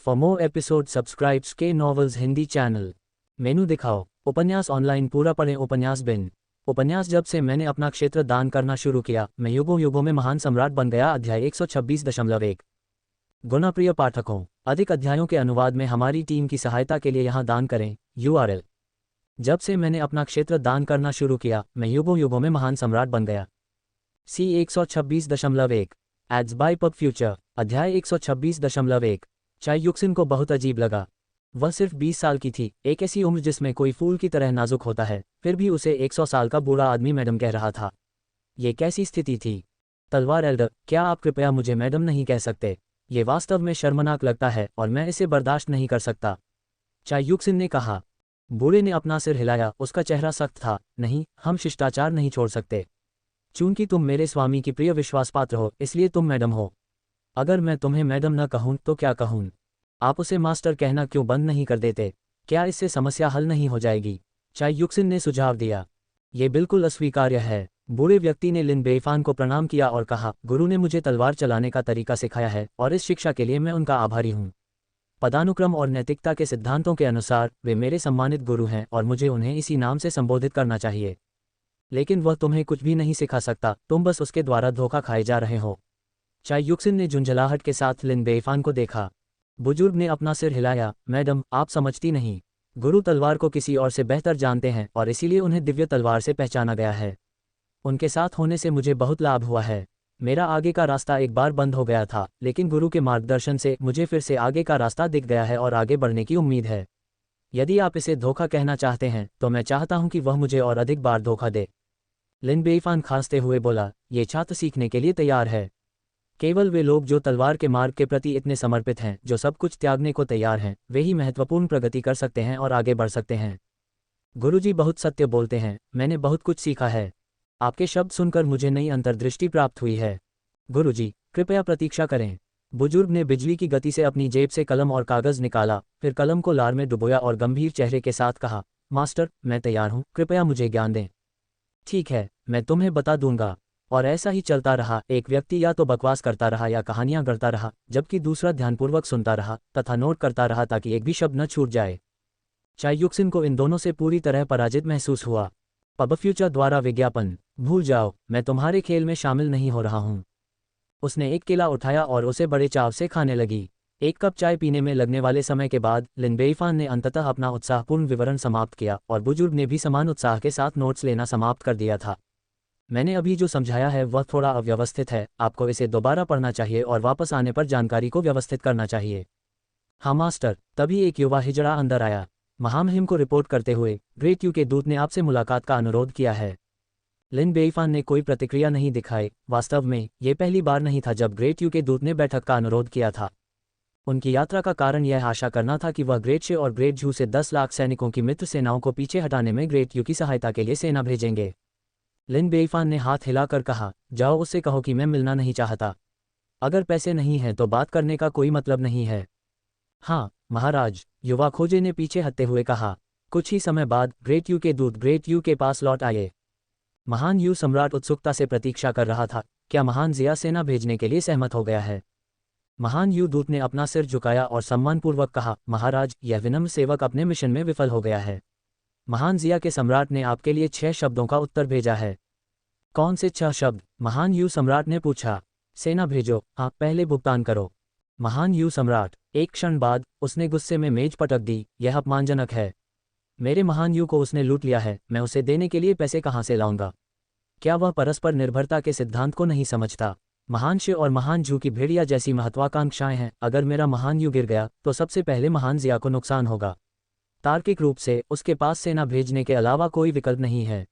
For more episode subscribes के novels Hindi channel. मेनू दिखाओ। उपन्यास ऑनलाइन पूरा पढ़ें। उपन्यास बिन। उपन्यास जब से मैंने अपना क्षेत्र दान करना शुरू किया, मैं युगों युगों में महान सम्राट बन गया। अध्याय 126.1। गुना प्रिय पाठकों, अधिक अध्यायों के अनुवाद में हमारी टीम की सहायता के लिए यहाँ दान करें। URL। जब से मैंने अपना क्षेत्र दान करना शुरू किया, मैं युगों युगों में महान सम्राट बन गया। C 126.1 ads by Pub Future. अध्याय 126.1। चाय युक्सिन को बहुत अजीब लगा। वह सिर्फ 20 साल की थी, एक ऐसी उम्र जिसमें कोई फूल की तरह नाजुक होता है, फिर भी उसे 100 साल का बूढ़ा आदमी मैडम कह रहा था। ये कैसी स्थिति थी? तलवार एल्डर, क्या आप कृपया मुझे मैडम नहीं कह सकते? ये वास्तव में शर्मनाक लगता है और मैं इसे बर्दाश्त नहीं कर सकता, चाय युक्सिन ने कहा। बूढ़े ने अपना सिर हिलाया, उसका चेहरा सख्त था। नहीं, हम शिष्टाचार नहीं छोड़ सकते। चूंकि तुम मेरे स्वामी की प्रिय विश्वासपात्र हो, इसलिए तुम मैडम हो। अगर मैं तुम्हें मैडम न कहूं तो क्या कहूं? आप उसे मास्टर कहना क्यों बंद नहीं कर देते? क्या इससे समस्या हल नहीं हो जाएगी? चाय युक्सिन ने सुझाव दिया। ये बिल्कुल अस्वीकार्य है। बूढ़े व्यक्ति ने लिन बेईफान को प्रणाम किया और कहा, गुरु ने मुझे तलवार चलाने का तरीका सिखाया है और इस शिक्षा के लिए मैं उनका आभारी हूँ। पदानुक्रम और नैतिकता के सिद्धांतों के अनुसार वे मेरे सम्मानित गुरु हैं और मुझे उन्हें इसी नाम से संबोधित करना चाहिए। लेकिन वह तुम्हें कुछ भी नहीं सिखा सकता, तुम बस उसके द्वारा धोखा खाए जा रहे हो। चाय युक्सिन ने झुंझलाहट के साथ लिन बेईफान को देखा। बुजुर्ग ने अपना सिर हिलाया। मैडम, आप समझती नहीं। गुरु तलवार को किसी और से बेहतर जानते हैं और इसीलिए उन्हें दिव्य तलवार से पहचाना गया है। उनके साथ होने से मुझे बहुत लाभ हुआ है। मेरा आगे का रास्ता एक बार बंद हो गया था, लेकिन गुरु के मार्गदर्शन से मुझे फिर से आगे का रास्ता दिख गया है और आगे बढ़ने की उम्मीद है। यदि आप इसे धोखा कहना चाहते हैं तो मैं चाहता हूं कि वह मुझे और अधिक बार धोखा दे। लिन बेईफान खांसते हुए बोला, ये छात्र सीखने के लिए तैयार है। केवल वे लोग जो तलवार के मार्ग के प्रति इतने समर्पित हैं, जो सब कुछ त्यागने को तैयार हैं, वे ही महत्वपूर्ण प्रगति कर सकते हैं और आगे बढ़ सकते हैं। गुरुजी बहुत सत्य बोलते हैं, मैंने बहुत कुछ सीखा है। आपके शब्द सुनकर मुझे नई अंतर्दृष्टि प्राप्त हुई है। गुरुजी, कृपया प्रतीक्षा करें। बुजुर्ग ने बिजली की गति से अपनी जेब से कलम और कागज निकाला, फिर कलम को लार में डुबोया और गंभीर चेहरे के साथ कहा, मास्टर, मैं तैयार हूँ, कृपया मुझे ज्ञान दें। ठीक है, मैं तुम्हें बता दूंगा। और ऐसा ही चलता रहा। एक व्यक्ति या तो बकवास करता रहा या कहानियां गढ़ता रहा, जबकि दूसरा ध्यानपूर्वक सुनता रहा तथा नोट करता रहा ताकि एक भी शब्द न छूट जाए। चाय युक्सिन को इन दोनों से पूरी तरह पराजित महसूस हुआ। पब फ्यूचर द्वारा विज्ञापन। भूल जाओ, मैं तुम्हारे खेल में शामिल नहीं हो रहा हूँ। उसने एक केला उठाया और उसे बड़े चाव से खाने लगी। एक कप चाय पीने में लगने वाले समय के बाद लिन बेईफान ने अंततः अपना उत्साहपूर्ण विवरण समाप्त किया और बुजुर्ग ने भी समान उत्साह के साथ नोट्स लेना समाप्त कर दिया था। मैंने अभी जो समझाया है वह थोड़ा अव्यवस्थित है, आपको इसे दोबारा पढ़ना चाहिए और वापस आने पर जानकारी को व्यवस्थित करना चाहिए। हाँ मास्टर। तभी एक युवा हिजड़ा अंदर आया। महामहिम को रिपोर्ट करते हुए, ग्रेट यू के दूत ने आपसे मुलाकात का अनुरोध किया है। लिन बेईफान ने कोई प्रतिक्रिया नहीं दिखाई। वास्तव में ये पहली बार नहीं था जब ग्रेट यू के दूत ने बैठक का अनुरोध किया था। उनकी यात्रा का कारण यह आशा करना था कि वह ग्रेट शे और ग्रेट झू से 10 लाख सैनिकों की मित्र सेनाओं को पीछे हटाने में ग्रेट यू की सहायता के लिए सेना भेजेंगे। लिन बेईफान ने हाथ हिलाकर कहा, जाओ उससे कहो कि मैं मिलना नहीं चाहता। अगर पैसे नहीं हैं तो बात करने का कोई मतलब नहीं है। हाँ महाराज, युवा खोजे ने पीछे हटते हुए कहा। कुछ ही समय बाद ग्रेट यू के दूत ग्रेट यू के पास लौट आए। महान यू सम्राट उत्सुकता से प्रतीक्षा कर रहा था। क्या महान जिया सेना भेजने के लिए सहमत हो गया है? महान यू दूत ने अपना सिर झुकाया और सम्मानपूर्वक कहा, महाराज, यह विनम्र सेवक अपने मिशन में विफल हो गया है। महान जिया के सम्राट ने आपके लिए 6 शब्दों का उत्तर भेजा है। कौन से 6 शब्द? महान यू सम्राट ने पूछा। सेना भेजो, हाँ, पहले भुगतान करो। महान यू सम्राट। एक क्षण बाद उसने गुस्से में मेज पटक दी। यह अपमानजनक है। मेरे महान यू को उसने लूट लिया है, मैं उसे देने के लिए पैसे कहाँ से लाऊंगा? क्या वह परस्पर निर्भरता के सिद्धांत को नहीं समझता? महान शे और महान झू की भेड़िया जैसी महत्वाकांक्षाएं हैं। अगर मेरा महान यू गिर गया तो सबसे पहले महान जिया को नुकसान होगा। तार्किक रूप से उसके पास सेना भेजने के अलावा कोई विकल्प नहीं है।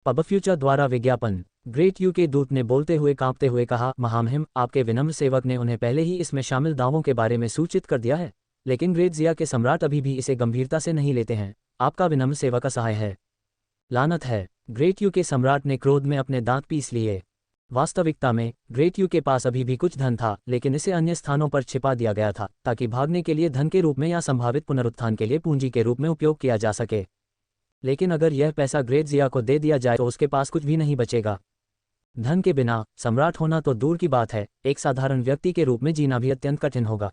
पब फ्यूचर द्वारा विज्ञापन। ग्रेट यू के दूत ने बोलते हुए कांपते हुए कहा, महामहिम, आपके विनम्र सेवक ने उन्हें पहले ही इसमें शामिल दावों के बारे में सूचित कर दिया है, लेकिन ग्रेट जिया के सम्राट अभी भी इसे गंभीरता से नहीं लेते हैं। आपका विनम्र सेवक असहाय है। लानत है। ग्रेट यू के सम्राट ने क्रोध में अपने दांत पीस लिए। वास्तविकता में ग्रेट यू के पास अभी भी कुछ धन था, लेकिन इसे अन्य स्थानों पर छिपा दिया गया था ताकि भागने के लिए धन के रूप में या संभावित पुनरुत्थान के लिए पूंजी के रूप में उपयोग किया जा सके। लेकिन अगर यह पैसा ग्रेट जिया को दे दिया जाए तो उसके पास कुछ भी नहीं बचेगा। धन के बिना सम्राट होना तो दूर की बात है, एक साधारण व्यक्ति के रूप में जीना भी अत्यंत कठिन होगा।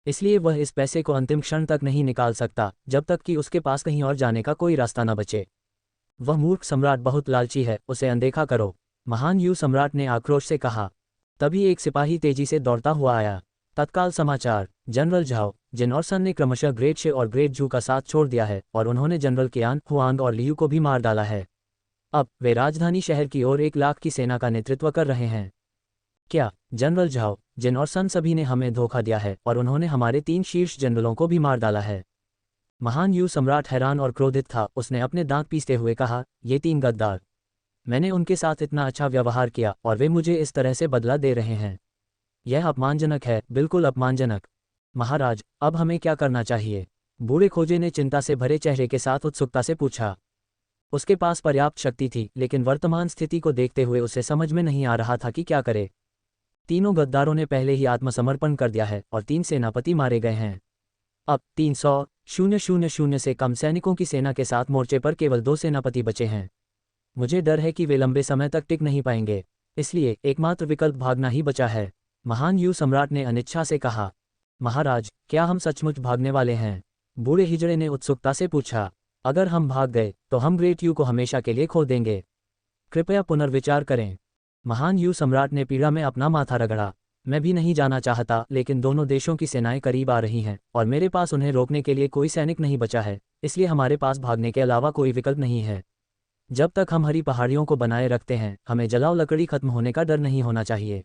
इसलिए वह इस पैसे को अंतिम क्षण तक नहीं निकाल सकता जब तक कि उसके पास कहीं और जाने का कोई रास्ता न बचे। वह मूर्ख सम्राट बहुत लालची है, उसे अनदेखा करो, महान यू सम्राट ने आक्रोश से कहा। तभी एक सिपाही तेजी से दौड़ता हुआ आया। तत्काल समाचार, जनरल झाओ जिनऑर्सन ने क्रमशः ग्रेट शे और ग्रेट जू का साथ छोड़ दिया है और उन्होंने जनरल कियान, हुआंग और लियू को भी मार डाला है। अब वे राजधानी शहर की ओर 1 लाख की सेना का नेतृत्व कर रहे हैं। क्या जनरल झाओ जिनऑर्सन, सभी ने हमें धोखा दिया है और उन्होंने हमारे 3 शीर्ष जनरलों को भी मार डाला है। महान यू सम्राट हैरान और क्रोधित था। उसने अपने दांत पीसते हुए कहा, ये 3 गद्दार, मैंने उनके साथ इतना अच्छा व्यवहार किया और वे मुझे इस तरह से बदला दे रहे हैं। यह अपमानजनक है, बिल्कुल अपमानजनक। महाराज, अब हमें क्या करना चाहिए? बूढ़े खोजे ने चिंता से भरे चेहरे के साथ उत्सुकता से पूछा। उसके पास पर्याप्त शक्ति थी, लेकिन वर्तमान स्थिति को देखते हुए उसे समझ में नहीं आ रहा था कि क्या करे। तीनों गद्दारों ने पहले ही आत्मसमर्पण कर दिया है और 3 सेनापति मारे गए हैं। अब 300,000 से कम सैनिकों की सेना के साथ मोर्चे पर केवल 2 सेनापति बचे हैं। मुझे डर है कि वे लंबे समय तक टिक नहीं पाएंगे, इसलिए एकमात्र विकल्प भागना ही बचा है, महान यू सम्राट ने अनिच्छा से कहा। महाराज, क्या हम सचमुच भागने वाले हैं? बूढ़े हिजड़े ने उत्सुकता से पूछा। अगर हम भाग गए तो हम ग्रेट यू को हमेशा के लिए खो देंगे। कृपया पुनर्विचार करें। महान यू सम्राट ने पीड़ा में अपना माथा रगड़ा। मैं भी नहीं जाना चाहता, लेकिन दोनों देशों की सेनाएं करीब आ रही हैं और मेरे पास उन्हें रोकने के लिए कोई सैनिक नहीं बचा है, इसलिए हमारे पास भागने के अलावा कोई विकल्प नहीं है। जब तक हम हरी पहाड़ियों को बनाए रखते हैं, हमें जलाओ लकड़ी खत्म होने का डर नहीं होना चाहिए।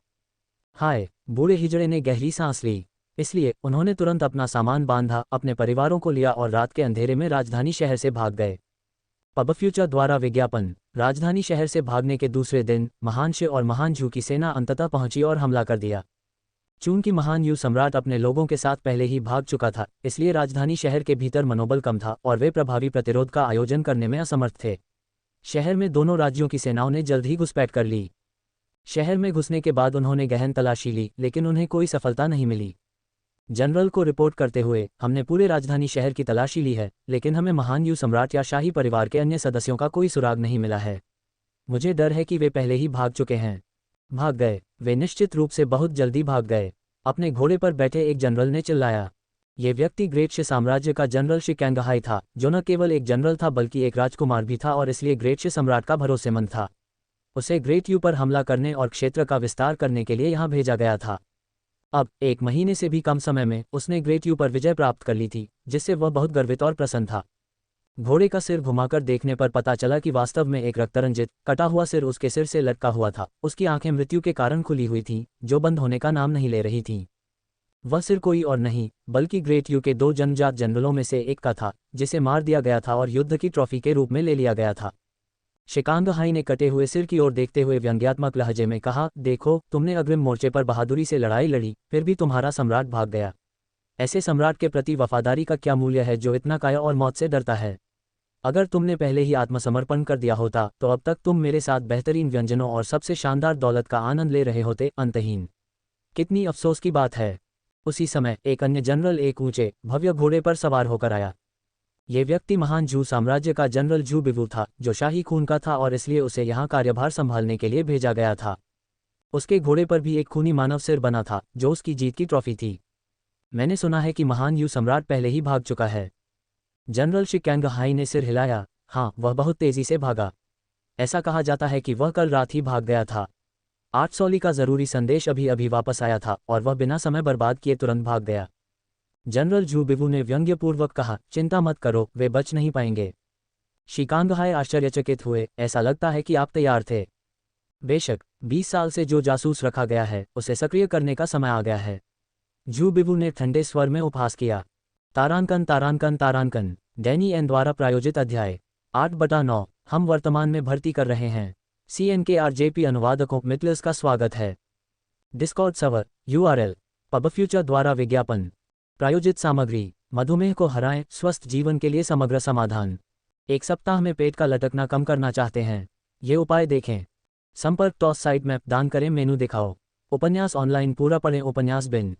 हाय, बूढ़े हिजड़े ने गहरी सांस ली। इसलिए उन्होंने तुरंत अपना सामान बांधा, अपने परिवारों को लिया और रात के अंधेरे में राजधानी शहर से भाग गए। पबफ्यूचर द्वारा विज्ञापन। राजधानी शहर से भागने के दूसरे दिन महान शे और महान झू की सेना अंततः पहुंची और हमला कर दिया। चूंकि महान यू सम्राट अपने लोगों के साथ पहले ही भाग चुका था, इसलिए राजधानी शहर के भीतर मनोबल कम था और वे प्रभावी प्रतिरोध का आयोजन करने में असमर्थ थे। शहर में दोनों राज्यों की सेनाओं ने जल्द ही घुसपैठ कर ली। शहर में घुसने के बाद उन्होंने गहन तलाशी ली, लेकिन उन्हें कोई सफलता नहीं मिली। जनरल को रिपोर्ट करते हुए, हमने पूरे राजधानी शहर की तलाशी ली है, लेकिन हमें महान यू सम्राट या शाही परिवार के अन्य सदस्यों का कोई सुराग नहीं मिला है। मुझे डर है कि वे पहले ही भाग चुके हैं। भाग गए? वे निश्चित रूप से बहुत जल्दी भाग गए, अपने घोड़े पर बैठे एक जनरल ने चिल्लाया। ये व्यक्ति ग्रेट शे साम्राज्य का जनरल शिकैंगहाई था, जो न केवल एक जनरल था बल्कि एक राजकुमार भी था और इसलिए ग्रेट शे सम्राट का भरोसेमंद था। उसे ग्रेट यू पर हमला करने और क्षेत्र का विस्तार करने के लिए यहाँ भेजा गया था। अब 1 महीने से भी कम समय में उसने ग्रेट यू पर विजय प्राप्त कर ली थी, जिससे वह बहुत गर्वित और प्रसन्न था। घोड़े का सिर घुमाकर देखने पर पता चला कि वास्तव में एक रक्तरंजित कटा हुआ सिर उसके सिर से लटका हुआ था। उसकी आंखें मृत्यु के कारण खुली हुई थीं, जो बंद होने का नाम नहीं ले रही थीं। वह सिर कोई और नहीं बल्कि ग्रेट यू के 2 जन्मजात जनरलों में से एक का था, जिसे मार दिया गया था और युद्ध की ट्रॉफी के रूप में ले लिया गया था। शिकांगहाई ने कटे हुए सिर की ओर देखते हुए व्यंग्यात्मक लहजे में कहा, देखो, तुमने अग्रिम मोर्चे पर बहादुरी से लड़ाई लड़ी, फिर भी तुम्हारा सम्राट भाग गया। ऐसे सम्राट के प्रति वफादारी का क्या मूल्य है जो इतना काया और मौत से डरता है? अगर तुमने पहले ही आत्मसमर्पण कर दिया होता तो अब तक तुम मेरे साथ बेहतरीन व्यंजनों और सबसे शानदार दौलत का आनंद ले रहे होते। अंतहीन। कितनी अफसोस की बात है। उसी समय एक अन्य जनरल एक ऊंचे भव्य घोड़े पर सवार होकर आया। ये व्यक्ति महान जू साम्राज्य का जनरल जू बिवू था, जो शाही खून का था और इसलिए उसे यहाँ कार्यभार संभालने के लिए भेजा गया था। उसके घोड़े पर भी एक खूनी मानव सिर बना था, जो उसकी जीत की ट्रॉफी थी। मैंने सुना है कि महान यू सम्राट पहले ही भाग चुका है। जनरल शिकैंगहाई ने सिर हिलाया। हाँ, वह बहुत तेजी से भागा। ऐसा कहा जाता है कि वह कल रात ही भाग गया था। 8 सौली का जरूरी संदेश अभी अभी वापस आया था और वह बिना समय बर्बाद किए तुरंत भाग गया। जनरल जू बिवू ने व्यंग्यपूर्वक कहा, चिंता मत करो, वे बच नहीं पाएंगे। शिकांगहाई आश्चर्यचकित हुए। ऐसा लगता है कि आप तैयार थे। बेशक, 20 साल से जो जासूस रखा गया है उसे सक्रिय करने का समय आ गया है। जू बिवू ने ठंडे स्वर में उपहास किया। तारांकन तारांकन तारांकन। डैनी एन द्वारा प्रायोजित अध्याय 8/9। हम वर्तमान में भर्ती कर रहे हैं। CNKRJP अनुवादकों मितलस का स्वागत है। डिस्कॉर्ड सर्वर URL पबफ्यूचर द्वारा विज्ञापन। प्रायोजित सामग्री, मधुमेह को हराएं, स्वस्थ जीवन के लिए समग्र समाधान। 1 सप्ताह में पेट का लटकना कम करना चाहते हैं? ये उपाय देखें। संपर्क टॉस साइट मैप दान करें, मेनू दिखाओ। उपन्यास ऑनलाइन पूरा पढ़ें। उपन्यास बिन।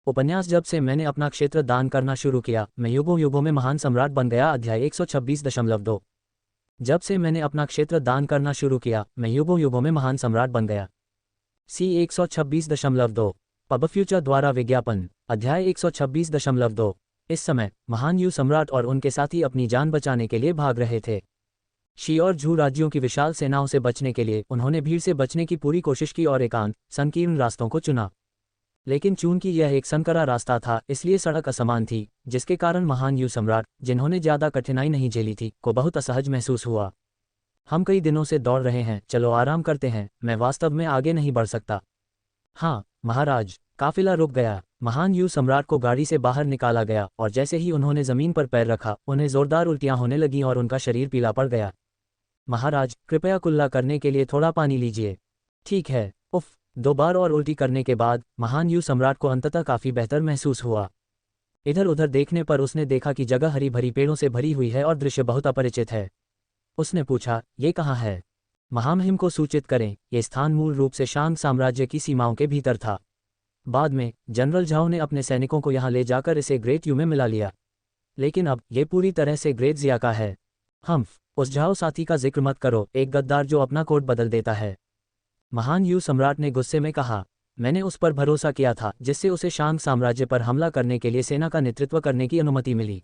उपन्यास जब से मैंने अपना क्षेत्र दान करना शुरू किया, मैं युगों युगों में महान सम्राट बन गया। अध्याय 126.2। जब से मैंने अपना क्षेत्र दान करना शुरू किया, मैं युगों युगों में महान सम्राट बन गया। C 126.2। पब फ्यूचर द्वारा विज्ञापन अध्याय 126.2। इस समय महान यू सम्राट और उनके साथी अपनी जान बचाने के लिए भाग रहे थे। शी और झू राज्यों की विशाल सेनाओं से बचने के लिए उन्होंने भीड़ से बचने की पूरी कोशिश की और एकांत संकीर्ण रास्तों को चुना। लेकिन चूंकि यह एक संकरा रास्ता था, इसलिए सड़क असमान थी, जिसके कारण महान यू सम्राट, जिन्होंने ज्यादा कठिनाई नहीं झेली थी, को बहुत असहज महसूस हुआ। हम कई दिनों से दौड़ रहे हैं, चलो आराम करते हैं, मैं वास्तव में आगे नहीं बढ़ सकता। हाँ महाराज। काफिला रुक गया। महान यू सम्राट को गाड़ी से बाहर निकाला गया और जैसे ही उन्होंने जमीन पर पैर रखा, उन्हें जोरदार उल्टियां होने लगीं और उनका शरीर पीला पड़ गया। महाराज, कृपया कुल्ला करने के लिए थोड़ा पानी लीजिए। ठीक है। उफ। 2 बार और उल्टी करने के बाद महान यू सम्राट को अंततः काफी बेहतर महसूस हुआ। इधर उधर देखने पर उसने देखा कि जगह हरी भरी पेड़ों से भरी हुई है और दृश्य बहुत अपरिचित है। उसने पूछा, ये कहाँ है? महामहिम को सूचित करें। ये स्थान मूल रूप से शांग साम्राज्य की सीमाओं के भीतर था। बाद में जनरल झाओ ने अपने सैनिकों को यहाँ ले जाकर इसे ग्रेट यू में मिला लिया, लेकिन अब ये पूरी तरह से ग्रेट जिया का है। उस झाओ साथी का जिक्र मत करो, एक गद्दार जो अपना कोड बदल देता है। महान यू सम्राट ने गुस्से में कहा, मैंने उस पर भरोसा किया था जिससे उसे शांग साम्राज्य पर हमला करने के लिए सेना का नेतृत्व करने की अनुमति मिली।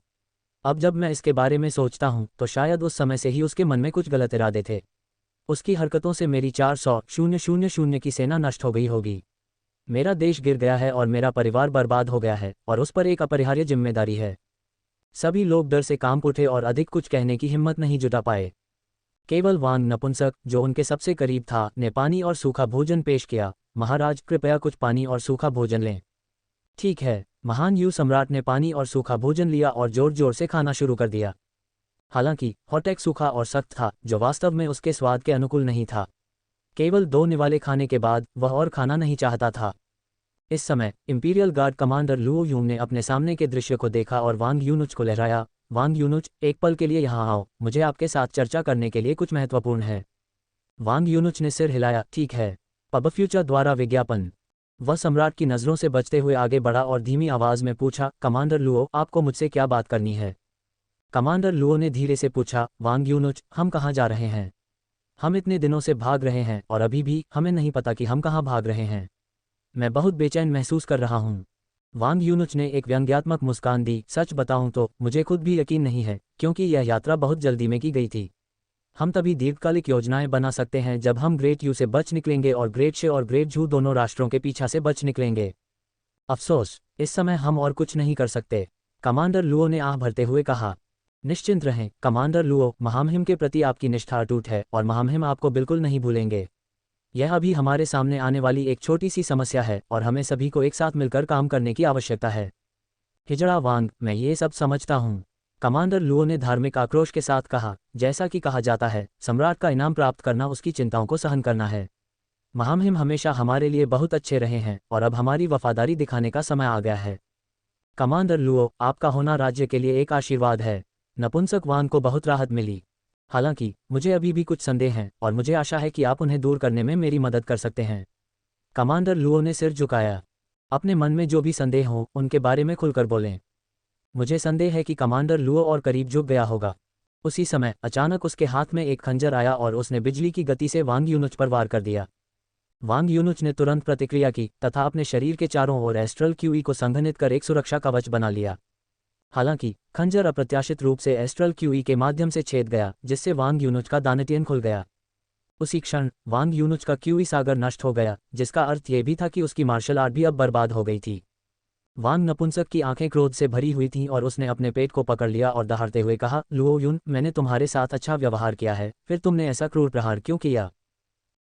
अब जब मैं इसके बारे में सोचता हूँ तो शायद उस समय से ही उसके मन में कुछ गलत इरादे थे। उसकी हरकतों से मेरी 400,000 की सेना नष्ट हो गई होगी। मेरा देश गिर गया है और मेरा परिवार बर्बाद हो गया है, और उस पर एक अपरिहार्य जिम्मेदारी है। सभी लोग डर से कांप उठे और अधिक कुछ कहने की हिम्मत नहीं जुटा पाए। केवल वांग नपुंसक, जो उनके सबसे करीब था, ने पानी और सूखा भोजन पेश किया। महाराज, कृपया कुछ पानी और सूखा भोजन लें। ठीक है। महान यू सम्राट ने पानी और सूखा भोजन लिया और जोर जोर से खाना शुरू कर दिया। हालांकि हॉटेक सूखा और सख्त था, जो वास्तव में उसके स्वाद के अनुकूल नहीं था। केवल 2 निवाले खाने के बाद वह और खाना नहीं चाहता था। इस समय imperial guard commander Luo Yung ने अपने सामने के दृश्य को देखा और वांग यूनुच को लहराया। वांग यूनुच, एक पल के लिए यहाँ आओ, मुझे आपके साथ चर्चा करने के लिए कुछ महत्वपूर्ण है। वांग यूनुच ने सिर हिलाया। ठीक है। पब फ्यूचर द्वारा विज्ञापन। वह सम्राट की नज़रों से बचते हुए आगे बढ़ा और धीमी आवाज में पूछा, कमांडर लुओ, आपको मुझसे क्या बात करनी है? कमांडर लुओ ने धीरे से पूछा, वांग यूनुच, हम कहाँ जा रहे हैं? हम इतने दिनों से भाग रहे हैं और अभी भी हमें नहीं पता कि हम कहाँ भाग रहे हैं। मैं बहुत बेचैन महसूस कर रहा हूँ। वांग यूनुच ने एक व्यंग्यात्मक मुस्कान दी। सच बताऊं तो मुझे खुद भी यकीन नहीं है, क्योंकि यह यात्रा बहुत जल्दी में की गई थी। हम तभी दीर्घकालिक योजनाएं बना सकते हैं जब हम ग्रेट यू से बच निकलेंगे और ग्रेट शे और ग्रेट झू दोनों राष्ट्रों के पीछा से बच निकलेंगे। अफसोस, इस समय हम और कुछ नहीं कर सकते। कमांडर लुओ ने आह भरते हुए कहा। निश्चिंत रहें कमांडर लुओ, महामहिम के प्रति आपकी निष्ठा अटूट है और महामहिम आपको बिल्कुल नहीं भूलेंगे। यह अभी हमारे सामने आने वाली एक छोटी सी समस्या है और हमें सभी को एक साथ मिलकर काम करने की आवश्यकता है। हिजड़ा वांग, मैं ये सब समझता हूँ। कमांडर लुओ ने धार्मिक आक्रोश के साथ कहा, जैसा कि कहा जाता है, सम्राट का इनाम प्राप्त करना उसकी चिंताओं को सहन करना है। महामहिम हमेशा हमारे लिए बहुत अच्छे रहे हैं और अब हमारी वफादारी दिखाने का समय आ गया है। कमांडर लुओ, आपका होना राज्य के लिए एक आशीर्वाद है। नपुंसक वांग को बहुत राहत मिली। हालांकि मुझे अभी भी कुछ संदेह हैं और मुझे आशा है कि आप उन्हें दूर करने में मेरी मदद कर सकते हैं। कमांडर लुओ ने सिर झुकाया। अपने मन में जो भी संदेह हो उनके बारे में खुलकर बोलें। मुझे संदेह है कि कमांडर लुओ और करीब झुक गया होगा। उसी समय अचानक उसके हाथ में एक खंजर आया और उसने बिजली की गति से वांग यूनुच पर वार कर दिया। वांग यूनुच ने तुरंत प्रतिक्रिया की तथा अपने शरीर के चारों ओर एस्ट्रल क्यूई को संघनित कर एक सुरक्षा कवच बना लिया। हालांकि खंजर अप्रत्याशित रूप से एस्ट्रल क्यूई के माध्यम से छेद गया, जिससे वांग यूनुच का दानतियन खुल गया। उसी क्षण वांग यूनुच का क्यूई सागर नष्ट हो गया, जिसका अर्थ यह भी था कि उसकी मार्शल आर्ट भी अब बर्बाद हो गई थी। वांग नपुंसक की आंखें क्रोध से भरी हुई थीं और उसने अपने पेट को पकड़ लिया और दहाड़ते हुए कहा, लुओ यून, मैंने तुम्हारे साथ अच्छा व्यवहार किया है, फिर तुमने ऐसा क्रूर प्रहार क्यों किया?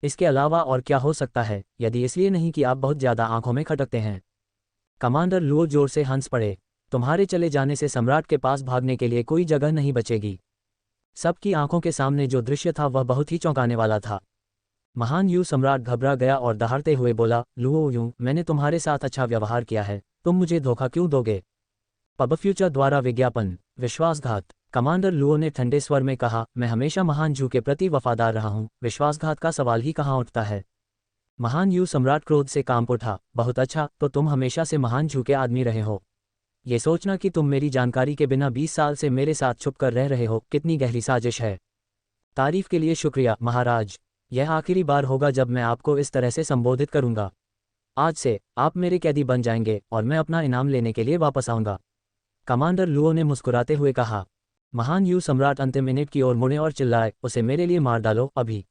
इसके अलावा और क्या हो सकता है, यदि इसलिए नहीं कि आप बहुत ज्यादा आंखों में खटकते हैं। कमांडर लुओ जोर से हंस पड़े। तुम्हारे चले जाने से सम्राट के पास भागने के लिए कोई जगह नहीं बचेगी। सबकी आंखों के सामने जो दृश्य था वह बहुत ही चौंकाने वाला था। महान यू सम्राट घबरा गया और दहाड़ते हुए बोला, लुओ यूं, मैंने तुम्हारे साथ अच्छा व्यवहार किया है, तुम मुझे धोखा क्यों दोगे? पब फ्यूचर द्वारा विज्ञापन। विश्वासघात। कमांडर लुओ ने ठंडे स्वर में कहा, मैं हमेशा महान झू के प्रति वफादार रहा हूँ, विश्वासघात का सवाल ही कहाँ उठता है। महान यू सम्राट क्रोध से कांप उठा। बहुत अच्छा, तो तुम हमेशा से महान झू के आदमी रहे हो। ये सोचना कि तुम मेरी जानकारी के बिना 20 साल से मेरे साथ छुपकर रह रहे हो, कितनी गहरी साजिश है। तारीफ के लिए शुक्रिया महाराज। यह आखिरी बार होगा जब मैं आपको इस तरह से संबोधित करूंगा। आज से आप मेरे कैदी बन जाएंगे और मैं अपना इनाम लेने के लिए वापस आऊंगा। कमांडर लुओ ने मुस्कुराते हुए कहा। महान यू सम्राट अंतिम इनेट की ओर मुड़े और चिल्लाए, उसे मेरे लिए मार डालो अभी।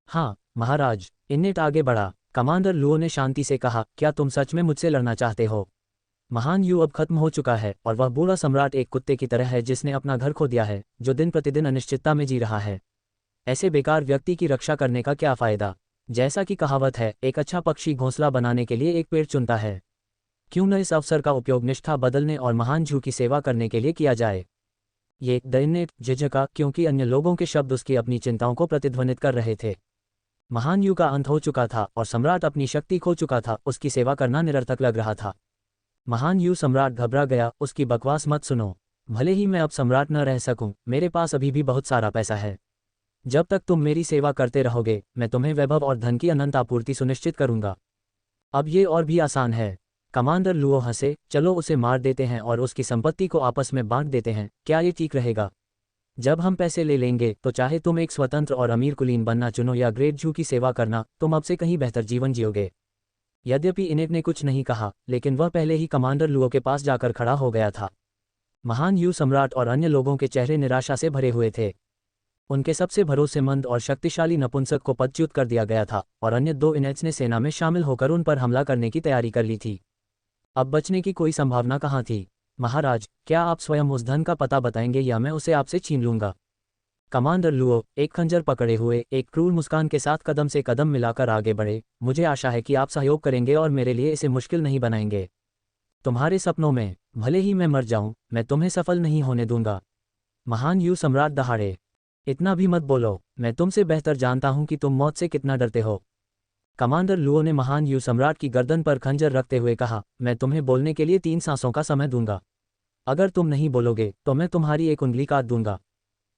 हाँ महाराज। इनेट आगे बढ़ा। कमांडर लुओ ने शांति से कहा, क्या तुम सच में मुझसे लड़ना चाहते हो? महान यू अब खत्म हो चुका है और वह बूढ़ा सम्राट एक कुत्ते की तरह है जिसने अपना घर खो दिया है, जो दिन प्रतिदिन अनिश्चितता में जी रहा है। ऐसे बेकार व्यक्ति की रक्षा करने का क्या फायदा? जैसा कि कहावत है, एक अच्छा पक्षी घोंसला बनाने के लिए एक पेड़ चुनता है। क्यों न इस अवसर का उपयोग निष्ठा बदलने और महान जू की सेवा करने के लिए किया जाए। ये दैन्य झिझका, क्योंकि अन्य लोगों के शब्द उसकी अपनी चिंताओं को प्रतिध्वनित कर रहे थे। महान यू का अंत हो चुका था और सम्राट अपनी शक्ति खो चुका था। उसकी सेवा करना निरर्थक लग रहा था। महान यू सम्राट घबरा गया। उसकी बकवास मत सुनो। भले ही मैं अब सम्राट न रह सकूं, मेरे पास अभी भी बहुत सारा पैसा है। जब तक तुम मेरी सेवा करते रहोगे, मैं तुम्हें वैभव और धन की अनंत आपूर्ति सुनिश्चित करूंगा। अब ये और भी आसान है। कमांडर लुओ हंसे। चलो उसे मार देते हैं और उसकी संपत्ति को आपस में बांट देते हैं। क्या ये ठीक रहेगा? जब हम पैसे ले लेंगे तो चाहे तुम एक स्वतंत्र और अमीर कुलीन बनना चुनो या ग्रेट जू की सेवा करना, तुम अब से कहीं बेहतर जीवन जियोगे। यद्यपि इनेट ने कुछ नहीं कहा, लेकिन वह पहले ही कमांडर लुओ के पास जाकर खड़ा हो गया था। महान यू सम्राट और अन्य लोगों के चेहरे निराशा से भरे हुए थे। उनके सबसे भरोसेमंद और शक्तिशाली नपुंसक को पदच्युत कर दिया गया था और अन्य 2 इनेट्स ने सेना में शामिल होकर उन पर हमला करने की तैयारी कर ली थी। अब बचने की कोई संभावना कहाँ थी? महाराज, क्या आप स्वयं उस धन का पता बताएंगे या मैं उसे आपसे छीन लूंगा? कमांडर लुओ एक खंजर पकड़े हुए एक क्रूर मुस्कान के साथ कदम से कदम मिलाकर आगे बढ़े। मुझे आशा है कि आप सहयोग करेंगे और मेरे लिए इसे मुश्किल नहीं बनाएंगे। तुम्हारे सपनों में भले ही मैं मर जाऊं, मैं तुम्हें सफल नहीं होने दूंगा। महान यू सम्राट दहाड़े। इतना भी मत बोलो। मैं तुमसे बेहतर जानता हूं कि तुम मौत से कितना डरते हो। कमांडर लुओ ने महान यू सम्राट की गर्दन पर खंजर रखते हुए कहा, मैं तुम्हें बोलने के लिए 3 सांसों का समय दूंगा। अगर तुम नहीं बोलोगे तो मैं तुम्हारी एक उंगली काट दूंगा।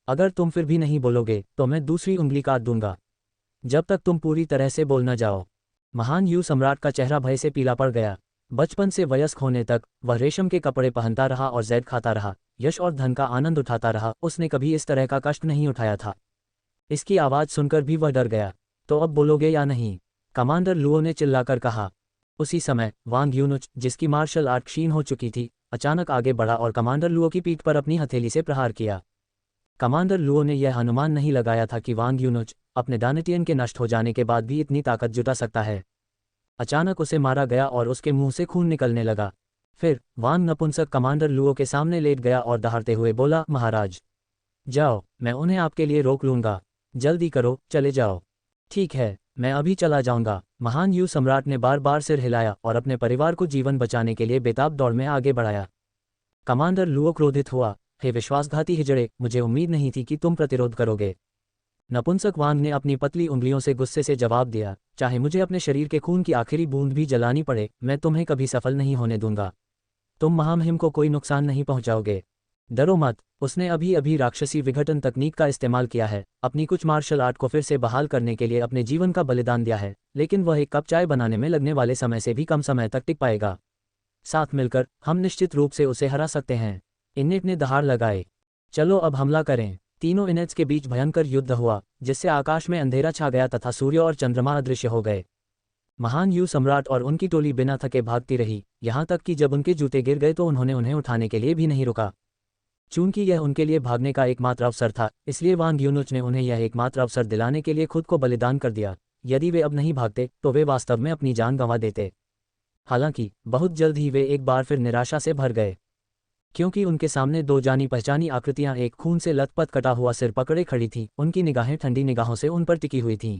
अगर तुम फिर भी नहीं बोलोगे तो मैं दूसरी उंगली काट दूंगा, जब तक तुम पूरी तरह से बोल न जाओ। महान यू सम्राट का चेहरा भय से पीला पड़ गया। बचपन से वयस्क होने तक वह रेशम के कपड़े पहनता रहा और जैद खाता रहा, यश और धन का आनंद उठाता रहा। उसने कभी इस तरह का कष्ट नहीं उठाया था। इसकी आवाज़ सुनकर भी वह डर गया। तो अब बोलोगे या नहीं? कमांडर लुओ ने चिल्लाकर कहा। उसी समय वांग यूनुच, जिसकी मार्शल आर्ट क्षीण हो चुकी थी, अचानक आगे बढ़ा और कमांडर लुओ की पीठ पर अपनी हथेली से प्रहार किया। कमांडर लुओ ने यह अनुमान नहीं लगाया था कि वांग यूनुच अपने दानतियन के नष्ट हो जाने के बाद भी इतनी ताकत जुटा सकता है। अचानक उसे मारा गया और उसके मुंह से खून निकलने लगा। फिर वांग नपुंसक कमांडर लुओ के सामने लेट गया और दहाड़ते हुए बोला, महाराज जाओ, मैं उन्हें आपके लिए रोक लूंगा। जल्दी करो, चले जाओ। ठीक है, मैं अभी चला जाऊंगा। महान यू सम्राट ने बार बार सिर हिलाया और अपने परिवार को जीवन बचाने के लिए बेताब दौड़ में आगे बढ़ाया। कमांडर लुओ क्रोधित हुआ। हे विश्वासघाती हिजड़े, मुझे उम्मीद नहीं थी कि तुम प्रतिरोध करोगे। नपुंसक वांग ने अपनी पतली उंगलियों से गुस्से से जवाब दिया, चाहे मुझे अपने शरीर के खून की आखिरी बूंद भी जलानी पड़े, मैं तुम्हें कभी सफल नहीं होने दूंगा। तुम महामहिम को कोई नुकसान नहीं पहुंचाओगे। डरो मत। उसने अभी अभी राक्षसी विघटन तकनीक का इस्तेमाल किया है, अपनी कुछ मार्शल आर्ट को फिर से बहाल करने के लिए अपने जीवन का बलिदान दिया है, लेकिन वह एक कप चाय बनाने में लगने वाले समय से भी कम समय तक टिक पाएगा। साथ मिलकर हम निश्चित रूप से उसे हरा सकते हैं। इनेट ने दहाड़ लगाए। चलो अब हमला करें। तीनों इनेट्स के बीच भयंकर युद्ध हुआ, जिससे आकाश में अंधेरा छा गया तथा सूर्य और चंद्रमा अदृश्य हो गए। महान यू सम्राट और उनकी टोली बिना थके भागती रही, यहाँ तक कि जब उनके जूते गिर गए तो उन्होंने उन्हें उठाने के लिए भी नहीं रुका। चूंकि यह उनके लिए भागने का एकमात्र अवसर था, इसलिए वांग यूनुच ने उन्हें यह एकमात्र अवसर दिलाने के लिए खुद को बलिदान कर दिया। यदि वे अब नहीं भागते तो वे वास्तव में अपनी जान गंवा देते। हालांकि बहुत जल्द ही वे एक बार फिर निराशा से भर गए, क्योंकि उनके सामने 2 जानी पहचानी आकृतियां एक खून से लथपथ कटा हुआ सिर पकड़े खड़ी थीं। उनकी निगाहें ठंडी निगाहों से उन पर टिकी हुई थीं।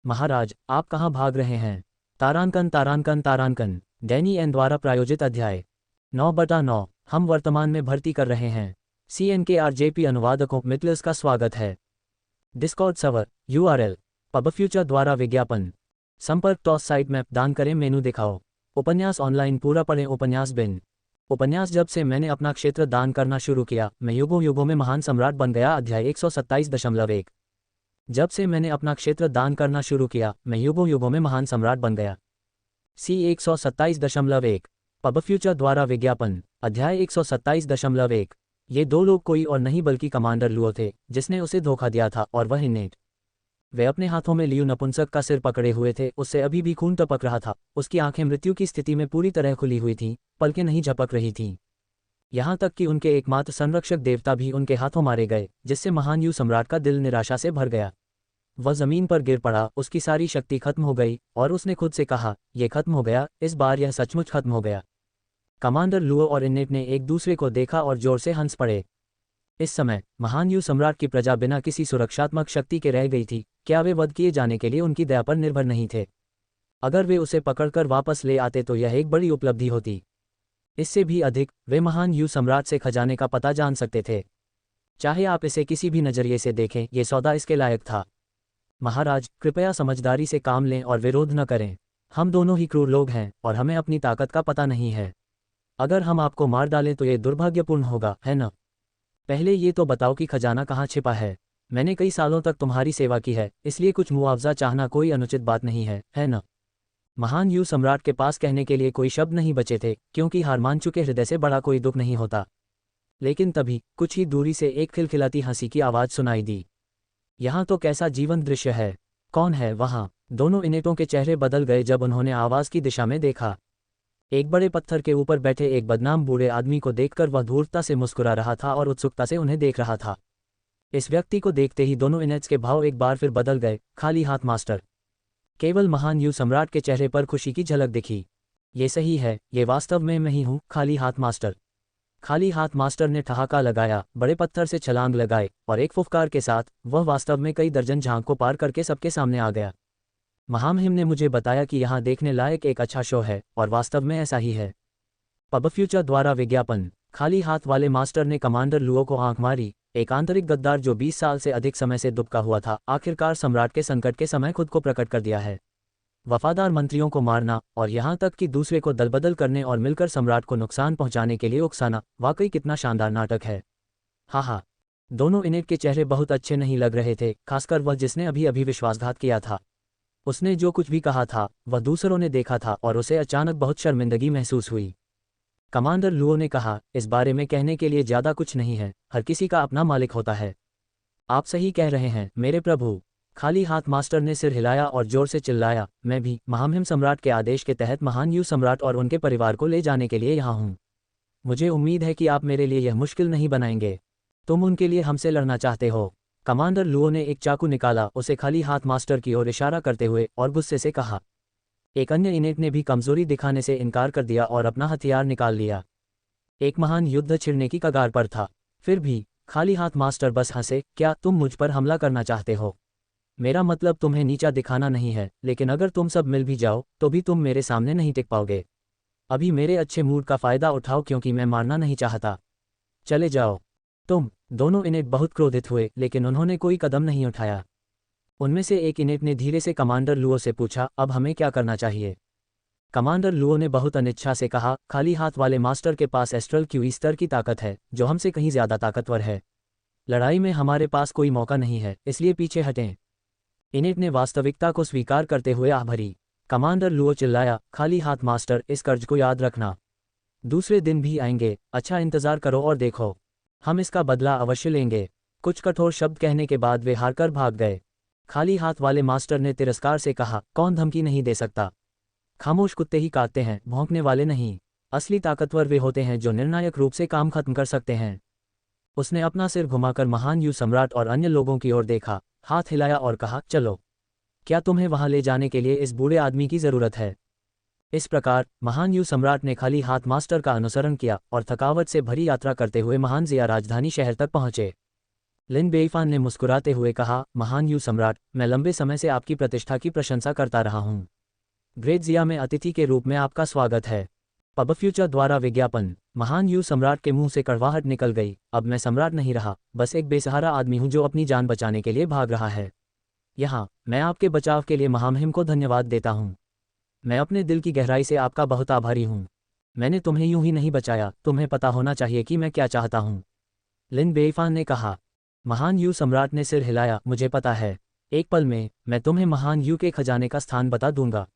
महाराज, आप कहाँ भाग रहे हैं? तारांकन तारांकन तारांकन। डैनी एन द्वारा प्रायोजित अध्याय 9/9 हम वर्तमान में भर्ती कर रहे हैं। CNKRJP अनुवादकों मितलस का स्वागत है। डिस्कॉर्ड सर्वर URL पबफ्यूचर द्वारा विज्ञापन। संपर्क टॉस साइट मैप दान करें मेनू दिखाओ। उपन्यास ऑनलाइन पूरा पढ़ें। उपन्यास बिन। उपन्यास जब से मैंने अपना क्षेत्र दान करना शुरू किया, मैं युगों युगों में महान सम्राट बन गया। अध्याय 127.1 जब से मैंने अपना क्षेत्र दान करना शुरू किया, मैं युगों युगों में महान सम्राट बन गया। C 127.1 पबफ्यूचर द्वारा विज्ञापन। अध्याय 127.1 ये 2 लोग कोई और नहीं बल्कि कमांडर लुओ थे, जिसने उसे धोखा दिया था, और वह इनेट। वे अपने हाथों में लियू नपुंसक का सिर पकड़े हुए थे, उससे अभी भी खून टपक रहा था, उसकी आंखें मृत्यु की स्थिति में पूरी तरह खुली हुई थीं, पलकें नहीं झपक रही थीं। यहाँ तक कि उनके एकमात्र संरक्षक देवता भी उनके हाथों मारे गए, जिससे महान यू सम्राट का दिल निराशा से भर गया। वह जमीन पर गिर पड़ा, उसकी सारी शक्ति खत्म हो गई, और उसने खुद से कहा, यह खत्म हो गया, इस बार यह सचमुच खत्म हो गया। कमांडर लुओ और इनेट ने एक दूसरे को देखा और जोर से हंस पड़े। इस समय महान यू सम्राट की प्रजा बिना किसी सुरक्षात्मक शक्ति के रह गई थी। क्या वे वध किए जाने के लिए उनकी दया पर निर्भर नहीं थे? अगर वे उसे पकड़कर वापस ले आते तो यह एक बड़ी उपलब्धि होती। इससे भी अधिक, वे महान यू सम्राट से खजाने का पता जान सकते थे। चाहे आप इसे किसी भी नजरिए से देखें, ये सौदा इसके लायक था। महाराज, कृपया समझदारी से काम लें और विरोध न करें। हम दोनों ही क्रूर लोग हैं और हमें अपनी ताकत का पता नहीं है। अगर हम आपको मार डालें तो ये दुर्भाग्यपूर्ण होगा, है न? पहले ये तो बताओ कि खजाना कहाँ छिपा है। मैंने कई सालों तक तुम्हारी सेवा की है, इसलिए कुछ मुआवजा चाहना कोई अनुचित बात नहीं है न? महान यू सम्राट के पास कहने के लिए कोई शब्द नहीं बचे थे, क्योंकि हार मान चुके हृदय से बड़ा कोई दुख नहीं होता। लेकिन तभी कुछ ही दूरी से एक खिलखिलाती हंसी की आवाज़ सुनाई दी। यहाँ तो कैसा जीवंत दृश्य है! कौन है वहाँ? दोनों इनेटों के चेहरे बदल गए जब उन्होंने आवाज़ की दिशा में देखा। एक बड़े पत्थर के ऊपर बैठे एक बदनाम बूढ़े आदमी को देखकर वह धूर्तता से मुस्कुरा रहा था और उत्सुकता से उन्हें देख रहा था। इस व्यक्ति को देखते ही दोनों इनेट्स के भाव एक बार फिर बदल गए। खाली हाथ मास्टर। केवल महान यू सम्राट के चेहरे पर खुशी की झलक दिखी। ये सही है, ये वास्तव में मैं ही हूँ, खाली हाथ मास्टर। खाली हाथ मास्टर ने ठहाका लगाया, बड़े पत्थर से छलांग लगाए, और एक फुफकार के साथ वह वास्तव में कई दर्जन झांक को पार करके सबके सामने आ गया। महामहिम ने मुझे बताया कि यहाँ देखने लायक एक अच्छा शो है, और वास्तव में ऐसा ही है। पब फ्यूचर द्वारा विज्ञापन। खाली हाथ वाले मास्टर ने कमांडर लुओ को आंख मारी। एक आंतरिक गद्दार जो 20 साल से अधिक समय से दुबका हुआ था, आखिरकार सम्राट के संकट के समय खुद को प्रकट कर दिया है। वफादार मंत्रियों को मारना और यहाँ तक कि दूसरे को दलबदल करने और मिलकर सम्राट को नुकसान पहुँचाने के लिए उकसाना, वाकई कितना शानदार नाटक है। हाँ, दोनों इनेट के चेहरे बहुत अच्छे नहीं लग रहे थे, खासकर वह जिसने अभी अभी विश्वासघात किया था। उसने जो कुछ भी कहा था वह दूसरों ने देखा था और उसे अचानक बहुत शर्मिंदगी महसूस हुई। कमांडर लुओ ने कहा, इस बारे में कहने के लिए ज़्यादा कुछ नहीं है, हर किसी का अपना मालिक होता है। आप सही कह रहे हैं मेरे प्रभु। खाली हाथ मास्टर ने सिर हिलाया और जोर से चिल्लाया, मैं भी महामहिम सम्राट के आदेश के तहत महान यू सम्राट और उनके परिवार को ले जाने के लिए यहाँ हूँ। मुझे उम्मीद है कि आप मेरे लिए यह मुश्किल नहीं बनाएंगे। तुम उनके लिए हमसे लड़ना चाहते हो? कमांडर लुओ ने एक चाकू निकाला, उसे खाली हाथ मास्टर की ओर इशारा करते हुए, और गुस्से से कहा। एक अन्य इनेट ने भी कमजोरी दिखाने से इनकार कर दिया और अपना हथियार निकाल लिया। एक महान युद्ध छिड़ने की कगार पर था। फिर भी खाली हाथ मास्टर बस हंसे, क्या तुम मुझ पर हमला करना चाहते हो? मेरा मतलब तुम्हें नीचा दिखाना नहीं है, लेकिन अगर तुम सब मिल भी जाओ तो भी तुम मेरे सामने नहीं टिक पाओगे। अभी मेरे अच्छे मूड का फायदा उठाओ, क्योंकि मैं मारना नहीं चाहता। चले जाओ। तुम दोनों इनेट बहुत क्रोधित हुए, लेकिन उन्होंने कोई कदम नहीं उठाया। उनमें से एक इनेट ने धीरे से कमांडर लुओ से पूछा, अब हमें क्या करना चाहिए? कमांडर लुओ ने बहुत अनिच्छा से कहा, खाली हाथ वाले मास्टर के पास एस्ट्रल क्यू स्तर की ताकत है, जो हमसे कहीं ज्यादा ताकतवर है। लड़ाई में हमारे पास कोई मौका नहीं है, इसलिए पीछे हटें। इनेट ने वास्तविकता को स्वीकार करते हुए आह भरी। कमांडर लुओ चिल्लाया, खाली हाथ मास्टर, इस कर्ज को याद रखना। दूसरे दिन भी आएंगे, अच्छा इंतजार करो और देखो, हम इसका बदला अवश्य लेंगे। कुछ कठोर शब्द कहने के बाद वे हारकर भाग गए। खाली हाथ वाले मास्टर ने तिरस्कार से कहा, कौन धमकी नहीं दे सकता? खामोश कुत्ते ही काटते हैं, भौंकने वाले नहीं। असली ताकतवर वे होते हैं जो निर्णायक रूप से काम खत्म कर सकते हैं। उसने अपना सिर घुमाकर महान यू सम्राट और अन्य लोगों की ओर देखा, हाथ हिलाया और कहा, चलो। क्या तुम्हें वहां ले जाने के लिए इस बूढ़े आदमी की जरूरत है? इस प्रकार महान यू सम्राट ने खाली हाथ मास्टर का अनुसरण किया और थकावट से भरी यात्रा करते हुए महान जिया राजधानी शहर तक पहुंचे। लिन बेईफान ने मुस्कुराते हुए कहा, महान यू सम्राट, मैं लंबे समय से आपकी प्रतिष्ठा की प्रशंसा करता रहा हूँ। ग्रेट जिया में अतिथि के रूप में आपका स्वागत है। पब फ्यूचर द्वारा विज्ञापन। महान यू सम्राट के मुंह से कड़वाहट निकल गई, अब मैं सम्राट नहीं रहा, बस एक बेसहारा आदमी हूं जो अपनी जान बचाने के लिए भाग रहा है। यहाँ मैं आपके बचाव के लिए महामहिम को धन्यवाद देता हूँ। मैं अपने दिल की गहराई से आपका बहुत आभारी हूँ। मैंने तुम्हें यूं ही नहीं बचाया, तुम्हें पता होना चाहिए कि मैं क्या चाहता हूँ। लिन बेईफान ने कहा। महान यू सम्राट ने सिर हिलाया, मुझे पता है, एक पल में मैं तुम्हें महान यू के खजाने का स्थान बता दूंगा।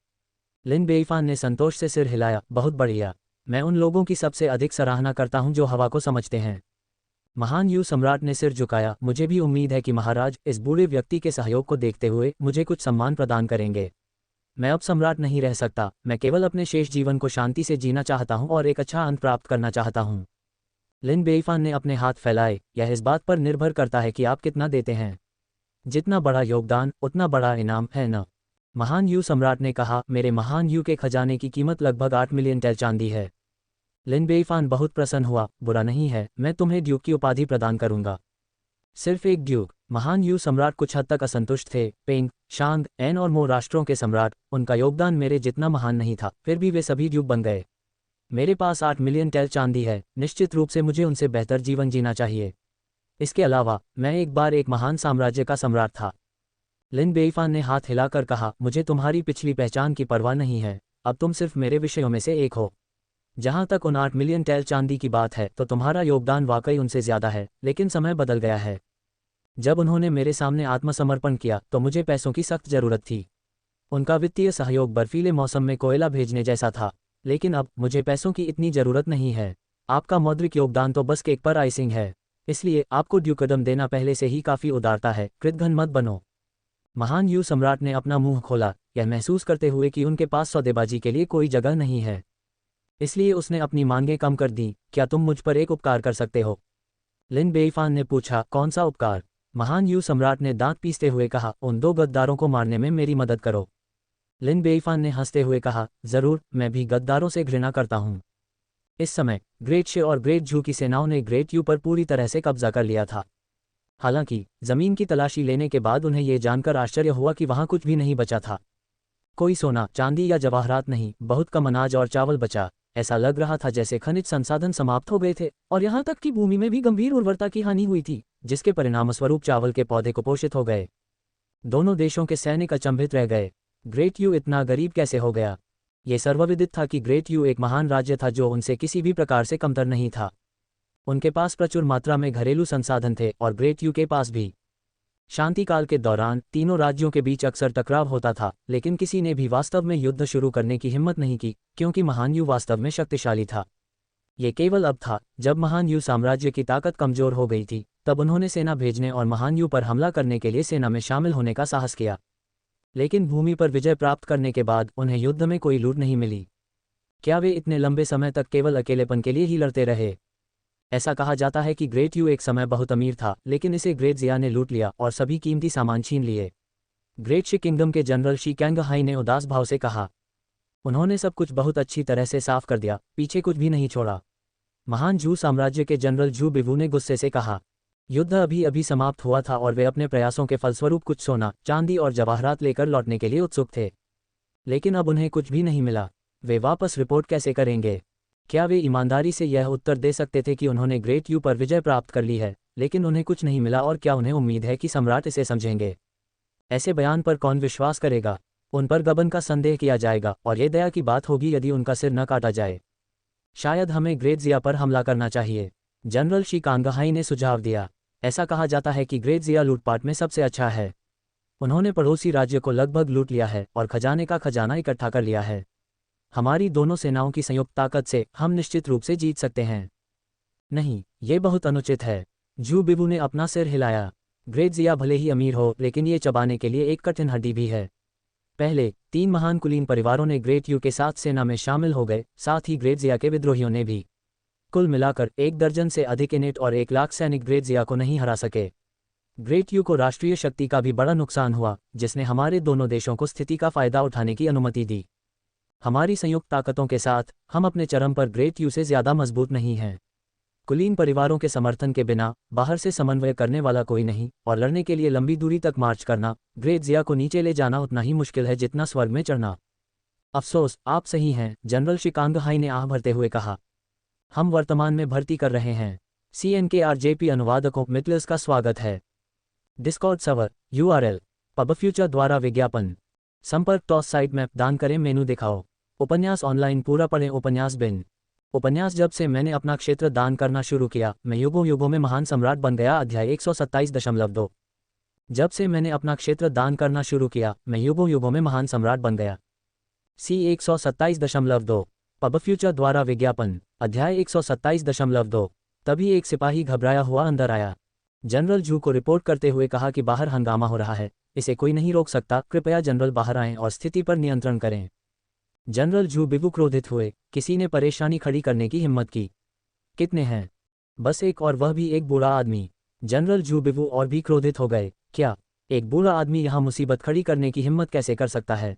लिन बेईफान ने संतोष से सिर हिलाया, बहुत बढ़िया। मैं उन लोगों की सबसे अधिक सराहना करता हूं जो हवा को समझते हैं। महान यू सम्राट ने सिर झुकाया। मुझे भी उम्मीद है कि महाराज इस बूढ़े व्यक्ति के सहयोग को देखते हुए मुझे कुछ सम्मान प्रदान करेंगे। मैं अब सम्राट नहीं रह सकता, मैं केवल अपने शेष जीवन को शांति से जीना चाहता हूं और एक अच्छा अंत प्राप्त करना चाहता हूं। लिन बेईफान ने अपने हाथ फैलाए। यह इस बात पर निर्भर करता है कि आप कितना देते हैं। जितना बड़ा योगदान उतना बड़ा इनाम, है न? महान यू सम्राट ने कहा, मेरे महान यू के खजाने की कीमत लगभग 8 मिलियन टेल चांदी है। लिन बेईफान बहुत प्रसन्न हुआ। बुरा नहीं है, मैं तुम्हें ड्यूक की उपाधि प्रदान करूंगा। सिर्फ एक ड्यूक? महान यू सम्राट कुछ हद तक असंतुष्ट थे। पेंग, शांग, एन और मो राष्ट्रों के सम्राट, उनका योगदान मेरे जितना महान नहीं था, फिर भी वे सभी ड्यूक बन गए। मेरे पास 8 मिलियन टेल चांदी है, निश्चित रूप से मुझे उनसे बेहतर जीवन जीना चाहिए। इसके अलावा मैं एक बार एक महान साम्राज्य का सम्राट था। लिन बेईफान ने हाथ हिलाकर कहा, मुझे तुम्हारी पिछली पहचान की परवाह नहीं है, अब तुम सिर्फ मेरे विषयों में से एक हो। जहां तक उन 8 मिलियन टेल चांदी की बात है तो तुम्हारा योगदान वाकई उनसे ज्यादा है, लेकिन समय बदल गया है। जब उन्होंने मेरे सामने आत्मसमर्पण किया तो मुझे पैसों की सख्त जरूरत थी। उनका वित्तीय सहयोग बर्फीले मौसम में कोयला भेजने जैसा था, लेकिन अब मुझे पैसों की इतनी जरूरत नहीं है। आपका मौद्रिक योगदान तो बस केक पर आइसिंग है, इसलिए आपको ड्यू कदम देना पहले से ही काफी उदारता है। कृतघ्न मत बनो। महान यू सम्राट ने अपना मुंह खोला, यह महसूस करते हुए कि उनके पास सौदेबाजी के लिए कोई जगह नहीं है। इसलिए उसने अपनी मांगें कम कर दी। क्या तुम मुझ पर एक उपकार कर सकते हो? लिन बेईफान ने पूछा। कौन सा उपकार? महान यू सम्राट ने दांत पीसते हुए कहा, उन 2 गद्दारों को मारने में मेरी मदद करो। लिन बेईफान ने हंसते हुए कहा, जरूर, मैं भी गद्दारों से घृणा करता हूं। इस समय ग्रेट शे और ग्रेट जू की सेनाओं ने ग्रेट यू पर पूरी तरह से कब्जा कर लिया था। हालांकि जमीन की तलाशी लेने के बाद उन्हें यह जानकर आश्चर्य हुआ कि वहां कुछ भी नहीं बचा था। कोई सोना, चांदी या जवाहरात नहीं, बहुत कम अनाज और चावल बचा। ऐसा लग रहा था जैसे खनिज संसाधन समाप्त हो गए थे, और यहाँ तक कि भूमि में भी गंभीर उर्वरता की हानि हुई थी, जिसके परिणामस्वरूप चावल के पौधे कुपोषित हो गए। दोनों देशों के सैनिक अचंभित रह गए। ग्रेट यू इतना गरीब कैसे हो गया? ये सर्वविदित था कि ग्रेट यू एक महान राज्य था जो उनसे किसी भी प्रकार से कमतर नहीं था। उनके पास प्रचुर मात्रा में घरेलू संसाधन थे और ग्रेट यू के पास भी। शांतिकाल के दौरान तीनों राज्यों के बीच अक्सर टकराव होता था, लेकिन किसी ने भी वास्तव में युद्ध शुरू करने की हिम्मत नहीं की, क्योंकि महान यू वास्तव में शक्तिशाली था। ये केवल अब था, जब महान यू साम्राज्य की ताकत कमजोर हो गई थी, तब उन्होंने सेना भेजने और महान यू पर हमला करने के लिए सेना में शामिल होने का साहस किया। लेकिन भूमि पर विजय प्राप्त करने के बाद उन्हें युद्ध में कोई लूट नहीं मिली। क्या वे इतने लंबे समय तक केवल अकेलेपन के लिए ही लड़ते रहे? ऐसा कहा जाता है कि ग्रेट यू एक समय बहुत अमीर था, लेकिन इसे ग्रेट जिया ने लूट लिया और सभी कीमती सामान छीन लिए। ग्रेट शी किंगडम के जनरल शी कैंगहाई ने उदास भाव से कहा, उन्होंने सब कुछ बहुत अच्छी तरह से साफ कर दिया, पीछे कुछ भी नहीं छोड़ा। महान जू साम्राज्य के जनरल जू बिवू ने गुस्से से कहा, युद्ध अभी अभी समाप्त हुआ था और वे अपने प्रयासों के फलस्वरूप कुछ सोना, चांदी और जवाहरात लेकर लौटने के लिए उत्सुक थे। लेकिन अब उन्हें कुछ भी नहीं मिला। वे वापस रिपोर्ट कैसे करेंगे? क्या वे ईमानदारी से यह उत्तर दे सकते थे कि उन्होंने ग्रेट यू पर विजय प्राप्त कर ली है, लेकिन उन्हें कुछ नहीं मिला, और क्या उन्हें उम्मीद है कि सम्राट इसे समझेंगे? ऐसे बयान पर कौन विश्वास करेगा? उन पर गबन का संदेह किया जाएगा, और ये दया की बात होगी यदि उनका सिर न काटा जाए। शायद हमें ग्रेट जिया पर हमला करना चाहिए, जनरल शी कांगहाई ने सुझाव दिया। ऐसा कहा जाता है कि ग्रेट जिया लूटपाट में सबसे अच्छा है। उन्होंने पड़ोसी राज्य को लगभग लूट लिया है और खजाने का खजाना इकट्ठा कर लिया है। हमारी दोनों सेनाओं की संयुक्त ताकत से हम निश्चित रूप से जीत सकते हैं। नहीं, ये बहुत अनुचित है। जू बिबू ने अपना सिर हिलाया। ग्रेट जिया भले ही अमीर हो, लेकिन ये चबाने के लिए एक कठिन हड्डी भी है। पहले 3 महान कुलीन परिवारों ने ग्रेट यू के साथ सेना में शामिल हो गए, साथ ही ग्रेट जिया के विद्रोहियों ने भी। कुल मिलाकर 1 दर्जन से अधिक इनेट और 1 लाख सैनिक ग्रेट जिया को नहीं हरा सके। ग्रेट यू को राष्ट्रीय शक्ति का भी बड़ा नुकसान हुआ, जिसने हमारे दोनों देशों को स्थिति का फायदा उठाने की अनुमति दी। हमारी संयुक्त ताकतों के साथ हम अपने चरम पर ग्रेट यू से ज्यादा मजबूत नहीं हैं। कुलीन परिवारों के समर्थन के बिना बाहर से समन्वय करने वाला कोई नहीं, और लड़ने के लिए लंबी दूरी तक मार्च करना, ग्रेट जिया को नीचे ले जाना उतना ही मुश्किल है जितना स्वर्ग में चढ़ना। अफसोस, आप सही हैं, जनरल शिकांगहाई ने आह भरते हुए कहा। हम वर्तमान में भर्ती कर रहे हैं। CNKRJP अनुवादकों मितलस का स्वागत है। डिस्कॉर्ड सर्वर URL पबफ्यूचर द्वारा विज्ञापन संपर्क टॉस साइट मैप दान करें मेनू दिखाओ। उपन्यास ऑनलाइन पूरा पढ़ें। उपन्यास बिन उपन्यास जब से मैंने अपना क्षेत्र दान करना शुरू किया, मैं युगों युगों में महान सम्राट बन गया। अध्याय 127.2। जब से मैंने अपना क्षेत्र दान करना शुरू किया, मैं युगों युगों में महान सम्राट बन गया। C 127.2 पबफ्यूचर द्वारा विज्ञापन अध्याय 127.2। तभी एक सिपाही घबराया हुआ अंदर आया। जनरल जू को रिपोर्ट करते हुए कहा कि बाहर हंगामा हो रहा है, इसे कोई नहीं रोक सकता, कृपया जनरल बाहर आएं और स्थिति पर नियंत्रण करें। जनरल जू बिवू क्रोधित हुए, किसी ने परेशानी खड़ी करने की हिम्मत की? कितने हैं? बस एक, और वह भी एक बूढ़ा आदमी। जनरल जू बिवू और भी क्रोधित हो गए। क्या एक बूढ़ा आदमी यहाँ मुसीबत खड़ी करने की हिम्मत कैसे कर सकता है?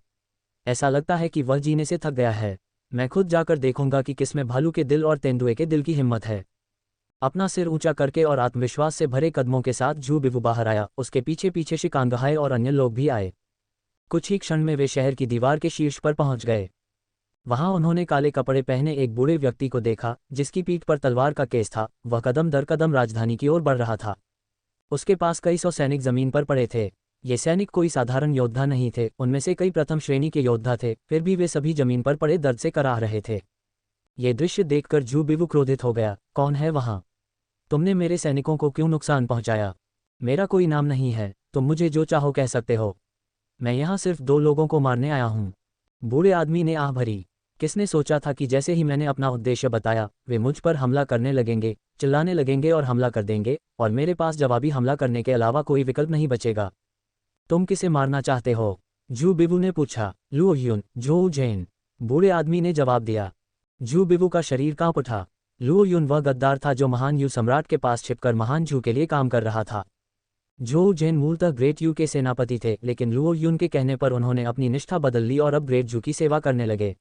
ऐसा लगता है कि वह जीने से थक गया है। मैं खुद जाकर देखूंगा कि किसमें भालू के दिल और तेंदुए के दिल की हिम्मत है। अपना सिर ऊंचा करके और आत्मविश्वास से भरे कदमों के साथ जू बिवू बाहर आया। उसके पीछे पीछे शिकांगहाई और अन्य लोग भी आए। कुछ ही क्षण में वे शहर की दीवार के शीर्ष पर पहुंच गए। वहां उन्होंने काले कपड़े पहने एक बूढ़े व्यक्ति को देखा, जिसकी पीठ पर तलवार का केस था। वह कदम दर कदम राजधानी की ओर बढ़ रहा था। उसके पास कई सौ सैनिक जमीन पर पड़े थे। ये सैनिक कोई साधारण योद्धा नहीं थे, उनमें से कई प्रथम श्रेणी के योद्धा थे, फिर भी वे सभी जमीन पर पड़े दर्द से कराह रहे थे। ये दृश्य देखकर जू बिवू क्रोधित हो गया। कौन है वहाँ? तुमने मेरे सैनिकों को क्यों नुकसान पहुंचाया? मेरा कोई नाम नहीं है, तुम मुझे जो चाहो कह सकते हो। मैं यहाँ सिर्फ 2 लोगों को मारने आया हूँ। बूढ़े आदमी ने आह भरी। किसने सोचा था कि जैसे ही मैंने अपना उद्देश्य बताया, वे मुझ पर हमला करने लगेंगे, चिल्लाने लगेंगे और हमला कर देंगे, और मेरे पास जवाबी हमला करने के अलावा कोई विकल्प नहीं बचेगा। तुम किसे मारना चाहते हो? जू बिवू ने पूछा। लुओ ह्युन, जोऊ जैन, बूढ़े आदमी ने जवाब दिया। जू बिवू का शरीर कांप उठा। लुओ ह्युन वह गद्दार था जो महान यू सम्राट के पास छिपकर महान जू के लिए काम कर रहा था। जोऊ जैन मूलतः ग्रेट यू के सेनापति थे, लेकिन लुओ ह्युन के कहने पर उन्होंने अपनी निष्ठा बदल ली और अब ग्रेट जू की सेवा करने लगे।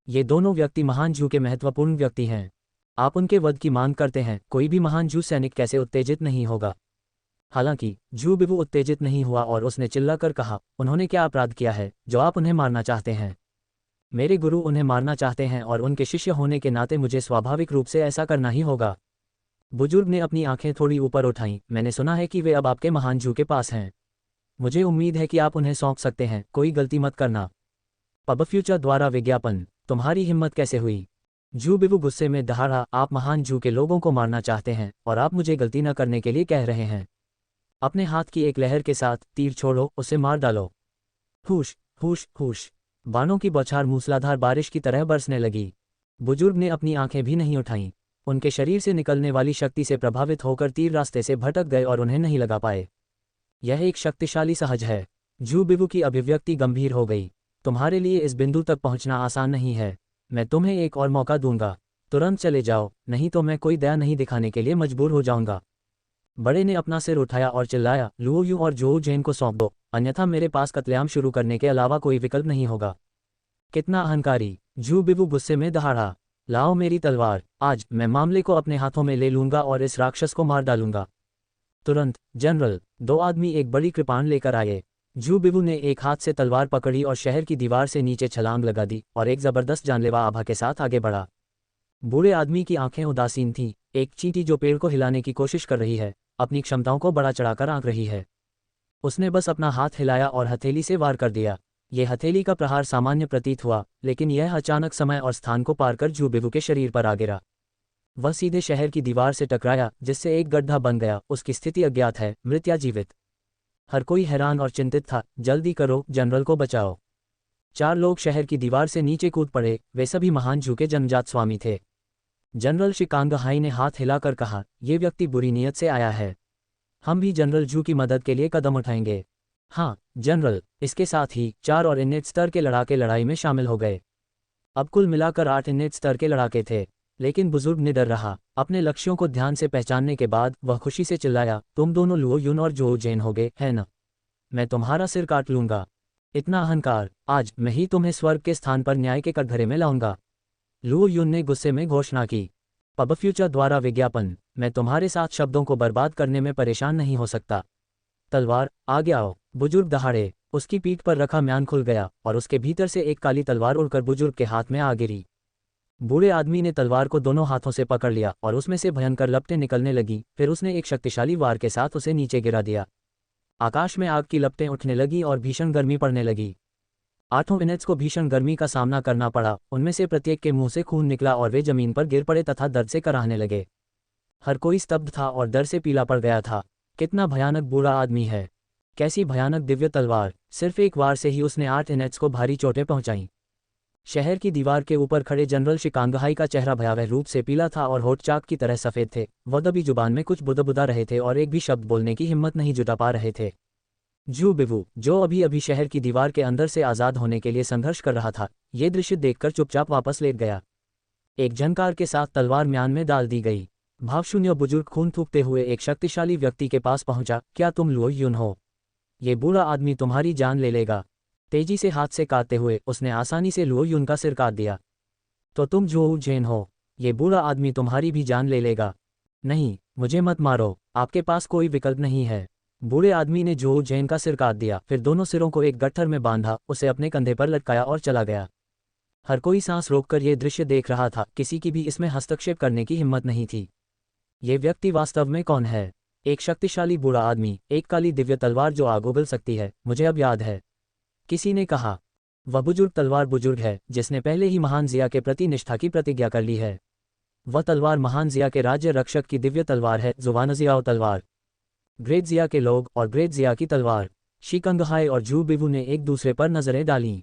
ये दोनों व्यक्ति महान जू के महत्वपूर्ण व्यक्ति हैं। आप उनके वध की मांग करते हैं। कोई भी महान जू सैनिक कैसे उत्तेजित नहीं होगा? हालांकि जू बिवू उत्तेजित नहीं हुआ और उसने चिल्लाकर कहा, उन्होंने क्या अपराध किया है जो आप उन्हें मारना चाहते हैं? मेरे गुरु उन्हें मारना चाहते हैं और उनके शिष्य होने के नाते मुझे स्वाभाविक रूप से ऐसा करना ही होगा। बुजुर्ग ने अपनी आंखें थोड़ी ऊपर उठाईं। मैंने सुना है कि वे अब आपके महान जू के पास हैं। मुझे उम्मीद है कि आप उन्हें सौंप सकते हैं। कोई गलती मत करना। पब फ्यूचर द्वारा विज्ञापन। तुम्हारी हिम्मत कैसे हुई? जू बिवू गुस्से में दहाड़ा। आप महान जू के लोगों को मारना चाहते हैं और आप मुझे गलती न करने के लिए कह रहे हैं। अपने हाथ की एक लहर के साथ तीर छोड़ो, उसे मार डालो। हुश हुश हुश। बाणों की बौछार मूसलाधार बारिश की तरह बरसने लगी। बुजुर्ग ने अपनी आंखें भी नहीं उठाईं। उनके शरीर से निकलने वाली शक्ति से प्रभावित होकर तीर रास्ते से भटक गए और उन्हें नहीं लगा पाए। यह एक शक्तिशाली सहज है। जू बिवू की अभिव्यक्ति गंभीर हो गई। तुम्हारे लिए इस बिंदु तक पहुंचना आसान नहीं है। मैं तुम्हें एक और मौका दूंगा। तुरंत चले जाओ, नहीं तो मैं कोई दया नहीं दिखाने के लिए मजबूर हो जाऊंगा। बड़े ने अपना सिर उठाया और चिल्लाया, लुओ यू और जोऊ जैन को सौंप दो, अन्यथा मेरे पास कत्लेआम शुरू करने के अलावा कोई विकल्प नहीं होगा। कितना अहंकारी! जू बिवू गुस्से में दहाड़ा। लाओ मेरी तलवार, आज मैं मामले को अपने हाथों में ले लूंगा और इस राक्षस को मार डालूंगा। तुरंत जनरल। 2 आदमी एक बड़ी कृपाण लेकर आए। जू बिवू ने एक हाथ से तलवार पकड़ी और शहर की दीवार से नीचे छलांग लगा दी और एक जबरदस्त जानलेवा आभा के साथ आगे बढ़ा। बूढ़े आदमी की आंखें उदासीन थीं। एक चींटी जो पेड़ को हिलाने की कोशिश कर रही है, अपनी क्षमताओं को बढ़ा चढ़ाकर आंक रही है। उसने बस अपना हाथ हिलाया और हथेली से वार कर दिया। ये हथेली का प्रहार सामान्य प्रतीत हुआ, लेकिन यह अचानक समय और स्थान को पार कर जू बिवू के शरीर पर आ गिरा। वह सीधे शहर की दीवार से टकराया, जिससे एक गड्ढा बन गया। उसकी स्थिति अज्ञात है, मृत या जीवित। हर कोई हैरान और चिंतित था। जल्दी करो, जनरल को बचाओ। 4 लोग शहर की दीवार से नीचे कूद पड़े। वे सभी महान जू के जन्मजात स्वामी थे। जनरल शिकांगहाई ने हाथ हिलाकर कहा, ये व्यक्ति बुरी नीयत से आया है। हम भी जनरल जू की मदद के लिए कदम उठाएंगे। हाँ जनरल। इसके साथ ही 4 और इन्नेट स्तर के लड़ाके लड़ाई में शामिल हो गए। अब कुल मिलाकर 8 इन्नेट स्तर के लड़ाके थे, लेकिन बुजुर्ग निडर रहा। अपने लक्ष्यों को ध्यान से पहचानने के बाद वह खुशी से चिल्लाया, तुम दोनों लुओ ह्युन और जोऊ जैन होगे, है न? मैं तुम्हारा सिर काट लूंगा। इतना अहंकार! आज मैं ही तुम्हें स्वर्ग के स्थान पर न्याय के कटघरे में लाऊंगा। लुओ ह्युन ने गुस्से में घोषणा की। पब फ्यूचर द्वारा विज्ञापन। मैं तुम्हारे साथ शब्दों को बर्बाद करने में परेशान नहीं हो सकता। तलवार, आगे आओ। बुजुर्ग दहाड़े। उसकी पीठ पर रखा म्यान खुल गया और उसके भीतर से एक काली तलवार उड़कर बुजुर्ग के हाथ में आ गिरी। बूढ़े आदमी ने तलवार को दोनों हाथों से पकड़ लिया और उसमें से भयंकर लपटें निकलने लगी। फिर उसने एक शक्तिशाली वार के साथ उसे नीचे गिरा दिया। आकाश में आग की लपटें उठने लगी और भीषण गर्मी पड़ने लगी। 8 इनेट्स को भीषण गर्मी का सामना करना पड़ा। उनमें से प्रत्येक के मुंह से खून निकला और वे जमीन पर गिर पड़े तथा दर्द से कराहने लगे। हर कोई स्तब्ध था और डर से पीला पड़ गया था। कितना भयानक बूढ़ा आदमी है! कैसी भयानक दिव्य तलवार! सिर्फ एक वार से ही उसने 8 इनेट्स को भारी चोटें पहुंचाईं। शहर की दीवार के ऊपर खड़े जनरल शिकांगहाई का चेहरा भयावह रूप से पीला था और होठ चाक की तरह सफ़ेद थे। वह दबी जुबान में कुछ बुदबुदा रहे थे और एक भी शब्द बोलने की हिम्मत नहीं जुटा पा रहे थे। जू बिवू, जो अभी अभी शहर की दीवार के अंदर से आज़ाद होने के लिए संघर्ष कर रहा था, ये दृश्य देखकर चुपचाप वापस लेट गया। एक झंकार के साथ तलवार म्यान में डाल दी गई। भावशून्य बुजुर्ग खून थूकते हुए एक शक्तिशाली व्यक्ति के पास पहुंचा। क्या तुम लुओ यून हो? ये बुरा आदमी तुम्हारी जान ले लेगा। तेजी से हाथ से काटते हुए उसने आसानी से लुओ यून का सिर काट दिया। तो तुम जोऊ जेन हो? ये बुरा आदमी तुम्हारी भी जान ले लेगा। नहीं, मुझे मत मारो, आपके पास कोई विकल्प नहीं है। बूढ़े आदमी ने जोऊ जेन का सिर काट दिया, फिर दोनों सिरों को एक गट्ठर में बांधा, उसे अपने कंधे पर लटकाया और चला गया। हर कोई सांस रोककर ये दृश्य देख रहा था, किसी की भी इसमें हस्तक्षेप करने की हिम्मत नहीं थी। ये व्यक्ति वास्तव में कौन है? एक शक्तिशाली बूढ़ा आदमी, एक काली दिव्य तलवार जो आग उगल सकती है, मुझे अब याद है, किसी ने कहा। वह बुजुर्ग तलवार बुजुर्ग है जिसने पहले ही महान जिया के प्रति निष्ठा की प्रतिज्ञा कर ली है। वह तलवार महान जिया के राज्य रक्षक की दिव्य तलवार है, जुवानजियाओ तलवार। ग्रेट जिया के लोग और ग्रेट जिया की तलवार। शिकांगहाई और जू बिवू ने एक दूसरे पर नजरें डालीं।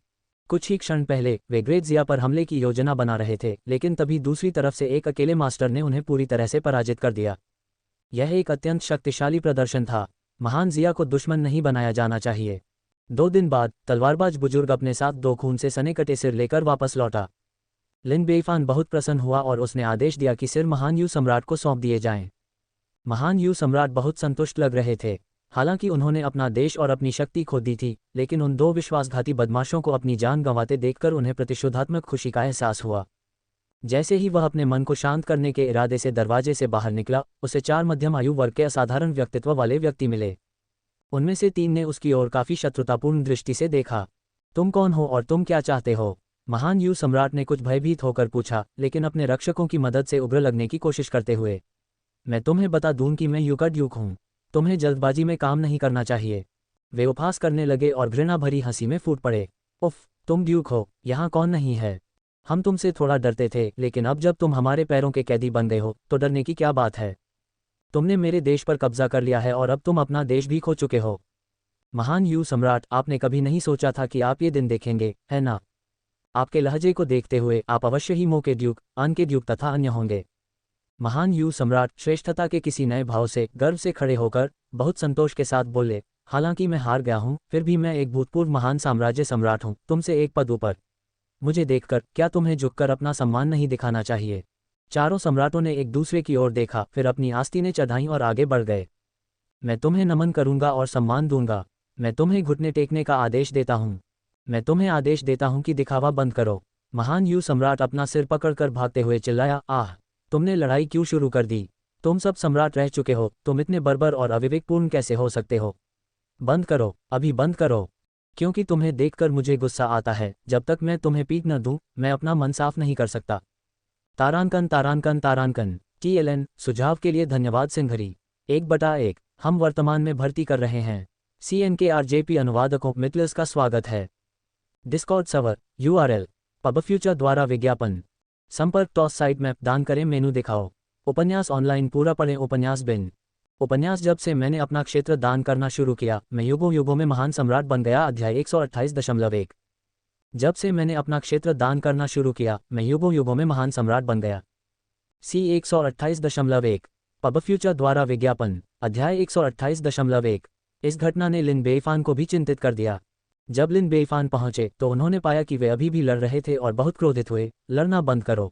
कुछ ही क्षण पहले वे ग्रेट जिया पर हमले की योजना बना रहे थे, लेकिन तभी दूसरी तरफ से एक अकेले मास्टर ने उन्हें पूरी तरह से पराजित कर दिया। यह एक अत्यंत शक्तिशाली प्रदर्शन था। महान जिया को दुश्मन नहीं बनाया जाना चाहिए। 2 दिन बाद तलवारबाज बुजुर्ग अपने साथ 2 खून से सने कटे सिर लेकर वापस लौटा। लिन बेईफान बहुत प्रसन्न हुआ और उसने आदेश दिया कि सिर महान यू सम्राट को सौंप दिए जाएं। महान यू सम्राट बहुत संतुष्ट लग रहे थे। हालांकि उन्होंने अपना देश और अपनी शक्ति खो दी थी, लेकिन उन 2 विश्वासघाती बदमाशों को अपनी जान गंवाते देखकर उन्हें प्रतिशोधात्मक खुशी का एहसास हुआ। जैसे ही वह अपने मन को शांत करने के इरादे से दरवाजे से बाहर निकला, उसे 4 मध्यम आयु वर्ग के असाधारण व्यक्तित्व वाले व्यक्ति मिले। उनमें से 3 ने उसकी ओर काफी शत्रुतापूर्ण दृष्टि से देखा। तुम कौन हो और तुम क्या चाहते हो? महान यू सम्राट ने कुछ भयभीत होकर पूछा, लेकिन अपने रक्षकों की मदद से उग्र लगने की कोशिश करते हुए। मैं तुम्हें बता दूं कि मैं यू का ड्यूक हूं। तुम्हें जल्दबाजी में काम नहीं करना चाहिए। वे उपहास करने लगे और घृणा भरी हंसी में फूट पड़े। उफ, तुम ड्यूक हो, यहाँ कौन नहीं है? हम तुमसे थोड़ा डरते थे, लेकिन अब जब तुम हमारे पैरों के कैदी बन गए हो, तो डरने की क्या बात है? तुमने मेरे देश पर कब्जा कर लिया है और अब तुम अपना देश भी खो चुके हो। महान यू सम्राट, आपने कभी नहीं सोचा था कि आप ये दिन देखेंगे, है ना? आपके लहजे को देखते हुए आप अवश्य ही मो के ड्यूक, आन के ड्यूक तथा अन्य होंगे। महान यू सम्राट श्रेष्ठता के किसी नए भाव से गर्व से खड़े होकर बहुत संतोष के साथ बोले, हालांकि मैं हार गया हूं, फिर भी मैं एक भूतपूर्व महान साम्राज्य सम्राट हूं, तुमसे एक पद ऊपर। मुझे देखकर क्या तुम्हें झुककर अपना सम्मान नहीं दिखाना चाहिए? चारों सम्राटों ने एक दूसरे की ओर देखा, फिर अपनी आस्तीनें चढ़ाईं और आगे बढ़ गए। मैं तुम्हें नमन करूंगा और सम्मान दूंगा। मैं तुम्हें घुटने टेकने का आदेश देता हूं। मैं तुम्हें आदेश देता हूं कि दिखावा बंद करो। महान यू सम्राट अपना सिर पकड़कर भागते हुए चिल्लाया, आह! तुमने लड़ाई क्यों शुरू कर दी? तुम सब सम्राट रह चुके हो, तुम इतने बर्बर और अविवेकपूर्ण कैसे हो सकते हो? बंद करो, अभी बंद करो, क्योंकि तुम्हें देखकर मुझे गुस्सा आता है। जब तक मैं तुम्हें पीट न दूं, मैं अपना मन साफ नहीं कर सकता। तारांकन तारांकन तारांकन। TLN, सुझाव के लिए धन्यवाद सिंघरी। 1/1 हम वर्तमान में भर्ती कर रहे हैं। CNKRJP अनुवादकों मितलस का स्वागत है। डिस्कॉर्ड सर्वर URL पबफ्यूचर द्वारा विज्ञापन। संपर्क टॉस साइट मैप दान करें मेनू दिखाओ। उपन्यास ऑनलाइन पूरा पढ़ें। उपन्यास बिन। उपन्यास जब से मैंने अपना क्षेत्र दान करना शुरू किया, मैं युगों युगों में महान सम्राट बन गया। अध्याय 128.1। जब से मैंने अपना क्षेत्र दान करना शुरू किया, मैं युगों युगों में महान सम्राट बन गया। C 128.1 पबफ्यूचर द्वारा विज्ञापन। अध्याय 128.1। इस घटना ने लिन बेईफान को भी चिंतित कर दिया। जब लिन बेईफान पहुंचे तो उन्होंने पाया कि वे अभी भी लड़ रहे थे और बहुत क्रोधित हुए। लड़ना बंद करो,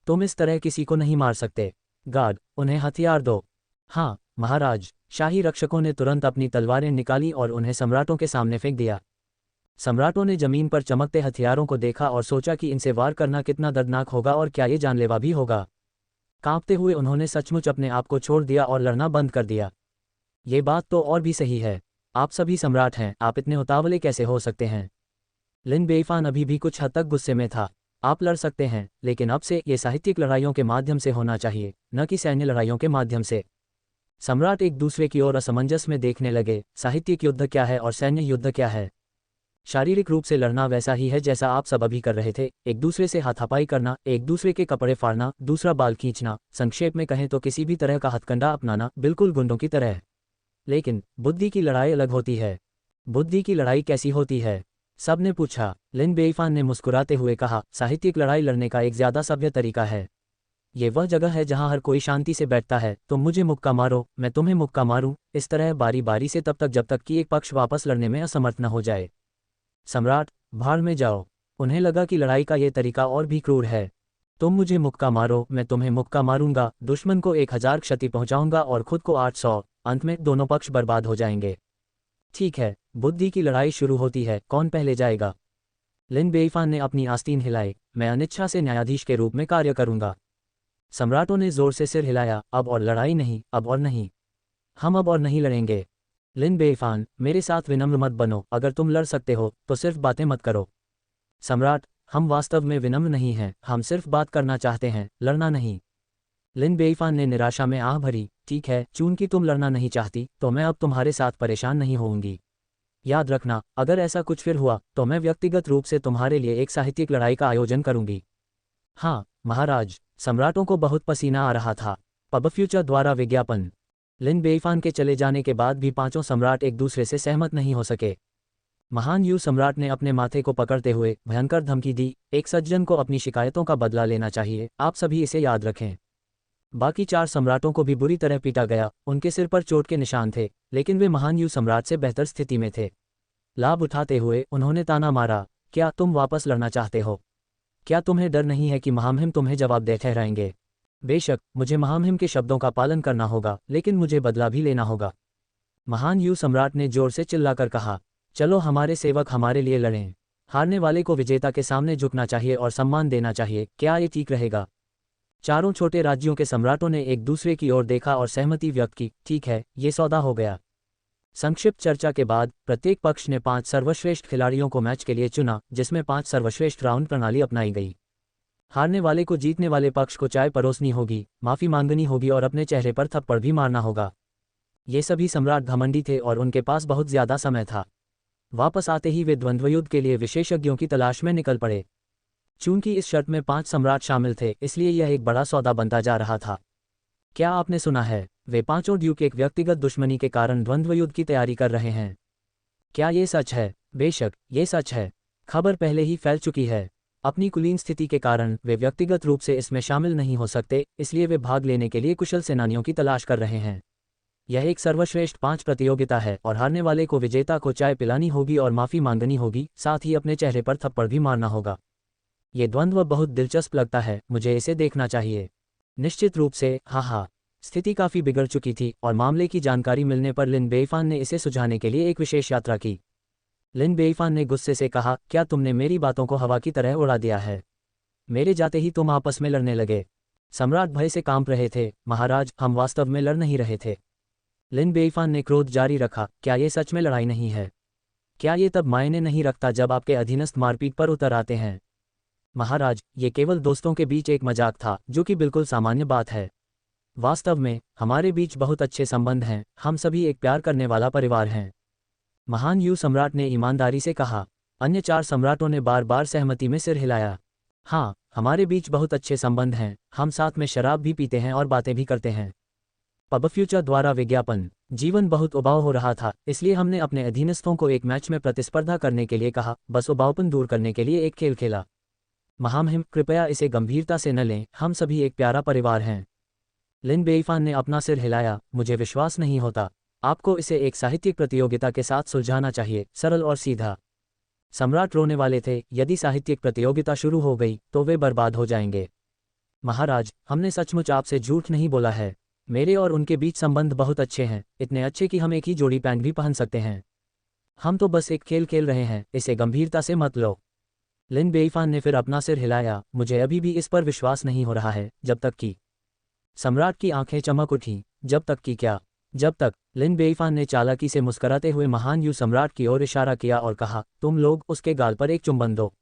तुम इस तरह किसी को नहीं मार सकते। गार्ड, उन्हें हथियार दो। हाँ महाराज। शाही रक्षकों ने तुरंत अपनी तलवारें निकाली और उन्हें सम्राटों के सामने फेंक दिया। सम्राटों ने जमीन पर चमकते हथियारों को देखा और सोचा कि इनसे वार करना कितना दर्दनाक होगा और क्या ये जानलेवा भी होगा। कांपते हुए उन्होंने सचमुच अपने आप को छोड़ दिया और लड़ना बंद कर दिया। ये बात तो और भी सही है। आप सभी सम्राट हैं, आप इतने उतावले कैसे हो सकते हैं? लिन बेईफान अभी भी कुछ हद तक गुस्से में था। आप लड़ सकते हैं, लेकिन अब से ये साहित्यिक लड़ाइयों के माध्यम से होना चाहिए, न कि सैन्य लड़ाइयों के माध्यम से। सम्राट एक दूसरे की ओर असमंजस में देखने लगे। साहित्यिक युद्ध क्या है और सैन्य युद्ध क्या है? शारीरिक रूप से लड़ना वैसा ही है जैसा आप सब अभी कर रहे थे, एक दूसरे से हाथापाई करना, एक दूसरे के कपड़े फाड़ना, दूसरा बाल खींचना, संक्षेप में कहें तो किसी भी तरह का हथकंडा अपनाना, बिल्कुल गुंडों की तरह। लेकिन बुद्धि की लड़ाई अलग होती है। बुद्धि की लड़ाई कैसी होती है? सबने पूछा। लिन बेईफान ने मुस्कुराते हुए कहा, साहित्यिक लड़ाई लड़ने का एक ज़्यादा सभ्य तरीका है। ये वह जगह है जहां हर कोई शांति से बैठता है। तुम मुझे मुक्का मारो, मैं तुम्हें मुक्का मारूं, इस तरह बारी बारी से, तब तक जब तक कि एक पक्ष वापस लड़ने में असमर्थ न हो जाए। सम्राट, भाड़ में जाओ। उन्हें लगा कि लड़ाई का ये तरीका और भी क्रूर है। तुम मुझे मुक्का मारो, मैं तुम्हें मुक्का मारूंगा, दुश्मन को 1000 क्षति पहुंचाऊंगा और खुद को 800। अंत में दोनों पक्ष बर्बाद हो जाएंगे। ठीक है, बुद्धि की लड़ाई शुरू होती है, कौन पहले जाएगा? लिन बेईफान ने अपनी आस्तीन हिलाई। मैं अनिच्छा से न्यायाधीश के रूप में कार्य करूंगा। सम्राटों ने जोर से सिर हिलाया। अब और लड़ाई नहीं, अब और नहीं। हम अब और नहीं लड़ेंगे। लिन बेईफान, मेरे साथ विनम्र मत बनो, अगर तुम लड़ सकते हो तो सिर्फ बातें मत करो। सम्राट, हम वास्तव में विनम्र नहीं हैं, हम सिर्फ बात करना चाहते हैं, लड़ना नहीं। लिन बेईफान ने निराशा में आह भरी। ठीक है, चूंकि तुम लड़ना नहीं चाहती तो मैं अब तुम्हारे साथ परेशान नहीं होऊंगी। याद रखना, अगर ऐसा कुछ फिर हुआ तो मैं व्यक्तिगत रूप से तुम्हारे लिए एक साहित्यिक लड़ाई का आयोजन करूंगी। हाँ महाराज। सम्राटों को बहुत पसीना आ रहा था। पब फ्यूचर द्वारा विज्ञापन। लिन बेईफान के चले जाने के बाद भी पांचों सम्राट एक दूसरे से सहमत नहीं हो सके। महान यू सम्राट ने अपने माथे को पकड़ते हुए भयंकर धमकी दी, एक सज्जन को अपनी शिकायतों का बदला लेना चाहिए, आप सभी इसे याद रखें। बाकी 4 सम्राटों को भी बुरी तरह पीटा गया, उनके सिर पर चोट के निशान थे, लेकिन वे महान यू सम्राट से बेहतर स्थिति में थे। लाभ उठाते हुए उन्होंने ताना मारा, क्या तुम वापस लड़ना चाहते हो? क्या तुम्हें डर नहीं है कि महामहिम तुम्हें जवाबदेह ठहराएंगे? बेशक, मुझे महामहिम के शब्दों का पालन करना होगा, लेकिन मुझे बदला भी लेना होगा। महान यू सम्राट ने जोर से चिल्लाकर कहा, चलो हमारे सेवक हमारे लिए लड़ें। हारने वाले को विजेता के सामने झुकना चाहिए और सम्मान देना चाहिए, क्या ये ठीक रहेगा? चारों छोटे राज्यों के सम्राटों ने एक दूसरे की ओर देखा और सहमति व्यक्त की। ठीक है, ये सौदा हो गया। संक्षिप्त चर्चा के बाद प्रत्येक पक्ष ने 5 सर्वश्रेष्ठ खिलाड़ियों को मैच के लिए चुना, जिसमें 5 सर्वश्रेष्ठ राउंड प्रणाली अपनाई गई। हारने वाले को जीतने वाले पक्ष को चाय परोसनी होगी, माफी मांगनी होगी और अपने चेहरे पर थप्पड़ भी मारना होगा। ये सभी सम्राट घमंडी थे और उनके पास बहुत ज्यादा समय था। वापस आते ही वे द्वंद्वयुद्ध के लिए विशेषज्ञों की तलाश में निकल पड़े। चूंकि इस शर्त में 5 सम्राट शामिल थे, इसलिए यह एक बड़ा सौदा बनता जा रहा था। क्या आपने सुना है, वे पांचों ड्यूक एक व्यक्तिगत दुश्मनी के कारण द्वंद्वयुद्ध की तैयारी कर रहे हैं? क्या ये सच है? बेशक, ये सच है। खबर पहले ही फैल चुकी है। अपनी कुलीन स्थिति के कारण वे व्यक्तिगत रूप से इसमें शामिल नहीं हो सकते, इसलिए वे भाग लेने के लिए कुशल सेनानियों की तलाश कर रहे हैं। यह एक सर्वश्रेष्ठ 5 प्रतियोगिता है और हारने वाले को विजेता को चाय पिलानी होगी और माफी मांगनी होगी, साथ ही अपने चेहरे पर थप्पड़ भी मारना होगा। ये द्वंद्व बहुत दिलचस्प लगता है, मुझे इसे देखना चाहिए। निश्चित रूप से, हाँ। स्थिति काफ़ी बिगड़ चुकी थी और मामले की जानकारी मिलने पर लिन बेईफान ने इसे सुझाने के लिए एक विशेष यात्रा की। लिन बेईफान ने गुस्से से कहा, क्या तुमने मेरी बातों को हवा की तरह उड़ा दिया है? मेरे जाते ही तुम आपस में लड़ने लगे। सम्राट भय से कांप रहे थे। महाराज, हम वास्तव में लड़ नहीं रहे थे। लिन बेईफान ने क्रोध जारी रखा, क्या ये सच में लड़ाई नहीं है? क्या ये तब मायने नहीं रखता जब आपके अधीनस्थ मारपीट पर उतर आते हैं? महाराज, ये केवल दोस्तों के बीच एक मजाक था, जो कि बिल्कुल सामान्य बात है। वास्तव में हमारे बीच बहुत अच्छे संबंध हैं, हम सभी एक प्यार करने वाला परिवार हैं। महान यू सम्राट ने ईमानदारी से कहा। अन्य 4 सम्राटों ने बार बार सहमति में सिर हिलाया। हाँ, हमारे बीच बहुत अच्छे संबंध हैं, हम साथ में शराब भी पीते हैं और बातें भी करते हैं। पब फ्यूचर द्वारा विज्ञापन। जीवन बहुत उबाऊ हो रहा था, इसलिए हमने अपने अधीनस्थों को एक मैच में प्रतिस्पर्धा करने के लिए कहा, बस उबाऊपन दूर करने के लिए एक खेल खेला। महामहिम, कृपया इसे गंभीरता से न लें, हम सभी एक प्यारा परिवार हैं। लिन बेईफान ने अपना सिर हिलाया, मुझे विश्वास नहीं होता। आपको इसे एक साहित्यिक प्रतियोगिता के साथ सुलझाना चाहिए, सरल और सीधा। सम्राट रोने वाले थे, यदि साहित्यिक प्रतियोगिता शुरू हो गई तो वे बर्बाद हो जाएंगे। महाराज, हमने सचमुच आपसे झूठ नहीं बोला है। मेरे और उनके बीच संबंध बहुत अच्छे हैं, इतने अच्छे कि हम एक ही जोड़ी पैंट भी पहन सकते हैं। हम तो बस एक खेल खेल रहे हैं, इसे गंभीरता से मत लो। लिन बेईफान ने फिर अपना सिर हिलाया, मुझे अभी भी इस पर विश्वास नहीं हो रहा है, जब तक कि। सम्राट की आंखें चमक उठीं, जब तक कि क्या? जब तक। लिन बेईफान ने चालाकी से मुस्कुराते हुए महान यू सम्राट की ओर इशारा किया और कहा, तुम लोग उसके गाल पर एक चुंबन दो।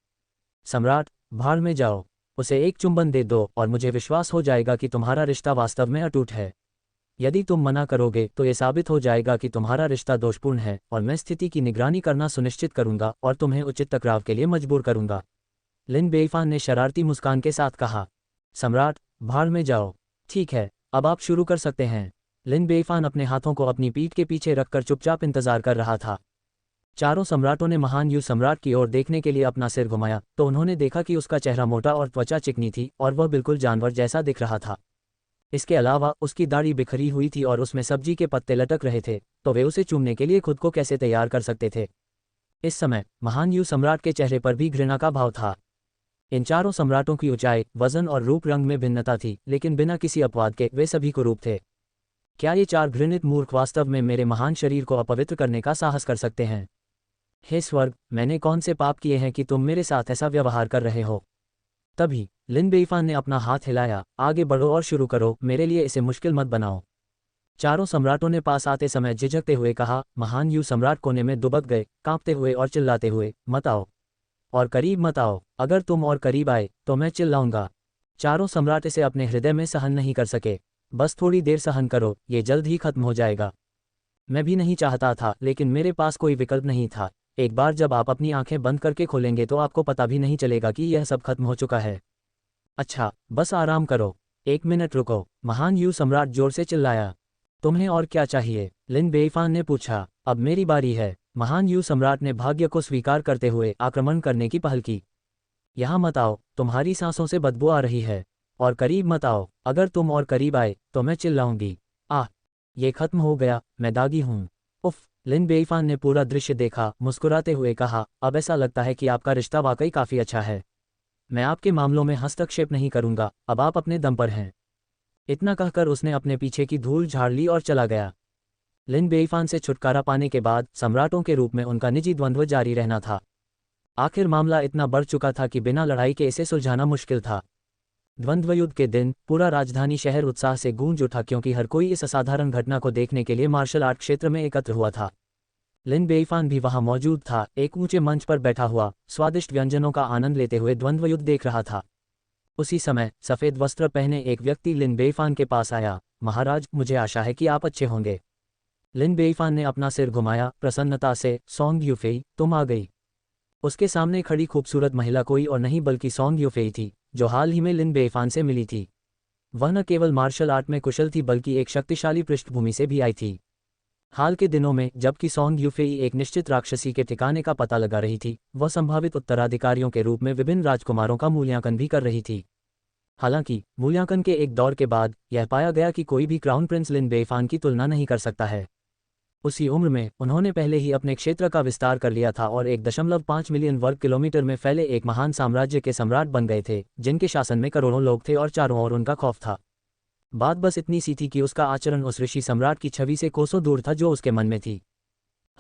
सम्राट, भाड़ में जाओ। उसे एक चुंबन दे दो और मुझे विश्वास हो जाएगा कि तुम्हारा रिश्ता वास्तव में अटूट है। यदि तुम मना करोगे तो ये साबित हो जाएगा कि तुम्हारा रिश्ता दोषपूर्ण है और मैं स्थिति की निगरानी करना सुनिश्चित करूंगा और तुम्हें उचित टकराव के लिए मजबूर करूंगा। लिन बेईफान ने शरारती मुस्कान के साथ कहा। सम्राट, भाड़ में जाओ। ठीक है, अब आप शुरू कर सकते हैं। लिन बेईफान अपने हाथों को अपनी पीठ के पीछे रखकर चुपचाप इंतजार कर रहा था। चारों सम्राटों ने महान यू सम्राट की ओर देखने के लिए अपना सिर घुमाया तो उन्होंने देखा कि उसका चेहरा मोटा और त्वचा चिकनी थी और वह बिल्कुल जानवर जैसा दिख रहा था। इसके अलावा उसकी दाढ़ी बिखरी हुई थी और उसमें सब्जी के पत्ते लटक रहे थे, तो वे उसे चूमने के लिए खुद को कैसे तैयार कर सकते थे। इस समय महान यू सम्राट के चेहरे पर भी घृणा का भाव था। इन चारों सम्राटों की ऊंचाई, वजन और रूप रंग में भिन्नता थी, लेकिन बिना किसी अपवाद के वे सभी कुरूप थे। क्या ये चार घृणित मूर्ख वास्तव में मेरे महान शरीर को अपवित्र करने का साहस कर सकते हैं? हे स्वर्ग, मैंने कौन से पाप किए हैं कि तुम मेरे साथ ऐसा व्यवहार कर रहे हो? तभी लिन बेईफान ने अपना हाथ हिलाया, आगे बढ़ो और शुरू करो, मेरे लिए इसे मुश्किल मत बनाओ। चारों सम्राटों ने पास आते समय झिझकते हुए कहा। महान यू सम्राट कोने में दुबक गए, कांपते हुए और चिल्लाते हुए, मत आओ और करीब मत आओ, अगर तुम और करीब आए तो मैं चिल्लाऊंगा। चारों सम्राट इसे अपने हृदय में सहन नहीं कर सके। बस थोड़ी देर सहन करो, ये जल्द ही खत्म हो जाएगा। मैं भी नहीं चाहता था, लेकिन मेरे पास कोई विकल्प नहीं था। एक बार जब आप अपनी आंखें बंद करके खोलेंगे तो आपको पता भी नहीं चलेगा कि यह सब खत्म हो चुका है। अच्छा, बस आराम करो, 1 मिनट रुको, महान यू सम्राट जोर से चिल्लाया। तुम्हें और क्या चाहिए? लिन बेईफान ने पूछा। अब मेरी बारी है, महान यू सम्राट ने भाग्य को स्वीकार करते हुए आक्रमण करने की पहल की। यहाँ मत आओ, तुम्हारी सांसों से बदबू आ रही है, और करीब मत आओ, अगर तुम और करीब आए तो मैं चिल्लाऊंगी। आह, ये खत्म हो गया, मैं दागी हूँ। उफ, लिन बेईफान ने पूरा दृश्य देखा, मुस्कुराते हुए कहा, अब ऐसा लगता है कि आपका रिश्ता वाकई काफ़ी अच्छा है। मैं आपके मामलों में हस्तक्षेप नहीं करूंगा, अब आप अपने दम पर हैं। इतना कहकर उसने अपने पीछे की धूल झाड़ ली और चला गया। लिन बेईफान से छुटकारा पाने के बाद सम्राटों के रूप में उनका निजी द्वंद्व जारी रहना था। आखिर मामला इतना बढ़ चुका था कि बिना लड़ाई के इसे सुलझाना मुश्किल था। द्वंद्वयुद्ध के दिन पूरा राजधानी शहर उत्साह से गूंज उठा, क्योंकि हर कोई इस असाधारण घटना को देखने के लिए मार्शल आर्ट क्षेत्र में एकत्र हुआ था। लिन बेईफान भी वहां मौजूद था, एक ऊंचे मंच पर बैठा हुआ, स्वादिष्ट व्यंजनों का आनंद लेते हुए द्वंद्वयुद्ध देख रहा था। उसी समय सफ़ेद वस्त्र पहने एक व्यक्ति लिन बेईफान के पास आया। महाराज, मुझे आशा है कि आप अच्छे होंगे। लिन बेईफान ने अपना सिर घुमाया प्रसन्नता से। सोंग यूफेई, तुम आ गई। उसके सामने खड़ी खूबसूरत महिला कोई और नहीं बल्कि सोंग यूफेई थी, जो हाल ही में लिन बेईफान से मिली थी। वह न केवल मार्शल आर्ट में कुशल थी बल्कि एक शक्तिशाली पृष्ठभूमि से भी आई थी। हाल के दिनों में जबकि सोंग यूफेई एक निश्चित राक्षसी के ठिकाने का पता लगा रही थी, वह संभावित उत्तराधिकारियों के रूप में विभिन्न राजकुमारों का मूल्यांकन भी कर रही थी। हालांकि मूल्यांकन के एक दौर के बाद यह पाया गया कि कोई भी क्राउन प्रिंस लिन बेईफान की तुलना नहीं कर सकता है। उसी उम्र में उन्होंने पहले ही अपने क्षेत्र का विस्तार कर लिया था और 1.5 मिलियन वर्ग किलोमीटर में फैले एक महान साम्राज्य के सम्राट बन गए थे, जिनके शासन में करोड़ों लोग थे और चारों ओर उनका खौफ था। बात बस इतनी सी थी कि उसका आचरण उस ऋषि सम्राट की छवि से कोसों दूर था जो उसके मन में थी।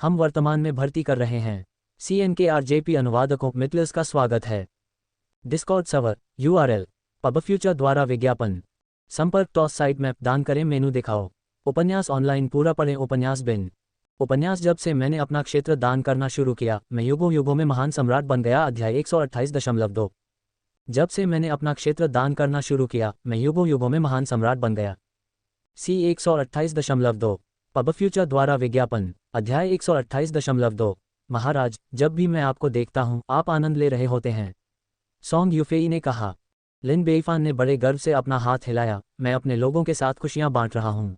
हम वर्तमान में भर्ती कर रहे हैं। CNKRJP अनुवादकों मितलस का स्वागत है। डिस्कॉर्ड सर्वर URL पबफ्यूचर द्वारा विज्ञापन। संपर्क टॉस साइट मैप दान करें मेनू दिखाओ। उपन्यास ऑनलाइन पूरा पढ़ें। उपन्यास बिन उपन्यास जब से मैंने अपना क्षेत्र दान करना शुरू किया, मैं युगों युगों में महान सम्राट बन गया। अध्याय 128.2। जब से मैंने अपना क्षेत्र दान करना शुरू किया, मैं युगों युगों में महान सम्राट बन गया। C 128.2 पबफ्यूचर द्वारा विज्ञापन। अध्याय 128.2। महाराज, जब भी मैं आपको देखता हूँ आप आनंद ले रहे होते हैं, सोंग यूफेई ने कहा। लिन बेईफान ने बड़े गर्व से अपना हाथ हिलाया। मैं अपने लोगों के साथ खुशियां बांट रहा हूं।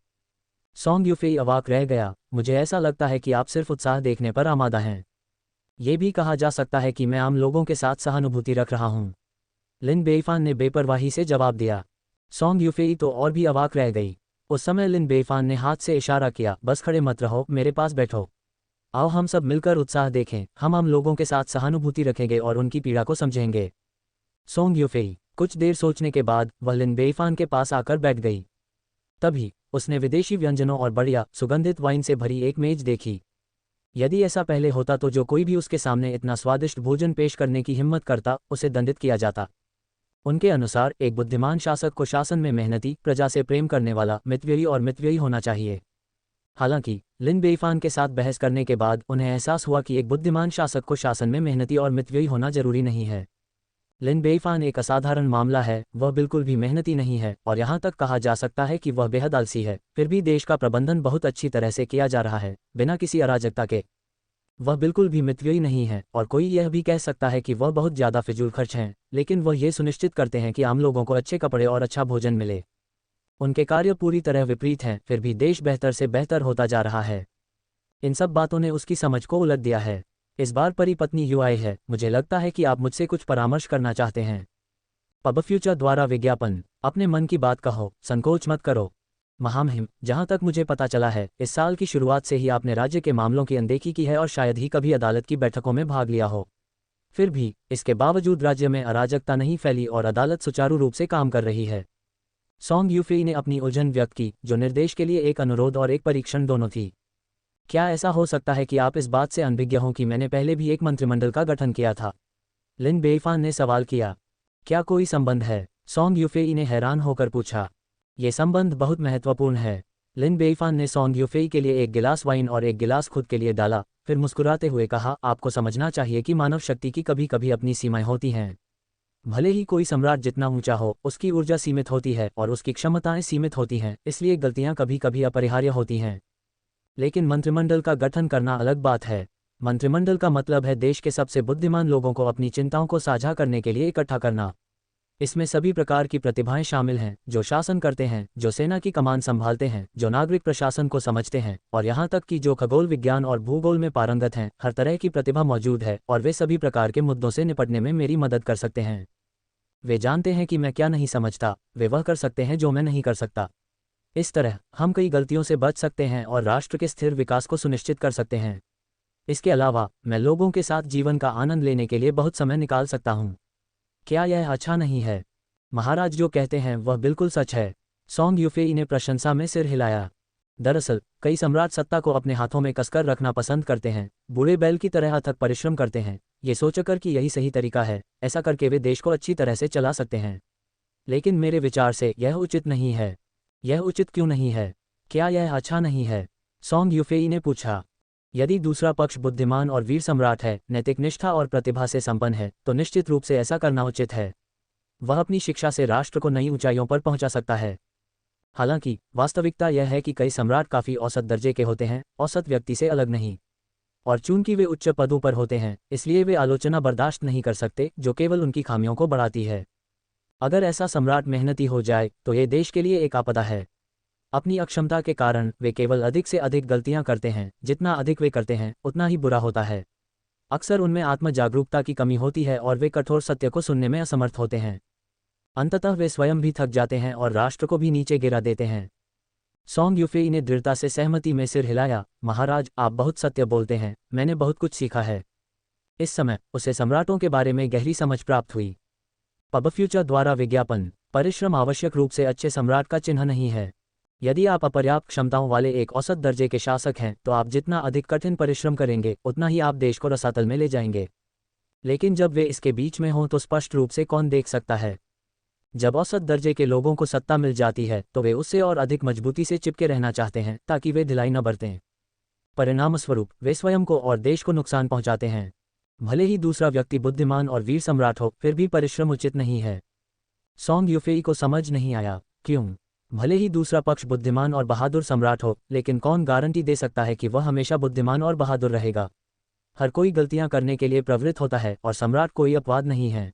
सोंग यूफेई अवाक रह गया। मुझे ऐसा लगता है कि आप सिर्फ उत्साह देखने पर आमादा हैं। ये भी कहा जा सकता है कि मैं आम लोगों के साथ सहानुभूति रख रहा हूं। लिन बेईफान ने बेपरवाही से जवाब दिया। सोंग यूफेई तो और भी अवाक रह गई। उस समय लिन बेईफान ने हाथ से इशारा किया, बस खड़े मत रहो, मेरे पास बैठो। आओ हम सब मिलकर उत्साह देखें। हम आम लोगों के साथ सहानुभूति रखेंगे और उनकी पीड़ा को समझेंगे। सोंग यूफेई कुछ देर सोचने के बाद वह लिन बेईफान के पास आकर बैठ गई। तभी उसने विदेशी व्यंजनों और बढ़िया सुगंधित वाइन से भरी एक मेज देखी। यदि ऐसा पहले होता तो जो कोई भी उसके सामने इतना स्वादिष्ट भोजन पेश करने की हिम्मत करता, उसे दंडित किया जाता। उनके अनुसार एक बुद्धिमान शासक को शासन में मेहनती, प्रजा से प्रेम करने वाला, मितव्ययी और मितव्ययी होना चाहिए। हालांकि लिन बेईफान के साथ बहस करने के बाद उन्हें एहसास हुआ कि एक बुद्धिमान शासक को शासन में मेहनती और मितव्ययी होना जरूरी नहीं है। लिन बेईफान एक असाधारण मामला है। वह बिल्कुल भी मेहनती नहीं है और यहाँ तक कहा जा सकता है कि वह बेहद आलसी है। फिर भी देश का प्रबंधन बहुत अच्छी तरह से किया जा रहा है, बिना किसी अराजकता के। वह बिल्कुल भी मितव्ययी नहीं है और कोई यह भी कह सकता है कि वह बहुत ज़्यादा फिजूल खर्च हैं, लेकिन वह ये सुनिश्चित करते हैं कि आम लोगों को अच्छे कपड़े और अच्छा भोजन मिले। उनके कार्य पूरी तरह विपरीत हैं, फिर भी देश बेहतर से बेहतर होता जा रहा है। इन सब बातों ने उसकी समझ को उलट दिया है। इस बार परी पत्नी यू आई है, मुझे लगता है कि आप मुझसे कुछ परामर्श करना चाहते हैं। पब फ्यूचर द्वारा विज्ञापन, अपने मन की बात कहो, संकोच मत करो। महामहिम, जहां तक मुझे पता चला है, इस साल की शुरुआत से ही आपने राज्य के मामलों की अनदेखी की है और शायद ही कभी अदालत की बैठकों में भाग लिया हो। फिर भी इसके बावजूद राज्य में अराजकता नहीं फैली और अदालत सुचारू रूप से काम कर रही है। सोंग यूफेई ने अपनी उलझन व्यक्त की, जो निर्देश के लिए एक अनुरोध और एक परीक्षण दोनों थी। क्या ऐसा हो सकता है कि आप इस बात से अनभिज्ञ हों कि मैंने पहले भी एक मंत्रिमंडल का गठन किया था? लिन बेइफान ने सवाल किया। क्या कोई संबंध है? सोंग यूफेई ने हैरान होकर पूछा। ये संबंध बहुत महत्वपूर्ण है। लिन बेइफान ने सोंग यूफेई के लिए एक गिलास वाइन और एक गिलास खुद के लिए डाला, फिर मुस्कुराते हुए कहा, आपको समझना चाहिए कि मानव शक्ति की कभी कभी अपनी सीमाएं होती हैं। भले ही कोई सम्राट जितना ऊंचा हो, उसकी ऊर्जा सीमित होती है और उसकी क्षमताएं सीमित होती हैं, इसलिए गलतियां कभी कभी अपरिहार्य होती हैं। लेकिन मंत्रिमंडल का गठन करना अलग बात है। मंत्रिमंडल का मतलब है देश के सबसे बुद्धिमान लोगों को अपनी चिंताओं को साझा करने के लिए इकट्ठा करना। इसमें सभी प्रकार की प्रतिभाएं शामिल हैं, जो शासन करते हैं, जो सेना की कमान संभालते हैं, जो नागरिक प्रशासन को समझते हैं, और यहाँ तक कि जो खगोल विज्ञान और भूगोल में पारंगत हैं। हर तरह की प्रतिभा मौजूद है और वे सभी प्रकार के मुद्दों से निपटने में मेरी मदद कर सकते हैं। वे जानते हैं कि मैं क्या नहीं समझता, वे वह कर सकते हैं जो मैं नहीं कर सकता। इस तरह हम कई गलतियों से बच सकते हैं और राष्ट्र के स्थिर विकास को सुनिश्चित कर सकते हैं। इसके अलावा मैं लोगों के साथ जीवन का आनंद लेने के लिए बहुत समय निकाल सकता हूँ। क्या यह अच्छा नहीं है? महाराज जो कहते हैं वह बिल्कुल सच है। सोंग यूफेई ने प्रशंसा में सिर हिलाया। दरअसल कई सम्राट सत्ता को अपने हाथों में कसकर रखना पसंद करते हैं, बूढ़े बैल की तरह अथक परिश्रम करते हैं, ये सोचकर कि यही सही तरीका है। ऐसा करके वे देश को अच्छी तरह से चला सकते हैं। लेकिन मेरे विचार से यह उचित नहीं है। यह उचित क्यों नहीं है? क्या यह अच्छा नहीं है? सोंग यूफेई ने पूछा। यदि दूसरा पक्ष बुद्धिमान और वीर सम्राट है, नैतिक निष्ठा और प्रतिभा से संपन्न है, तो निश्चित रूप से ऐसा करना उचित है। वह अपनी शिक्षा से राष्ट्र को नई ऊंचाइयों पर पहुंचा सकता है। हालांकि वास्तविकता यह है कि कई सम्राट काफी औसत दर्जे के होते हैं, औसत व्यक्ति से अलग नहीं। और चूंकि वे उच्च पदों पर होते हैं, इसलिए वे आलोचना बर्दाश्त नहीं कर सकते, जो केवल उनकी खामियों को बढ़ाती है। अगर ऐसा सम्राट मेहनती हो जाए तो ये देश के लिए एक आपदा है। अपनी अक्षमता के कारण वे केवल अधिक से अधिक गलतियां करते हैं। जितना अधिक वे करते हैं, उतना ही बुरा होता है। अक्सर उनमें आत्म जागरूकता की कमी होती है और वे कठोर सत्य को सुनने में असमर्थ होते हैं। अंततः वे स्वयं भी थक जाते हैं और राष्ट्र को भी नीचे गिरा देते हैं। सोंग यूफेई ने दृढ़ता से सहमति में सिर हिलाया। महाराज, आप बहुत सत्य बोलते हैं, मैंने बहुत कुछ सीखा है। इस समय उसे सम्राटों के बारे में गहरी समझ प्राप्त हुई। पब फ्यूचर द्वारा विज्ञापन, परिश्रम आवश्यक रूप से अच्छे सम्राट का चिन्ह नहीं है। यदि आप अपर्याप्त क्षमताओं वाले एक औसत दर्जे के शासक हैं, तो आप जितना अधिक कठिन परिश्रम करेंगे, उतना ही आप देश को रसातल में ले जाएंगे। लेकिन जब वे इसके बीच में हों तो स्पष्ट रूप से कौन देख सकता है? जब औसत दर्जे के लोगों को सत्ता मिल जाती है, तो वे उससे और अधिक मजबूती से चिपके रहना चाहते हैं, ताकि वे ढिलाई न बरतें। परिणामस्वरूप वे स्वयं को और देश को नुकसान पहुंचाते हैं। भले ही दूसरा व्यक्ति बुद्धिमान और वीर सम्राट हो, फिर भी परिश्रम उचित नहीं है। सोंग यूफेई को समझ नहीं आया, क्यों? भले ही दूसरा पक्ष बुद्धिमान और बहादुर सम्राट हो, लेकिन कौन गारंटी दे सकता है कि वह हमेशा बुद्धिमान और बहादुर रहेगा? हर कोई गलतियां करने के लिए प्रवृत्त होता है और सम्राट कोई अपवाद नहीं है।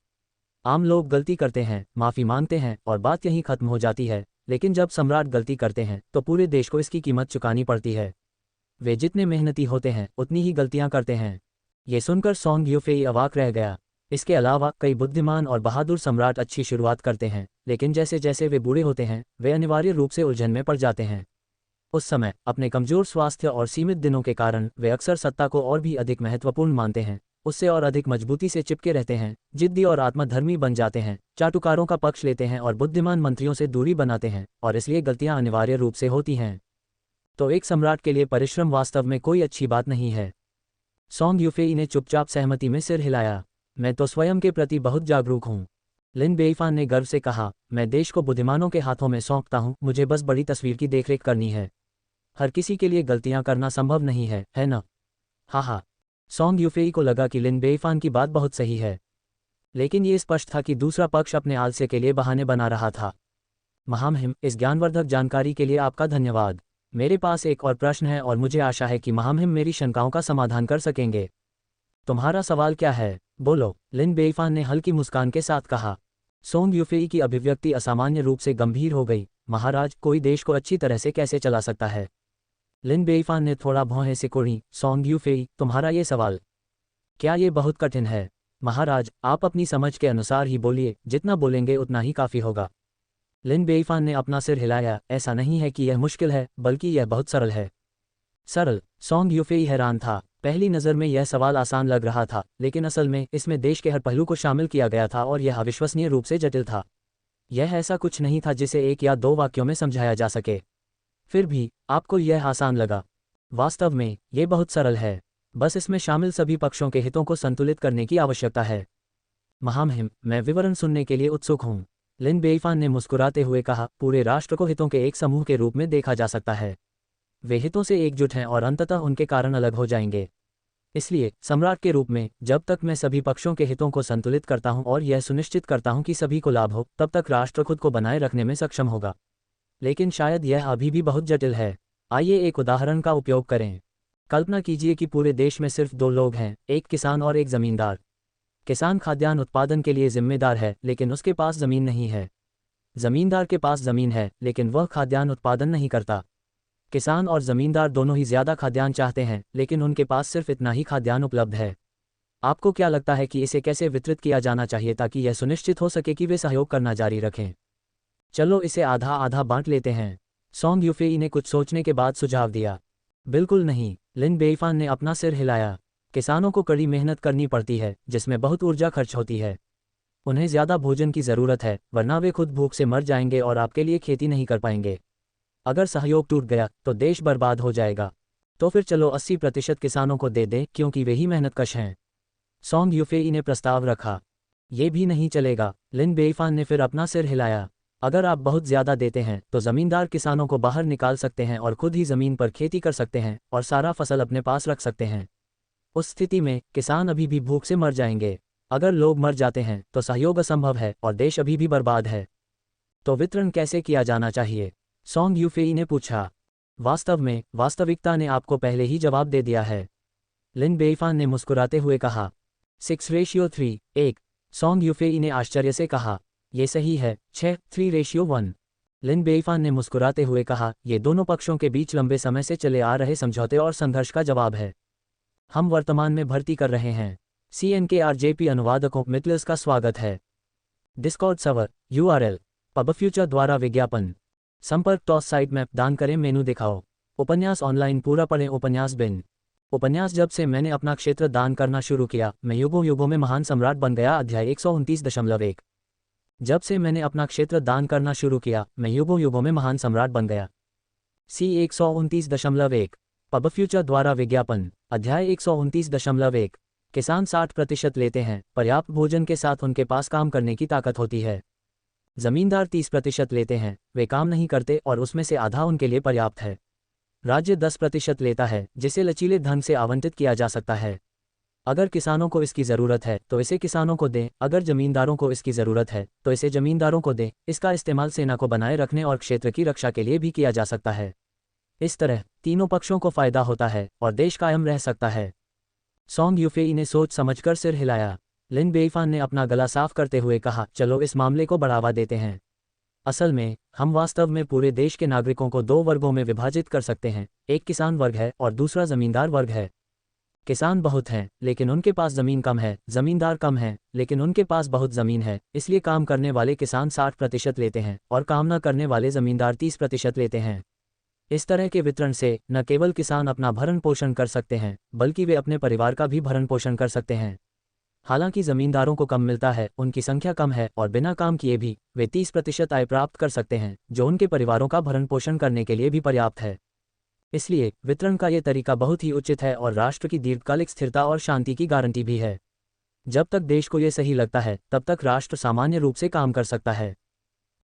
आम लोग गलती करते हैं, माफी मांगते हैं और बात यहीं खत्म हो जाती है। लेकिन जब सम्राट गलती करते हैं, तो पूरे देश को इसकी कीमत चुकानी पड़ती है। वे जितने मेहनती होते हैं, उतनी ही गलतियां करते हैं। ये सुनकर सोंग यूफेई अवाक रह गया। इसके अलावा कई बुद्धिमान और बहादुर सम्राट अच्छी शुरुआत करते हैं, लेकिन जैसे जैसे वे बूढ़े होते हैं, वे अनिवार्य रूप से उलझन में पड़ जाते हैं। उस समय अपने कमजोर स्वास्थ्य और सीमित दिनों के कारण वे अक्सर सत्ता को और भी अधिक महत्वपूर्ण मानते हैं, उससे और अधिक मजबूती से चिपके रहते हैं, जिद्दी और आत्मधर्मी बन जाते हैं, चाटुकारों का पक्ष लेते हैं और बुद्धिमान मंत्रियों से दूरी बनाते हैं, और इसलिए गलतियां अनिवार्य रूप से होती हैं। तो एक सम्राट के लिए परिश्रम वास्तव में कोई अच्छी बात नहीं है। सोंग यूफेई ने चुपचाप सहमति में सिर हिलाया। मैं तो स्वयं के प्रति बहुत जागरूक हूँ। लिन बेइफान ने गर्व से कहा, मैं देश को बुद्धिमानों के हाथों में सौंपता हूँ, मुझे बस बड़ी तस्वीर की देखरेख करनी है। हर किसी के लिए गलतियां करना संभव नहीं है ना? हाँ। सोंग यूफेई को लगा कि लिन बेइफान की बात बहुत सही है, लेकिन ये स्पष्ट था कि दूसरा पक्ष अपने आलस्य के लिए बहाने बना रहा था। महामहिम, इस ज्ञानवर्धक जानकारी के लिए आपका धन्यवाद। मेरे पास एक और प्रश्न है और मुझे आशा है कि महामहिम मेरी शंकाओं का समाधान कर सकेंगे। तुम्हारा सवाल क्या है? बोलो, लिन बेइफान ने हल्की मुस्कान के साथ कहा। सोंग यूफेई की अभिव्यक्ति असामान्य रूप से गंभीर हो गई। महाराज, कोई देश को अच्छी तरह से कैसे चला सकता है? लिन बेईफान ने थोड़ा भौहें सिकोड़ी। सोंग यूफेई, तुम्हारा ये सवाल, क्या ये बहुत कठिन है? महाराज, आप अपनी समझ के अनुसार ही बोलिए, जितना बोलेंगे उतना ही काफ़ी होगा। लिन बेईफान ने अपना सिर हिलाया। ऐसा नहीं है कि यह मुश्किल है, बल्कि यह बहुत सरल है। सरल? सोंग यूफेई हैरान था। पहली नज़र में यह सवाल आसान लग रहा था, लेकिन असल में इसमें देश के हर पहलू को शामिल किया गया था और यह अविश्वसनीय रूप से जटिल था। यह ऐसा कुछ नहीं था जिसे एक या दो वाक्यों में समझाया जा सके। फिर भी आपको यह आसान लगा। वास्तव में ये बहुत सरल है। बस इसमें शामिल सभी पक्षों के हितों को संतुलित करने की आवश्यकता है। महामहिम, मैं विवरण सुनने के लिए उत्सुक हूँ। लिन बेईफान ने मुस्कुराते हुए कहा, पूरे राष्ट्र को हितों के एक समूह के रूप में देखा जा सकता है। वे हितों से एकजुट हैं और अंततः उनके कारण अलग हो जाएंगे। इसलिए सम्राट के रूप में जब तक मैं सभी पक्षों के हितों को संतुलित करता हूं और यह सुनिश्चित करता हूं कि सभी को लाभ हो, तब तक राष्ट्र खुद को बनाए रखने में सक्षम होगा। लेकिन शायद यह अभी भी बहुत जटिल है। आइए एक उदाहरण का उपयोग करें। कल्पना कीजिए कि पूरे देश में सिर्फ दो लोग हैं, एक किसान और एक जमींदार। किसान खाद्यान्न उत्पादन के लिए जिम्मेदार है, लेकिन उसके पास जमीन नहीं है। जमींदार के पास जमीन है, लेकिन वह खाद्यान्न उत्पादन नहीं करता। किसान और जमींदार दोनों ही ज्यादा खाद्यान्न चाहते हैं, लेकिन उनके पास सिर्फ इतना ही खाद्यान्न उपलब्ध है। आपको क्या लगता है कि इसे कैसे वितरित किया जाना चाहिए ताकि यह सुनिश्चित हो सके कि वे सहयोग करना जारी रखें? चलो इसे आधा आधा बांट लेते हैं। सोंग यूफेई ने कुछ सोचने के बाद सुझाव दिया। बिल्कुल नहीं, लिन बेईफान ने अपना सिर हिलाया। किसानों को कड़ी मेहनत करनी पड़ती है, जिसमें बहुत ऊर्जा खर्च होती है। उन्हें ज्यादा भोजन की जरूरत है, वरना वे खुद भूख से मर जाएंगे और आपके लिए खेती नहीं कर पाएंगे। अगर सहयोग टूट गया तो देश बर्बाद हो जाएगा। तो फिर चलो 80% किसानों को दे दें, क्योंकि वे ही मेहनतकश हैं। सोंग यूफेई ने प्रस्ताव रखा। ये भी नहीं चलेगा। लिन बेईफान ने फिर अपना सिर हिलाया। अगर आप बहुत ज्यादा देते हैं तो जमींदार किसानों को बाहर निकाल सकते हैं और खुद ही जमीन पर खेती कर सकते हैं और सारा फसल अपने पास रख सकते हैं। उस स्थिति में किसान अभी भी भूख से मर जाएंगे। अगर लोग मर जाते हैं तो सहयोग असंभव है और देश अभी भी बर्बाद है। तो वितरण कैसे किया जाना चाहिए? सोंग यूफेई ने पूछा। वास्तव में वास्तविकता ने आपको पहले ही जवाब दे दिया है। लिन बेईफान ने मुस्कुराते हुए कहा। 6:3, 1। सोंग यूफेई ने आश्चर्य से कहा, यह सही है। 6:3:1। लिन बेईफान ने मुस्कुराते हुए कहा, यह दोनों पक्षों के बीच लंबे समय से चले आ रहे समझौते और संघर्ष का जवाब है। हम वर्तमान में भर्ती कर रहे हैं। CNKRJP अनुवादकों मित्लर्स का स्वागत है। डिस्कॉर्ड सर्वर URL पबफ्यूचर द्वारा विज्ञापन। संपर्क टॉस साइट मैप दान करें मेनू दिखाओ। उपन्यास ऑनलाइन पूरा पढ़ें। उपन्यास बिन। उपन्यास जब से मैंने अपना क्षेत्र दान करना शुरू किया, मैं युगों युगों में महान सम्राट बन गया। अध्याय 129.1। जब से मैंने अपना क्षेत्र दान करना शुरू किया, मैं युगों युगों में महान सम्राट बन गया। C 129.1। पबफ्यूचर द्वारा विज्ञापन। अध्याय 129.1। किसान 60% लेते हैं। पर्याप्त भोजन के साथ उनके पास काम करने की ताकत होती है। जमींदार 30% लेते हैं। वे काम नहीं करते और उसमें से आधा उनके लिए पर्याप्त है। राज्य 10% लेता है, जिसे लचीले ढंग से आवंटित किया जा सकता है। अगर किसानों को इसकी ज़रूरत है तो इसे किसानों को दें। अगर जमींदारों को इसकी ज़रूरत है तो इसे जमींदारों को दें। इसका इस्तेमाल सेना को बनाए रखने और क्षेत्र की रक्षा के लिए भी किया जा सकता है। इस तरह तीनों पक्षों को फायदा होता है और देश कायम रह सकता है। सोंग यूफेई ने सोच समझकर सिर हिलाया। लिन बेईफान ने अपना गला साफ करते हुए कहा, चलो इस मामले को बढ़ावा देते हैं। असल में हम वास्तव में पूरे देश के नागरिकों को दो वर्गों में विभाजित कर सकते हैं। एक किसान वर्ग है और दूसरा जमींदार वर्ग है। किसान बहुत हैं, लेकिन उनके पास ज़मीन कम है। जमींदार कम हैं, लेकिन उनके पास बहुत ज़मीन है। इसलिए काम करने वाले किसान 60% लेते हैं और काम न करने वाले जमींदार 30% लेते हैं। इस तरह के वितरण से न केवल किसान अपना भरण पोषण कर सकते हैं, बल्कि वे अपने परिवार का भी भरण पोषण कर सकते हैं। हालांकि जमींदारों को कम मिलता है, उनकी संख्या कम है और बिना काम किए भी वे 30% आय प्राप्त कर सकते हैं, जो उनके परिवारों का भरण पोषण करने के लिए भी पर्याप्त है। इसलिए वितरण का ये तरीका बहुत ही उचित है और राष्ट्र की दीर्घकालिक स्थिरता और शांति की गारंटी भी है। जब तक देश को ये सही लगता है, तब तक राष्ट्र सामान्य रूप से काम कर सकता है।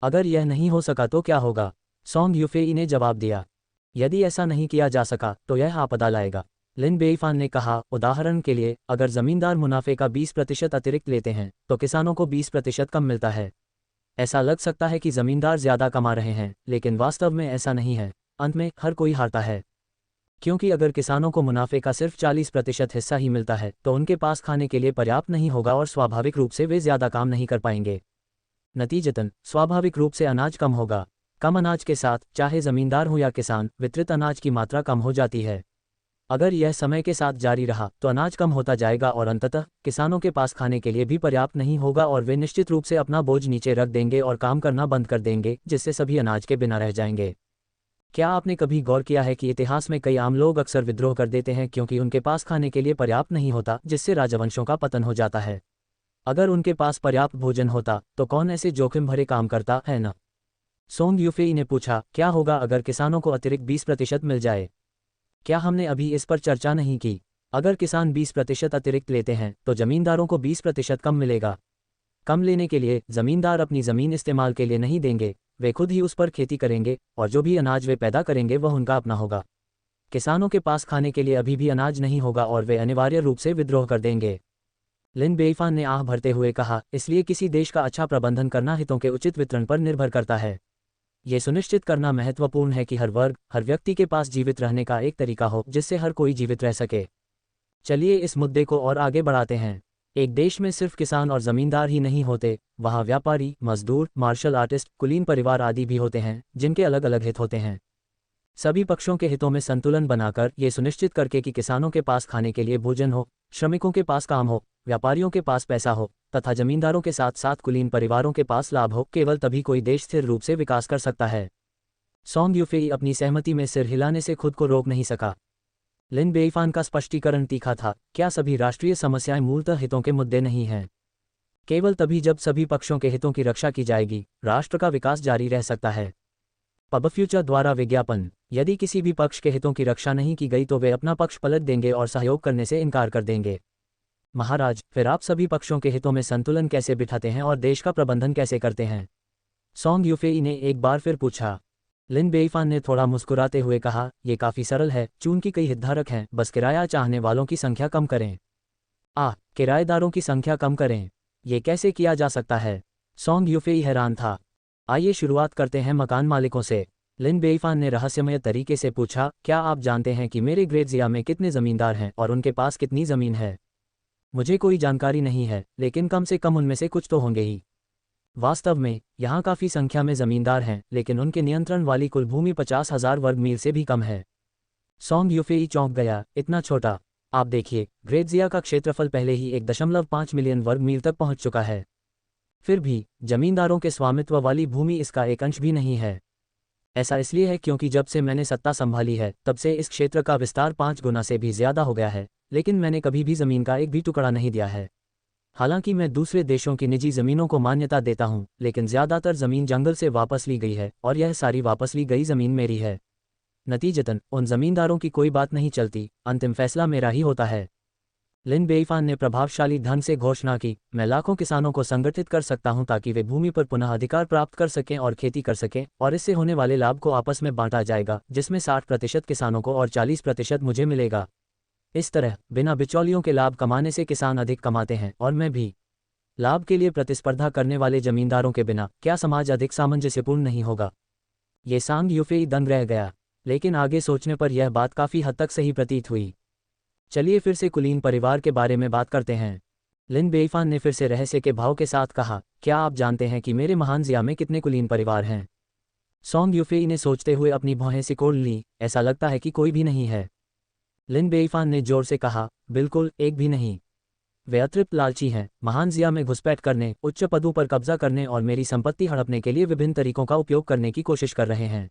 अगर यह नहीं हो सका तो क्या होगा? सोंग यूफेई ने जवाब दिया। यदि ऐसा नहीं किया जा सका तो यह आपदा लाएगा। लिन बेईफान ने कहा, उदाहरण के लिए अगर जमींदार मुनाफे का 20% अतिरिक्त लेते हैं तो किसानों को 20% कम मिलता है। ऐसा लग सकता है कि जमींदार ज्यादा कमा रहे हैं, लेकिन वास्तव में ऐसा नहीं है। अंत में हर कोई हारता है, क्योंकि अगर किसानों को मुनाफे का सिर्फ 40% हिस्सा ही मिलता है तो उनके पास खाने के लिए पर्याप्त नहीं होगा और स्वाभाविक रूप से वे ज्यादा काम नहीं कर पाएंगे। नतीजतन स्वाभाविक रूप से अनाज कम होगा। कम अनाज के साथ, चाहे जमींदार हो या किसान, वितरित अनाज की मात्रा कम हो जाती है। अगर यह समय के साथ जारी रहा तो अनाज कम होता जाएगा और अंततः किसानों के पास खाने के लिए भी पर्याप्त नहीं होगा और वे निश्चित रूप से अपना बोझ नीचे रख देंगे और काम करना बंद कर देंगे, जिससे सभी अनाज के बिना रह जाएंगे। क्या आपने कभी गौर किया है कि इतिहास में कई आम लोग अक्सर विद्रोह कर देते हैं क्योंकि उनके पास खाने के लिए पर्याप्त नहीं होता, जिससे राजवंशों का पतन हो जाता है। अगर उनके पास पर्याप्त भोजन होता तो कौन ऐसे जोखिम भरे काम करता है ना? सोंग यूफेई ने पूछा, क्या होगा अगर किसानों को अतिरिक्त 20% मिल जाए? क्या हमने अभी इस पर चर्चा नहीं की? अगर किसान 20% अतिरिक्त लेते हैं तो जमींदारों को 20% कम मिलेगा। कम लेने के लिए जमींदार अपनी जमीन इस्तेमाल के लिए नहीं देंगे, वे खुद ही उस पर खेती करेंगे और जो भी अनाज वे पैदा करेंगे वह उनका अपना होगा। किसानों के पास खाने के लिए अभी भी अनाज नहीं होगा और वे अनिवार्य रूप से विद्रोह कर देंगे। लिन बेइफान ने आह भरते हुए कहा, इसलिए किसी देश का अच्छा प्रबंधन करना हितों के उचित वितरण पर निर्भर करता है। ये सुनिश्चित करना महत्वपूर्ण है कि हर वर्ग, हर व्यक्ति के पास जीवित रहने का एक तरीका हो जिससे हर कोई जीवित रह सके। चलिए इस मुद्दे को और आगे बढ़ाते हैं। एक देश में सिर्फ किसान और जमींदार ही नहीं होते, वहाँ व्यापारी, मजदूर, मार्शल आर्टिस्ट, कुलीन परिवार आदि भी होते हैं, जिनके अलग अलग हित होते हैं। सभी पक्षों के हितों में संतुलन बनाकर ये सुनिश्चित करके कि किसानों के पास खाने के लिए भोजन हो, श्रमिकों के पास काम हो, व्यापारियों के पास पैसा हो तथा जमींदारों के साथ साथ कुलीन परिवारों के पास लाभ हो, केवल तभी कोई देश स्थिर रूप से विकास कर सकता है। सोंग यूफेई अपनी सहमति में सिर हिलाने से खुद को रोक नहीं सका। लिन बेइफान का स्पष्टीकरण तीखा था, क्या सभी राष्ट्रीय समस्याएं मूलतः हितों के मुद्दे नहीं हैं? केवल तभी जब सभी पक्षों के हितों की रक्षा की जाएगी, राष्ट्र का विकास जारी रह सकता है। पब फ्यूचर द्वारा विज्ञापन, यदि किसी भी पक्ष के हितों की रक्षा नहीं की गई तो वे अपना पक्ष पलट देंगे और सहयोग करने से इनकार कर देंगे। महाराज, फिर आप सभी पक्षों के हितों में संतुलन कैसे बिठाते हैं और देश का प्रबंधन कैसे करते हैं? सोंग यूफेई ने एक बार फिर पूछा। लिन बेइफान ने थोड़ा मुस्कुराते हुए कहा, यह काफ़ी सरल है, चूंकि कई हितधारक हैं, बस किराया चाहने वालों की संख्या कम करें। किराएदारों की संख्या कम करें, ये कैसे किया जा सकता है? सोंग यूफेई हैरान था। आइए शुरुआत करते हैं मकान मालिकों से। लिन बेइफान ने रहस्यमय तरीके से पूछा, क्या आप जानते हैं कि मेरे ग्रेजिया में कितने ज़मींदार हैं और उनके पास कितनी ज़मीन है? मुझे कोई जानकारी नहीं है, लेकिन कम से कम उनमें से कुछ तो होंगे ही। वास्तव में यहाँ काफ़ी संख्या में ज़मींदार हैं, लेकिन उनके नियंत्रण वाली कुल भूमि 50,000 वर्ग मील से भी कम है। सोंग यूफेई चौंक गया, इतना छोटा? आप देखिए, ग्रेजिया का क्षेत्रफल पहले ही 1.5 मिलियन वर्ग मील तक पहुँच चुका है। फिर भी जमींदारों के स्वामित्व वाली भूमि इसका एक अंश भी नहीं है। ऐसा इसलिए है क्योंकि जब से मैंने सत्ता संभाली है तब से इस क्षेत्र का विस्तार 5 गुना से भी ज्यादा हो गया है, लेकिन मैंने कभी भी जमीन का एक भी टुकड़ा नहीं दिया है। हालांकि मैं दूसरे देशों की निजी जमीनों को मान्यता देता हूं, लेकिन ज्यादातर जमीन जंगल से वापस ली गई है और यह सारी वापस ली गई जमीन मेरी है। नतीजतन उन जमींदारों की कोई बात नहीं चलती, अंतिम फैसला मेरा ही होता है। लिन बेइफान ने प्रभावशाली ढंग से घोषणा की, मैं लाखों किसानों को संगठित कर सकता हूं ताकि वे भूमि पर पुनः अधिकार प्राप्त कर सकें और खेती कर सकें, और इससे होने वाले लाभ को आपस में बांटा जाएगा, जिसमें 60% किसानों को और 40% मुझे मिलेगा। इस तरह बिना बिचौलियों के लाभ कमाने से किसान अधिक कमाते हैं और मैं भी। लाभ के लिए प्रतिस्पर्धा करने वाले जमींदारों के बिना क्या समाज अधिक सामंजस्यपूर्ण नहीं होगा? ये सांग यूफेई दंग रह गया, लेकिन आगे सोचने पर यह बात काफ़ी हद तक सही प्रतीत हुई। चलिए फिर से कुलीन परिवार के बारे में बात करते हैं। लिन बेइफान ने फिर से रहस्य के भाव के साथ कहा, क्या आप जानते हैं कि मेरे महान ज़िया में कितने कुलीन परिवार हैं? सोंग यूफेई ने सोचते हुए अपनी भौहें सिकोड़ ली, ऐसा लगता है कि कोई भी नहीं है। लिन बेइफान ने जोर से कहा, बिल्कुल, एक भी नहीं। वे अतृप्त लालची हैं, महान ज़िया में घुसपैठ करने, उच्च पदों पर कब्जा करने और मेरी संपत्ति हड़पने के लिए विभिन्न तरीकों का उपयोग करने की कोशिश कर रहे हैं।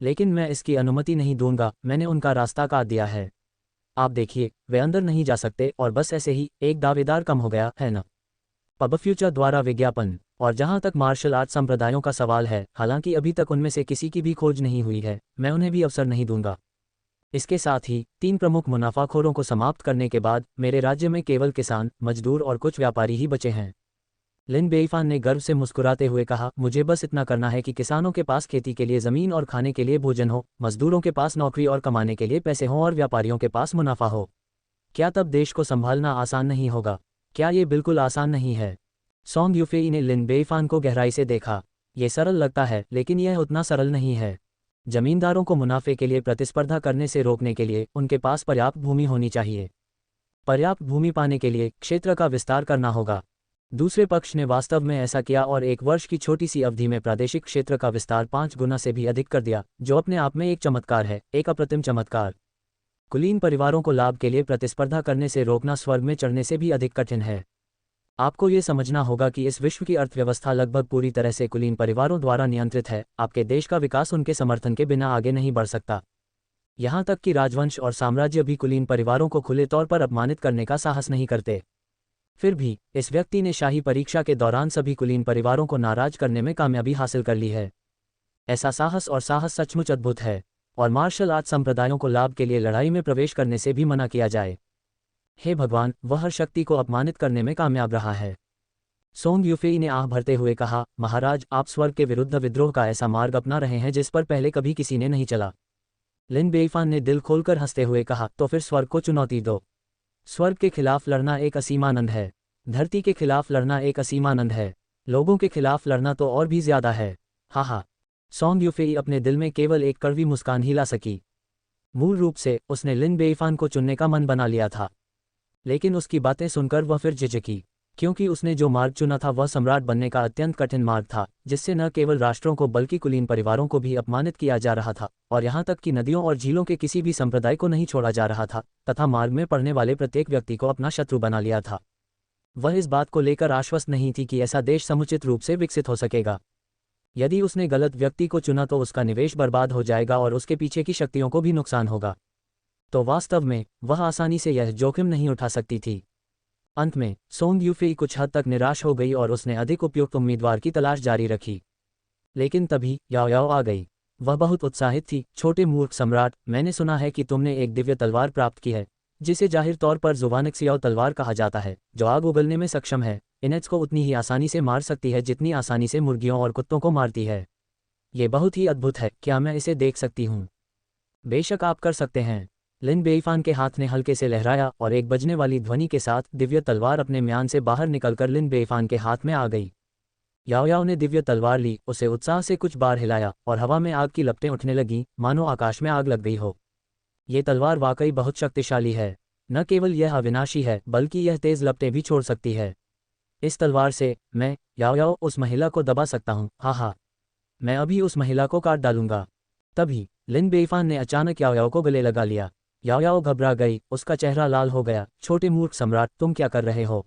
लेकिन मैं इसकी अनुमति नहीं दूंगा, मैंने उनका रास्ता काट दिया है। आप देखिए, वे अंदर नहीं जा सकते और बस ऐसे ही एक दावेदार कम हो गया है ना? पब फ्यूचर द्वारा विज्ञापन। और जहां तक मार्शल आर्ट संप्रदायों का सवाल है, हालांकि अभी तक उनमें से किसी की भी खोज नहीं हुई है, मैं उन्हें भी अवसर नहीं दूंगा। इसके साथ ही 3 प्रमुख मुनाफाखोरों को समाप्त करने के बाद मेरे राज्य में केवल किसान, मजदूर और कुछ व्यापारी ही बचे हैं। लिन बेइफान ने गर्व से मुस्कुराते हुए कहा, मुझे बस इतना करना है कि किसानों के पास खेती के लिए ज़मीन और खाने के लिए भोजन हो, मजदूरों के पास नौकरी और कमाने के लिए पैसे हों और व्यापारियों के पास मुनाफा हो। क्या तब देश को संभालना आसान नहीं होगा? क्या ये बिल्कुल आसान नहीं है? सोंग यूफेई ने लिन बेइफान को गहराई से देखा। ये सरल लगता है, लेकिन यह उतना सरल नहीं है। जमींदारों को मुनाफे के लिए प्रतिस्पर्धा करने से रोकने के लिए उनके पास पर्याप्त भूमि होनी चाहिए। पर्याप्त भूमि पाने के लिए क्षेत्र का विस्तार करना होगा। दूसरे पक्ष ने वास्तव में ऐसा किया और 1 वर्ष की छोटी सी अवधि में प्रादेशिक क्षेत्र का विस्तार 5 गुना से भी अधिक कर दिया, जो अपने आप में एक चमत्कार है, एक अप्रतिम चमत्कार। कुलीन परिवारों को लाभ के लिए प्रतिस्पर्धा करने से रोकना स्वर्ग में चढ़ने से भी अधिक कठिन है। आपको ये समझना होगा कि इस विश्व की अर्थव्यवस्था लगभग पूरी तरह से कुलीन परिवारों द्वारा नियंत्रित है। आपके देश का विकास उनके समर्थन के बिना आगे नहीं बढ़ सकता। यहाँ तक कि राजवंश और साम्राज्य भी कुलीन परिवारों को खुले तौर पर अपमानित करने का साहस नहीं करते। फिर भी इस व्यक्ति ने शाही परीक्षा के दौरान सभी कुलीन परिवारों को नाराज करने में कामयाबी हासिल कर ली है। ऐसा साहस सचमुच अद्भुत है, और मार्शल आर्ट संप्रदायों को लाभ के लिए लड़ाई में प्रवेश करने से भी मना किया जाए। हे भगवान, वह हर शक्ति को अपमानित करने में कामयाब रहा है। सोंग यूफेई ने आह भरते हुए कहा, महाराज, आप स्वर्ग के विरुद्ध विद्रोह का ऐसा मार्ग अपना रहे हैं जिस पर पहले कभी किसी ने नहीं चला। लिन बेईफान ने दिल खोलकर हंसते हुए कहा, तो फिर स्वर्ग को चुनौती दो। स्वर्ग के खिलाफ लड़ना एक असीम आनंद है, धरती के खिलाफ लड़ना एक असीम आनंद है, लोगों के खिलाफ लड़ना तो और भी ज्यादा है। हा। सोंग यूफेई अपने दिल में केवल एक कड़वी मुस्कान ही ला सकी। मूल रूप से उसने लिन बेईफान को चुनने का मन बना लिया था, लेकिन उसकी बातें सुनकर वह फिर झिझकी, क्योंकि उसने जो मार्ग चुना था वह सम्राट बनने का अत्यंत कठिन मार्ग था, जिससे न केवल राष्ट्रों को बल्कि कुलीन परिवारों को भी अपमानित किया जा रहा था, और यहाँ तक कि नदियों और झीलों के किसी भी संप्रदाय को नहीं छोड़ा जा रहा था, तथा मार्ग में पड़ने वाले प्रत्येक व्यक्ति को अपना शत्रु बना लिया था। वह इस बात को लेकर आश्वस्त नहीं थी कि ऐसा देश समुचित रूप से विकसित हो सकेगा। यदि उसने गलत व्यक्ति को चुना तो उसका निवेश बर्बाद हो जाएगा और उसके पीछे की शक्तियों को भी नुकसान होगा। तो वास्तव में वह आसानी से यह जोखिम नहीं उठा सकती थी। अंत में सोंग यूफेई कुछ हद तक निराश हो गई और उसने अधिक उपयुक्त उम्मीदवार की तलाश जारी रखी। लेकिन तभी याओ याओ आ गई। वह बहुत उत्साहित थी। छोटे मूर्ख सम्राट, मैंने सुना है कि तुमने एक दिव्य तलवार प्राप्त की है, जिसे जाहिर तौर पर जुवानक्सियाओ तलवार कहा जाता है, जो आग उगलने में सक्षम है। इनेट्स को उतनी ही आसानी से मार सकती है जितनी आसानी से मुर्गियों और कुत्तों को मारती है। ये बहुत ही अद्भुत है, क्या मैं इसे देख सकती हूँ? बेशक आप कर सकते हैं। लिन बेईफान के हाथ ने हल्के से लहराया और एक बजने वाली ध्वनि के साथ दिव्य तलवार अपने म्यान से बाहर निकलकर लिन बेईफान के हाथ में आ गई। याओ याओ ने दिव्य तलवार ली, उसे उत्साह से कुछ बार हिलाया और हवा में आग की लपटें उठने लगीं, मानो आकाश में आग लग गई हो। ये तलवार वाकई बहुत शक्तिशाली है। न केवल यह अविनाशी है, बल्कि यह तेज लपटें भी छोड़ सकती है। इस तलवार से मैं, याओ याओ, उस महिला को दबा सकता हूँ। हा, मैं अभी उस महिला को काट डालूंगा। तभी लिन बेईफान ने अचानक याओ याओ को गले लगा लिया। याओ याओ घबरा गई, उसका चेहरा लाल हो गया। छोटे मूर्ख सम्राट, तुम क्या कर रहे हो?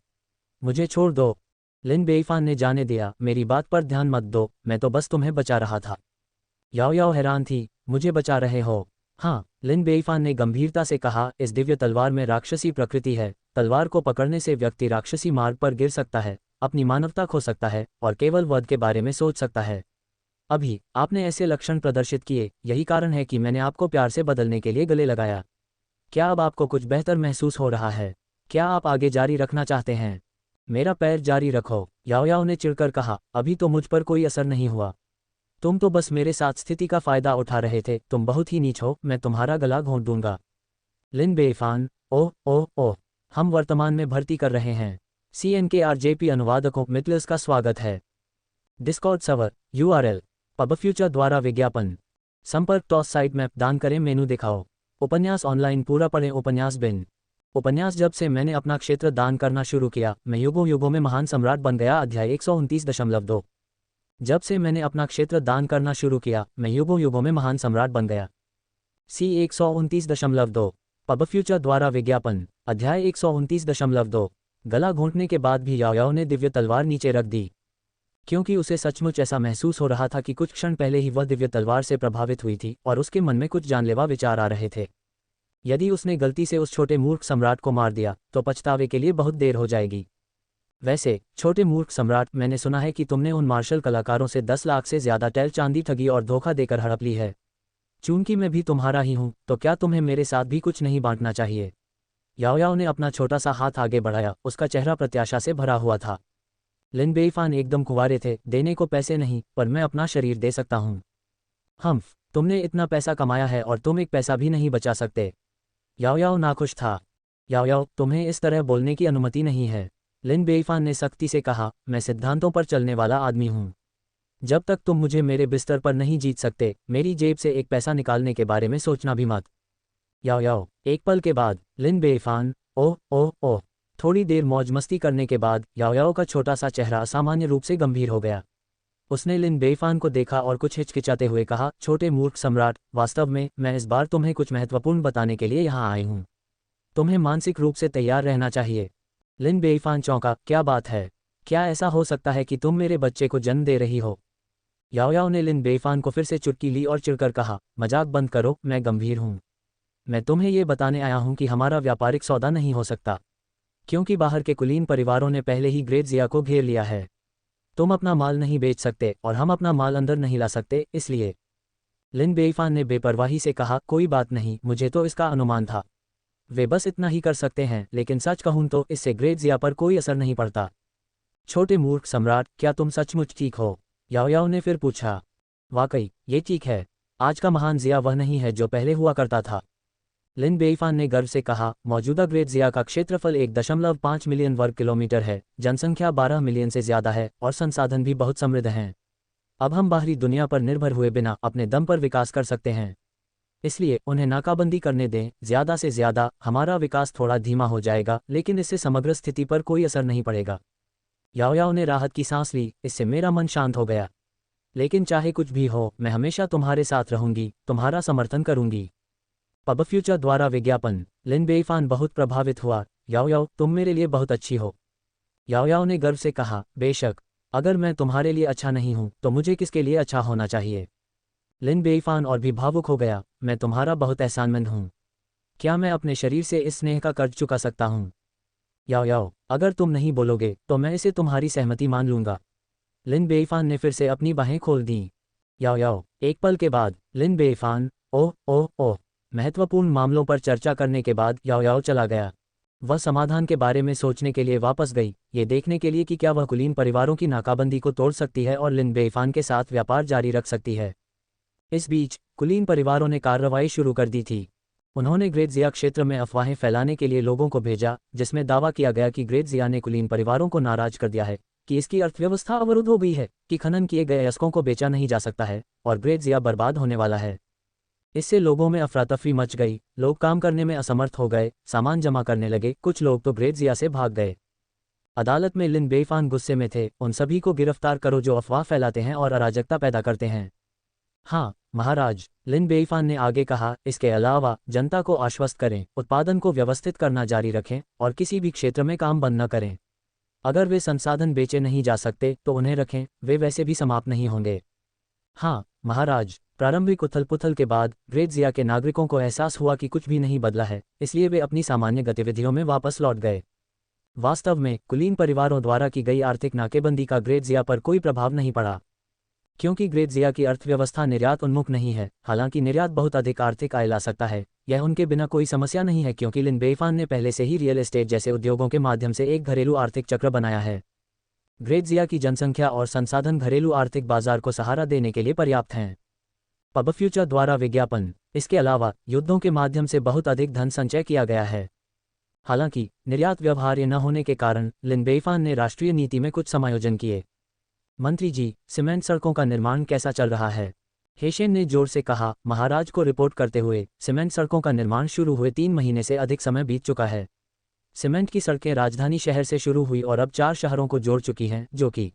मुझे छोड़ दो। लिन बेईफान ने जाने दिया, मेरी बात पर ध्यान मत दो, मैं तो बस तुम्हें बचा रहा था। याओ याओ हैरान थी, मुझे बचा रहे हो? हाँ, लिन बेईफान ने गंभीरता से कहा, इस दिव्य तलवार में राक्षसी प्रकृति है। तलवार को पकड़ने से व्यक्ति राक्षसी मार्ग पर गिर सकता है, अपनी मानवता खो सकता है और केवल वध के बारे में सोच सकता है। अभी आपने ऐसे लक्षण प्रदर्शित किए, यही कारण है कि मैंने आपको प्यार से बदलने के लिए गले लगाया। क्या अब आपको कुछ बेहतर महसूस हो रहा है? क्या आप आगे जारी रखना चाहते हैं? मेरा पैर जारी रखो, याओ याओ ने चिढ़कर कहा। अभी तो मुझ पर कोई असर नहीं हुआ। तुम तो बस मेरे साथ स्थिति का फायदा उठा रहे थे। तुम बहुत ही नीच हो, मैं तुम्हारा गला घोंट दूंगा। लिन बेईफान, ओह ओह ओह, हम वर्तमान में भर्ती कर रहे हैं। CNKRJP अनुवादकों मितलस का स्वागत है। डिस्कॉर्ड सर्वर URL पबफ्यूचर द्वारा विज्ञापन। संपर्क टॉस साइट मैप दान करें, मेनू दिखाओ। उपन्यास ऑनलाइन पूरा पढ़ें। उपन्यास बिन। उपन्यास जब से मैंने अपना क्षेत्र दान करना शुरू किया, मैं युगों युगों में महान सम्राट बन गया। अध्याय 129.2। जब से मैंने अपना क्षेत्र दान करना शुरू किया, मैं युगों युगों में महान सम्राट बन गया। C 129.2 पबफ्यूचर द्वारा विज्ञापन। अध्याय 129.2। गला घोंटने के बाद भी याओ याओ ने दिव्य तलवार नीचे रख दी, क्योंकि उसे सचमुच ऐसा महसूस हो रहा था कि कुछ क्षण पहले ही वह दिव्य तलवार से प्रभावित हुई थी और उसके मन में कुछ जानलेवा विचार आ रहे थे। यदि उसने गलती से उस छोटे मूर्ख सम्राट को मार दिया तो पछतावे के लिए बहुत देर हो जाएगी। वैसे छोटे मूर्ख सम्राट, मैंने सुना है कि तुमने उन मार्शल कलाकारों से 10 लाख से ज्यादा टैल चांदी ठगी और धोखा देकर हड़प ली है। चूंकि मैं भी तुम्हारा ही हूं, तो क्या तुम्हें मेरे साथ भी कुछ नहीं बांटना चाहिए? याओ याओ ने अपना छोटा सा हाथ आगे बढ़ाया, उसका चेहरा प्रत्याशा से भरा हुआ था। लिन बेईफान एकदम कुंवारे थे। देने को पैसे नहीं, पर मैं अपना शरीर दे सकता हूँ। हम्फ, तुमने इतना पैसा कमाया है और तुम एक पैसा भी नहीं बचा सकते। याओ याओ नाखुश था। याओ याओ, तुम्हें इस तरह बोलने की अनुमति नहीं है, लिन बेईफान ने सख्ती से कहा। मैं सिद्धांतों पर चलने वाला आदमी हूँ। जब तक तुम मुझे मेरे बिस्तर पर नहीं जीत सकते, मेरी जेब से एक पैसा निकालने के बारे में सोचना भी मत। याओ याओ, एक पल के बाद लिन बेईफान, ओह ओह ओह, थोड़ी देर मौज मस्ती करने के बाद याओ याओ का छोटा सा चेहरा असामान्य रूप से गंभीर हो गया। उसने लिन बेईफान को देखा और कुछ हिचकिचाते हुए कहा, छोटे मूर्ख सम्राट, वास्तव में मैं इस बार तुम्हें कुछ महत्वपूर्ण बताने के लिए यहाँ आई हूँ। तुम्हें मानसिक रूप से तैयार रहना चाहिए। लिन बेईफान चौंका, क्या बात है? क्या ऐसा हो सकता है कि तुम मेरे बच्चे को जन्म दे रही हो? याओ याओ ने लिन बेईफान को फिर से चुटकी ली और चिढ़कर कहा, मजाक बंद करो, मैं गंभीर हूँ। मैं तुम्हें ये बताने आया हूँ कि हमारा व्यापारिक सौदा नहीं हो सकता, क्योंकि बाहर के कुलीन परिवारों ने पहले ही ग्रेट जिया को घेर लिया है। तुम अपना माल नहीं बेच सकते और हम अपना माल अंदर नहीं ला सकते, इसलिए। लिन बेईफान ने बेपरवाही से कहा, कोई बात नहीं, मुझे तो इसका अनुमान था। वे बस इतना ही कर सकते हैं, लेकिन सच कहूँ तो इससे ग्रेट जिया पर कोई असर नहीं पड़ता। छोटे मूर्ख सम्राट, क्या तुम सचमुच ठीक हो? याओ याओ ने फिर पूछा। वाकई, ये ठीक है। आज का महान जिया वह नहीं है जो पहले हुआ करता था। लिन बेईफान ने गर्व से कहा, मौजूदा ग्रेट जिया का क्षेत्रफल 1.5 मिलियन वर्ग किलोमीटर है, जनसंख्या 12 मिलियन से ज्यादा है और संसाधन भी बहुत समृद्ध हैं। अब हम बाहरी दुनिया पर निर्भर हुए बिना अपने दम पर विकास कर सकते हैं। इसलिए उन्हें नाकाबंदी करने दें, ज्यादा से ज्यादा हमारा विकास थोड़ा धीमा हो जाएगा, लेकिन इससे समग्र स्थिति पर कोई असर नहीं पड़ेगा। याओ याओ ने राहत की सांस ली, इससे मेरा मन शांत हो गया। लेकिन चाहे कुछ भी हो, मैं हमेशा तुम्हारे साथ रहूंगी, तुम्हारा समर्थन करूंगी। पब फ्यूचर द्वारा विज्ञापन। लिन बेईफान बहुत प्रभावित हुआ, याओ याओ, तुम मेरे लिए बहुत अच्छी हो। याओ याओ ने गर्व से कहा, बेशक, अगर मैं तुम्हारे लिए अच्छा नहीं हूं तो मुझे किसके लिए अच्छा होना चाहिए? लिन बेईफान और भी भावुक हो गया, मैं तुम्हारा बहुत एहसानमंद हूं। क्या मैं अपने शरीर से इस स्नेह का कर्ज चुका सकता हूं? याओ याओ, अगर तुम नहीं बोलोगे तो मैं इसे तुम्हारी सहमति मान लूंगा। लिन बेईफान ने फिर से अपनी बाहें खोल दीं। याओ याओ, एक पल के बाद लिन बेईफान, ओह ओह ओह। महत्वपूर्ण मामलों पर चर्चा करने के बाद याओ याओ चला गया। वह समाधान के बारे में सोचने के लिए वापस गई, ये देखने के लिए कि क्या वह कुलीन परिवारों की नाकाबंदी को तोड़ सकती है और लिन बेईफान के साथ व्यापार जारी रख सकती है। इस बीच कुलीन परिवारों ने कार्रवाई शुरू कर दी थी। उन्होंने ग्रेट जिया क्षेत्र में अफवाहें फैलाने के लिए लोगों को भेजा, जिसमें दावा किया गया कि ग्रेट जिया ने कुलीन परिवारों को नाराज कर दिया है, कि इसकी अर्थव्यवस्था अवरुद्ध हो गई है, कि खनन किए गए अयस्कों को बेचा नहीं जा सकता है और ग्रेट जिया बर्बाद होने वाला है। इससे लोगों में अफरा-तफरी मच गई, लोग काम करने में असमर्थ हो गए, सामान जमा करने लगे, कुछ लोग तो ग्रेट जिया से भाग गए। अदालत में लिन बेईफान गुस्से में थे, उन सभी को गिरफ्तार करो जो अफवाह फैलाते हैं और अराजकता पैदा करते हैं। हाँ महाराज, लिन बेईफान ने आगे कहा, इसके अलावा जनता को आश्वस्त करें, उत्पादन को व्यवस्थित करना जारी रखें और किसी भी क्षेत्र में काम बंद न करें। अगर वे संसाधन बेचे नहीं जा सकते तो उन्हें रखें, वे वैसे भी समाप्त नहीं होंगे। हाँ महाराज, प्रारंभिक उथल-पुथल के बाद ग्रेट जिया के नागरिकों को एहसास हुआ कि कुछ भी नहीं बदला है, इसलिए वे अपनी सामान्य गतिविधियों में वापस लौट गए। वास्तव में कुलीन परिवारों द्वारा की गई आर्थिक नाकेबंदी का ग्रेट जिया पर कोई प्रभाव नहीं पड़ा, क्योंकि ग्रेट जिया की अर्थव्यवस्था निर्यात उन्मुख नहीं है। हालांकि निर्यात बहुत अधिक आर्थिक आय ला सकता है, यह उनके बिना कोई समस्या नहीं है, क्योंकि लिन बेईफान ने पहले से ही रियल एस्टेट जैसे उद्योगों के माध्यम से एक घरेलू आर्थिक चक्र बनाया है। ग्रेट जिया की जनसंख्या और संसाधन घरेलू आर्थिक बाजार को सहारा देने के लिए पर्याप्त हैं। पब फ्यूचर द्वारा विज्ञापन। इसके अलावा युद्धों के माध्यम से बहुत अधिक धन संचय किया गया है। हालांकि निर्यात व्यवहार्य न होने के कारण लिन बेईफान ने राष्ट्रीय नीति में कुछ समायोजन किए। मंत्री जी, सीमेंट सड़कों का निर्माण कैसा चल रहा है? हेशेन ने जोर से कहा, महाराज को रिपोर्ट करते हुए। सीमेंट सड़कों का निर्माण शुरू हुए 3 महीने से अधिक समय बीत चुका है। सीमेंट की सड़कें राजधानी शहर से शुरू हुई और अब 4 शहरों को जोड़ चुकी हैं, जो कि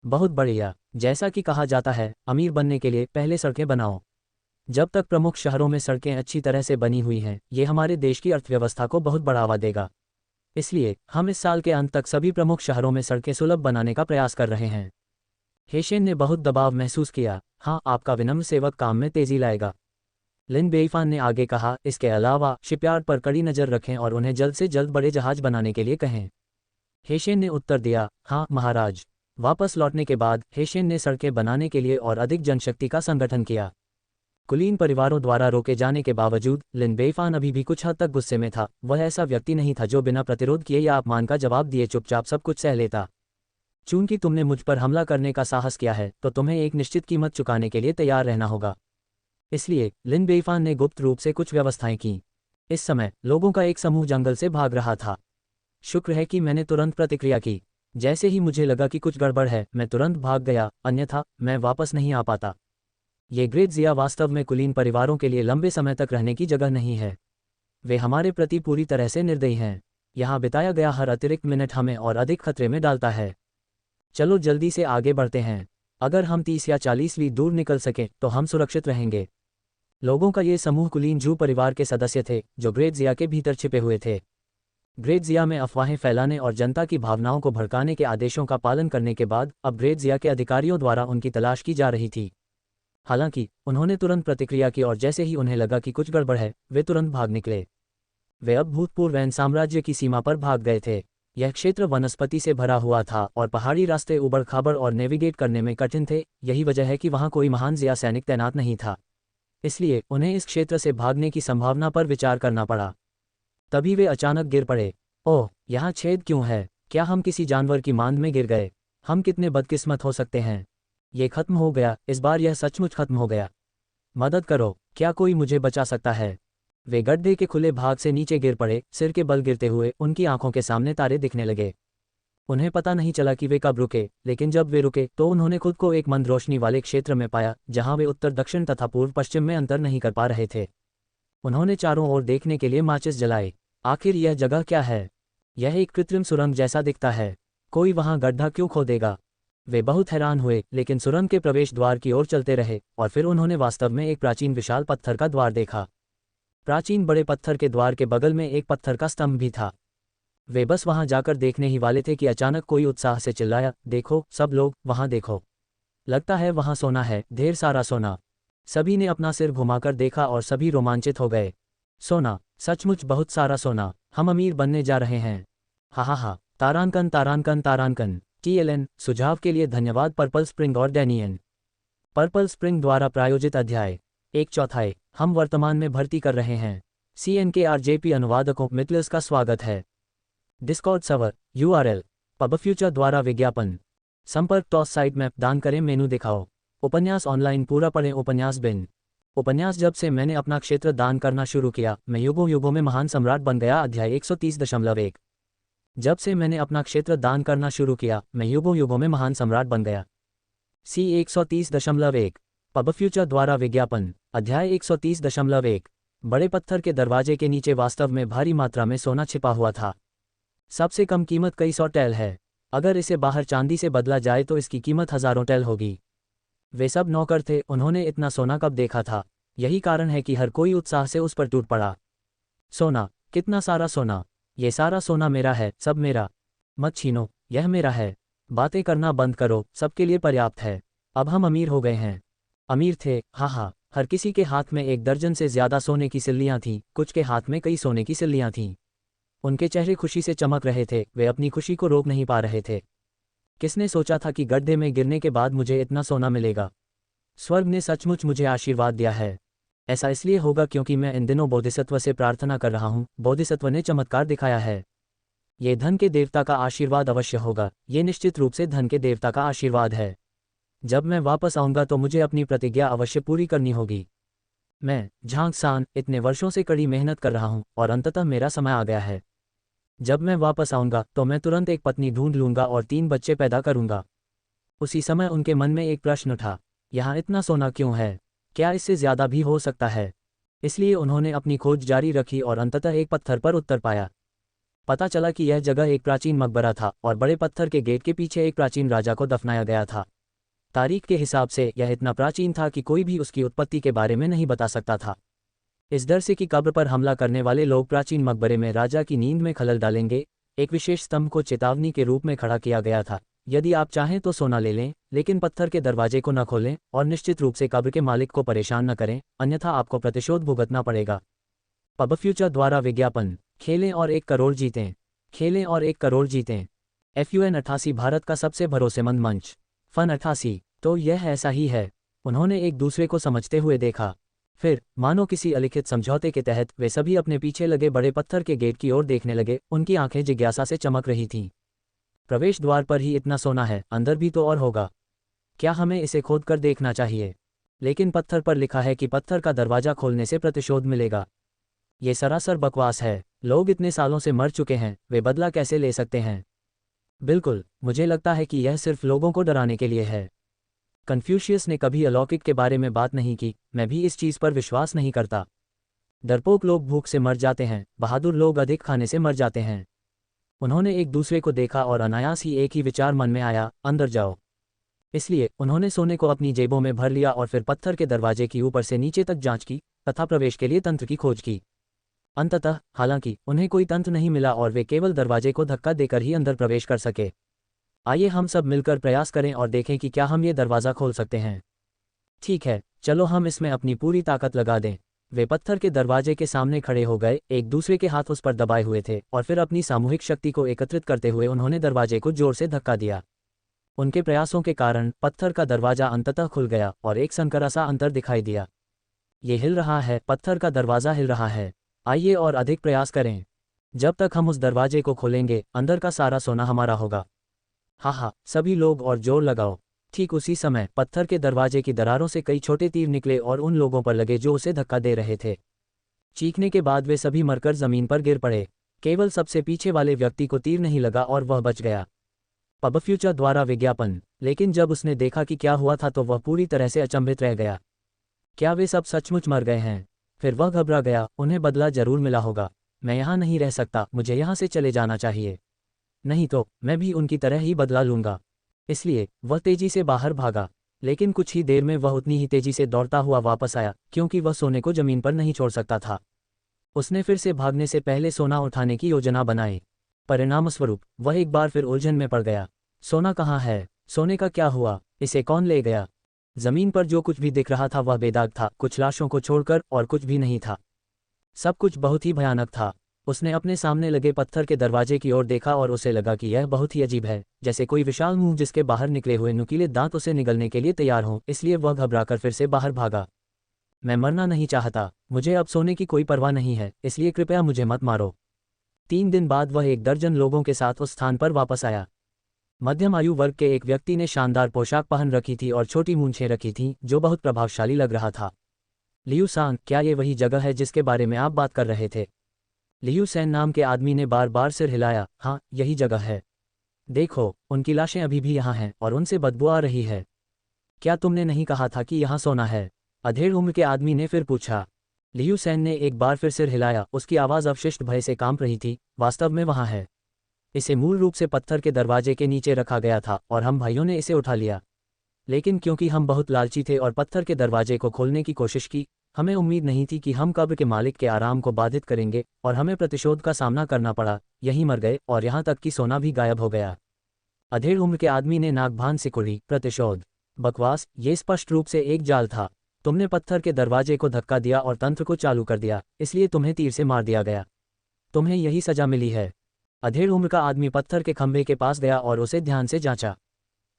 बहुत बढ़िया। जैसा कि कहा जाता है, अमीर बनने के लिए पहले सड़कें बनाओ। जब तक प्रमुख शहरों में सड़कें अच्छी तरह से बनी हुई हैं, ये हमारे देश की अर्थव्यवस्था को बहुत बढ़ावा देगा। इसलिए हम इस साल के अंत तक सभी प्रमुख शहरों में सड़कें सुलभ बनाने का प्रयास कर रहे हैं। हेशेन ने बहुत दबाव महसूस किया। हाँ, आपका विनम्र सेवक काम में तेजी लाएगा। लिन बेईफान ने आगे कहा, इसके अलावा शिपयार्ड पर कड़ी नज़र रखें और उन्हें जल्द से जल्द बड़े जहाज बनाने के लिए कहें। हेशेन ने उत्तर दिया, हाँ महाराज। वापस लौटने के बाद हेशेन ने सड़कें बनाने के लिए और अधिक जनशक्ति का संगठन किया। कुलीन परिवारों द्वारा रोके जाने के बावजूद लिन बेईफान अभी भी कुछ हद तक गुस्से में था। वह ऐसा व्यक्ति नहीं था जो बिना प्रतिरोध किए या अपमान का जवाब दिए चुपचाप सब कुछ सह लेता। चूंकि तुमने मुझ पर हमला करने का साहस किया है, तो तुम्हें एक निश्चित कीमत चुकाने के लिए तैयार रहना होगा। इसलिए लिन बेईफान ने गुप्त रूप से कुछ व्यवस्थाएं की। इस समय लोगों का एक समूह जंगल से भाग रहा था। शुक्र है कि मैंने तुरंत प्रतिक्रिया की। जैसे ही मुझे लगा कि कुछ गड़बड़ है, मैं तुरंत भाग गया, अन्यथा मैं वापस नहीं आ पाता। ये ग्रेट जिया वास्तव में कुलीन परिवारों के लिए लंबे समय तक रहने की जगह नहीं है। वे हमारे प्रति पूरी तरह से निर्दयी हैं। यहाँ बिताया गया हर अतिरिक्त मिनट हमें और अधिक खतरे में डालता है। चलो जल्दी से आगे बढ़ते हैं। अगर हम 30 या 40 वीं दूर निकल सकें तो हम सुरक्षित रहेंगे। लोगों का ये समूह कुलीन जू परिवार के सदस्य थे जो ग्रेट ज़िया के भीतर छिपे हुए थे। ग्रेट ज़िया में अफवाहें फैलाने और जनता की भावनाओं को भड़काने के आदेशों का पालन करने के बाद अब ग्रेट ज़िया के अधिकारियों द्वारा उनकी तलाश की जा रही थी। हालांकि उन्होंने तुरंत प्रतिक्रिया की और जैसे ही उन्हें लगा कि कुछ गड़बड़ है वे तुरंत भाग निकले। वे अब भूतपूर्व वैन साम्राज्य की सीमा पर भाग गए थे। यह क्षेत्र वनस्पति से भरा हुआ था और पहाड़ी रास्ते उबड़-खाबड़ और नेविगेट करने में कठिन थे। यही वजह है कि वहां कोई महान ज़िया सैनिक तैनात नहीं था, इसलिए उन्हें इस क्षेत्र से भागने की संभावना पर विचार करना पड़ा। तभी वे अचानक गिर पड़े। ओह, यहाँ छेद क्यों है? क्या हम किसी जानवर की मांद में गिर गए? हम कितने बदकिस्मत हो सकते हैं। ये खत्म हो गया, इस बार यह सचमुच खत्म हो गया। मदद करो, क्या कोई मुझे बचा सकता है? वे गड्ढे के खुले भाग से नीचे गिर पड़े। सिर के बल गिरते हुए उनकी आंखों के सामने तारे दिखने लगे। उन्हें पता नहीं चला कि वे कब रुके, लेकिन जब वे रुके तो उन्होंने खुद को एक मंद रोशनी वाले क्षेत्र में पाया जहां वे उत्तर दक्षिण तथा पूर्व पश्चिम में अंतर नहीं कर पा रहे थे। उन्होंने चारों ओर देखने के लिए माचिस जलाई। आखिर यह जगह क्या है? यह एक कृत्रिम सुरंग जैसा दिखता है। कोई वहां गड्ढा क्यों खोदेगा? वे बहुत हैरान हुए, लेकिन सुरंग के प्रवेश द्वार की ओर चलते रहे और फिर उन्होंने वास्तव में एक प्राचीन विशाल पत्थर का द्वार देखा। प्राचीन बड़े पत्थर के द्वार के बगल में एक पत्थर का स्तंभ भी था। वे बस वहां जाकर देखने ही वाले थे कि अचानक कोई उत्साह से चिल्लाया, देखो सब लोग, वहां देखो। लगता है वहां सोना है, ढेर सारा सोना। सभी ने अपना सिर घुमाकर देखा और सभी रोमांचित हो गए। सोना, सचमुच बहुत सारा सोना, हम अमीर बनने जा रहे हैं। हा हा हा, तारांकन तारांकन तारांकन। TLN, सुझाव के लिए धन्यवाद पर्पल स्प्रिंग और डैनियन। पर्पल स्प्रिंग द्वारा प्रायोजित अध्याय 1/4 हम वर्तमान में भर्ती कर रहे हैं। CNKRJP अनुवादकों मितलस का स्वागत है। डिस्कॉर्ड सर्वर URL पबफ्यूचर द्वारा विज्ञापन। संपर्क टॉस साइट मैप दान करें मेनू दिखाओ। उपन्यास ऑनलाइन पूरा पढ़ें। उपन्यास बिन। उपन्यास जब से मैंने अपना क्षेत्र दान करना शुरू किया मैं युगों युगों में महान सम्राट बन गया। अध्याय 130.1 जब से मैंने अपना क्षेत्र दान करना शुरू किया मैं युगों युगों में महान सम्राट बन गया। C 130.1 पबफ्यूचर द्वारा विज्ञापन। अध्याय 130.1 बड़े पत्थर के दरवाजे के नीचे वास्तव में भारी मात्रा में सोना छिपा हुआ था। सबसे कम कीमत कई सौ टेल है। अगर इसे बाहर चांदी से बदला जाए तो इसकी कीमत हजारों टेल होगी। वे सब नौकर थे, उन्होंने इतना सोना कब देखा था। यही कारण है कि हर कोई उत्साह से उस पर टूट पड़ा। सोना, कितना सारा सोना। ये सारा सोना मेरा है, सब मेरा। मत छीनो, यह मेरा है। बातें करना बंद करो, सबके लिए पर्याप्त है। अब हम अमीर हो गए हैं। अमीर थे, हाँ हाँ। हर किसी के हाथ में 1 दर्जन से ज्यादा सोने की सिल्लियां थीं, कुछ के हाथ में कई सोने की सिल्लियां थीं। उनके चेहरे खुशी से चमक रहे थे, वे अपनी खुशी को रोक नहीं पा रहे थे। किसने सोचा था कि गड्ढे में गिरने के बाद मुझे इतना सोना मिलेगा? स्वर्ग ने सचमुच मुझे आशीर्वाद दिया है। ऐसा इसलिए होगा क्योंकि मैं इन दिनों बोधिसत्व से प्रार्थना कर रहा हूँ। बोधिसत्व ने चमत्कार दिखाया है। ये धन के देवता का आशीर्वाद अवश्य होगा। ये निश्चित रूप से धन के देवता का आशीर्वाद है। जब मैं वापस आऊँगा तो मुझे अपनी प्रतिज्ञा अवश्य पूरी करनी होगी। मैं, झांग सान, इतने वर्षों से कड़ी मेहनत कर रहा हूँ और अंततः मेरा समय आ गया है। जब मैं वापस आऊँगा तो मैं तुरंत एक पत्नी ढूंढ लूँगा और 3 बच्चे पैदा करूँगा। उसी समय उनके मन में एक प्रश्न उठा, यहाँ इतना सोना क्यों है? क्या इससे ज़्यादा भी हो सकता है? इसलिए उन्होंने अपनी खोज जारी रखी और अंततः एक पत्थर पर उत्तर पाया। पता चला कि यह जगह एक प्राचीन मकबरा था और बड़े पत्थर के गेट के पीछे एक प्राचीन राजा को दफनाया गया था। तारीख के हिसाब से यह इतना प्राचीन था कि कोई भी उसकी उत्पत्ति के बारे में नहीं बता सकता था। इस डर से कि कब्र पर हमला करने वाले लोग प्राचीन मकबरे में राजा की नींद में खलल डालेंगे, एक विशेष स्तंभ को चेतावनी के रूप में खड़ा किया गया था। यदि आप चाहें तो सोना ले लें, लेकिन पत्थर के दरवाजे को न खोलें और निश्चित रूप से कब्र के मालिक को परेशान न करें, अन्यथा आपको प्रतिशोध भुगतना पड़ेगा। पबफ्यूचर द्वारा विज्ञापन। खेलें और 1 करोड़ जीतें। खेलें और 1 करोड़ जीतें। FUN 88 भारत का सबसे भरोसेमंद मंच। फन 88। तो यह ऐसा ही है। उन्होंने एक दूसरे को समझते हुए देखा। फिर, मानो किसी अलिखित समझौते के तहत, वे सभी अपने पीछे लगे बड़े पत्थर के गेट की ओर देखने लगे। उनकी आंखें जिज्ञासा से चमक रही थीं। प्रवेश द्वार पर ही इतना सोना है, अंदर भी तो और होगा। क्या हमें इसे खोद कर देखना चाहिए? लेकिन पत्थर पर लिखा है कि पत्थर का दरवाजा खोलने से प्रतिशोध मिलेगा। ये सरासर बकवास है। लोग इतने सालों से मर चुके हैं, वे बदला कैसे ले सकते हैं? बिल्कुल, मुझे लगता है कि यह सिर्फ लोगों को डराने के लिए है। कन्फ्यूशियस ने कभी अलौकिक के बारे में बात नहीं की। मैं भी इस चीज़ पर विश्वास नहीं करता। डरपोक लोग भूख से मर जाते हैं, बहादुर लोग अधिक खाने से मर जाते हैं। उन्होंने एक दूसरे को देखा और अनायास ही एक ही विचार मन में आया, अंदर जाओ। इसलिए उन्होंने सोने को अपनी जेबों में भर लिया और फिर पत्थर के दरवाजे की ऊपर से नीचे तक जांच की तथा प्रवेश के लिए तंत्र की खोज की। अंततः हालांकि उन्हें कोई तंत्र नहीं मिला और वे केवल दरवाजे को धक्का देकर ही अंदर प्रवेश कर सके। आइए हम सब मिलकर प्रयास करें और देखें कि क्या हम ये दरवाज़ा खोल सकते हैं। ठीक है, चलो हम इसमें अपनी पूरी ताकत लगा दें। वे पत्थर के दरवाजे के सामने खड़े हो गए, एक दूसरे के हाथ उस पर दबाए हुए थे और फिर अपनी सामूहिक शक्ति को एकत्रित करते हुए उन्होंने दरवाजे को जोर से धक्का दिया। उनके प्रयासों के कारण पत्थर का दरवाजा अंततः खुल गया और एक सनकरा सा अंतर दिखाई दिया। ये हिल रहा है, पत्थर का दरवाजा हिल रहा है। आइए और अधिक प्रयास करें। जब तक हम उस दरवाजे को खोलेंगे, अंदर का सारा सोना हमारा होगा। हा, सभी लोग और जोर लगाओ। ठीक उसी समय पत्थर के दरवाजे की दरारों से कई छोटे तीर निकले और उन लोगों पर लगे जो उसे धक्का दे रहे थे। चीखने के बाद वे सभी मरकर जमीन पर गिर पड़े। केवल सबसे पीछे वाले व्यक्ति को तीर नहीं लगा और वह बच गया। पब फ्यूचर द्वारा विज्ञापन। लेकिन जब उसने देखा कि क्या हुआ था तो वह पूरी तरह से अचंभित रह गया। क्या वे सब सचमुच मर गए हैं? फिर वह घबरा गया, उन्हें बदला जरूर मिला होगा। मैं यहाँ नहीं रह सकता, मुझे यहाँ से चले जाना चाहिए। नहीं तो मैं भी उनकी तरह ही बदला लूंगा। इसलिए वह तेजी से बाहर भागा। लेकिन कुछ ही देर में वह उतनी ही तेजी से दौड़ता हुआ वापस आया, क्योंकि वह सोने को जमीन पर नहीं छोड़ सकता था। उसने फिर से भागने से पहले सोना उठाने की योजना बनाई। परिणामस्वरूप वह एक बार फिर उलझन में पड़ गया। सोना कहाँ है? सोने का क्या हुआ? इसे कौन ले गया? जमीन पर जो कुछ भी दिख रहा था वह बेदाग था, कुछ लाशों को छोड़कर, और कुछ भी नहीं था। सब कुछ बहुत ही भयानक था। उसने अपने सामने लगे पत्थर के दरवाजे की ओर देखा और उसे लगा कि यह बहुत ही अजीब है, जैसे कोई विशाल मुंह जिसके बाहर निकले हुए नुकीले दांत उसे निगलने के लिए तैयार हों। इसलिए वह घबराकर फिर से बाहर भागा। मैं मरना नहीं चाहता, मुझे अब सोने की कोई परवाह नहीं है, इसलिए कृपया मुझे मत मारो। 3 दिन बाद वह 1 दर्जन लोगों के साथ उस स्थान पर वापस आया। मध्यम आयु वर्ग के एक व्यक्ति ने शानदार पोशाक पहन रखी थी और छोटी मूंछें रखी थीं, जो बहुत प्रभावशाली लग रहा था। लियू सान, क्या ये वही जगह है जिसके बारे में आप बात कर रहे थे? लियू सैन नाम के आदमी ने बार बार सिर हिलाया। हाँ, यही जगह है। देखो, उनकी लाशें अभी भी यहाँ हैं और उनसे बदबू आ रही है। क्या तुमने नहीं कहा था कि यहाँ सोना है? अधेड़ उम्र के आदमी ने फिर पूछा। लियू सैन ने एक बार फिर सिर हिलाया, उसकी आवाज़ अवशिष्ट भय से कांप रही थी। वास्तव में वहाँ है। इसे मूल रूप से पत्थर के दरवाजे के नीचे रखा गया था और हम भाइयों ने इसे उठा लिया। लेकिन क्योंकि हम बहुत लालची थे और पत्थर के दरवाजे को खोलने की कोशिश की, हमें उम्मीद नहीं थी कि हम कब्र के मालिक के आराम को बाधित करेंगे और हमें प्रतिशोध का सामना करना पड़ा। यहीं मर गए और यहाँ तक कि सोना भी गायब हो गया। अधेड़ उम्र के आदमी ने नाक सिकुड़ी। प्रतिशोध? बकवास, ये स्पष्ट रूप से एक जाल था। तुमने पत्थर के दरवाजे को धक्का दिया और तंत्र को चालू कर दिया, इसलिए तुम्हें तीर से मार दिया गया। तुम्हें यही सजा मिली है। अधेड़ उम्र का आदमी पत्थर के खंभे के पास गया और उसे ध्यान से जांचा।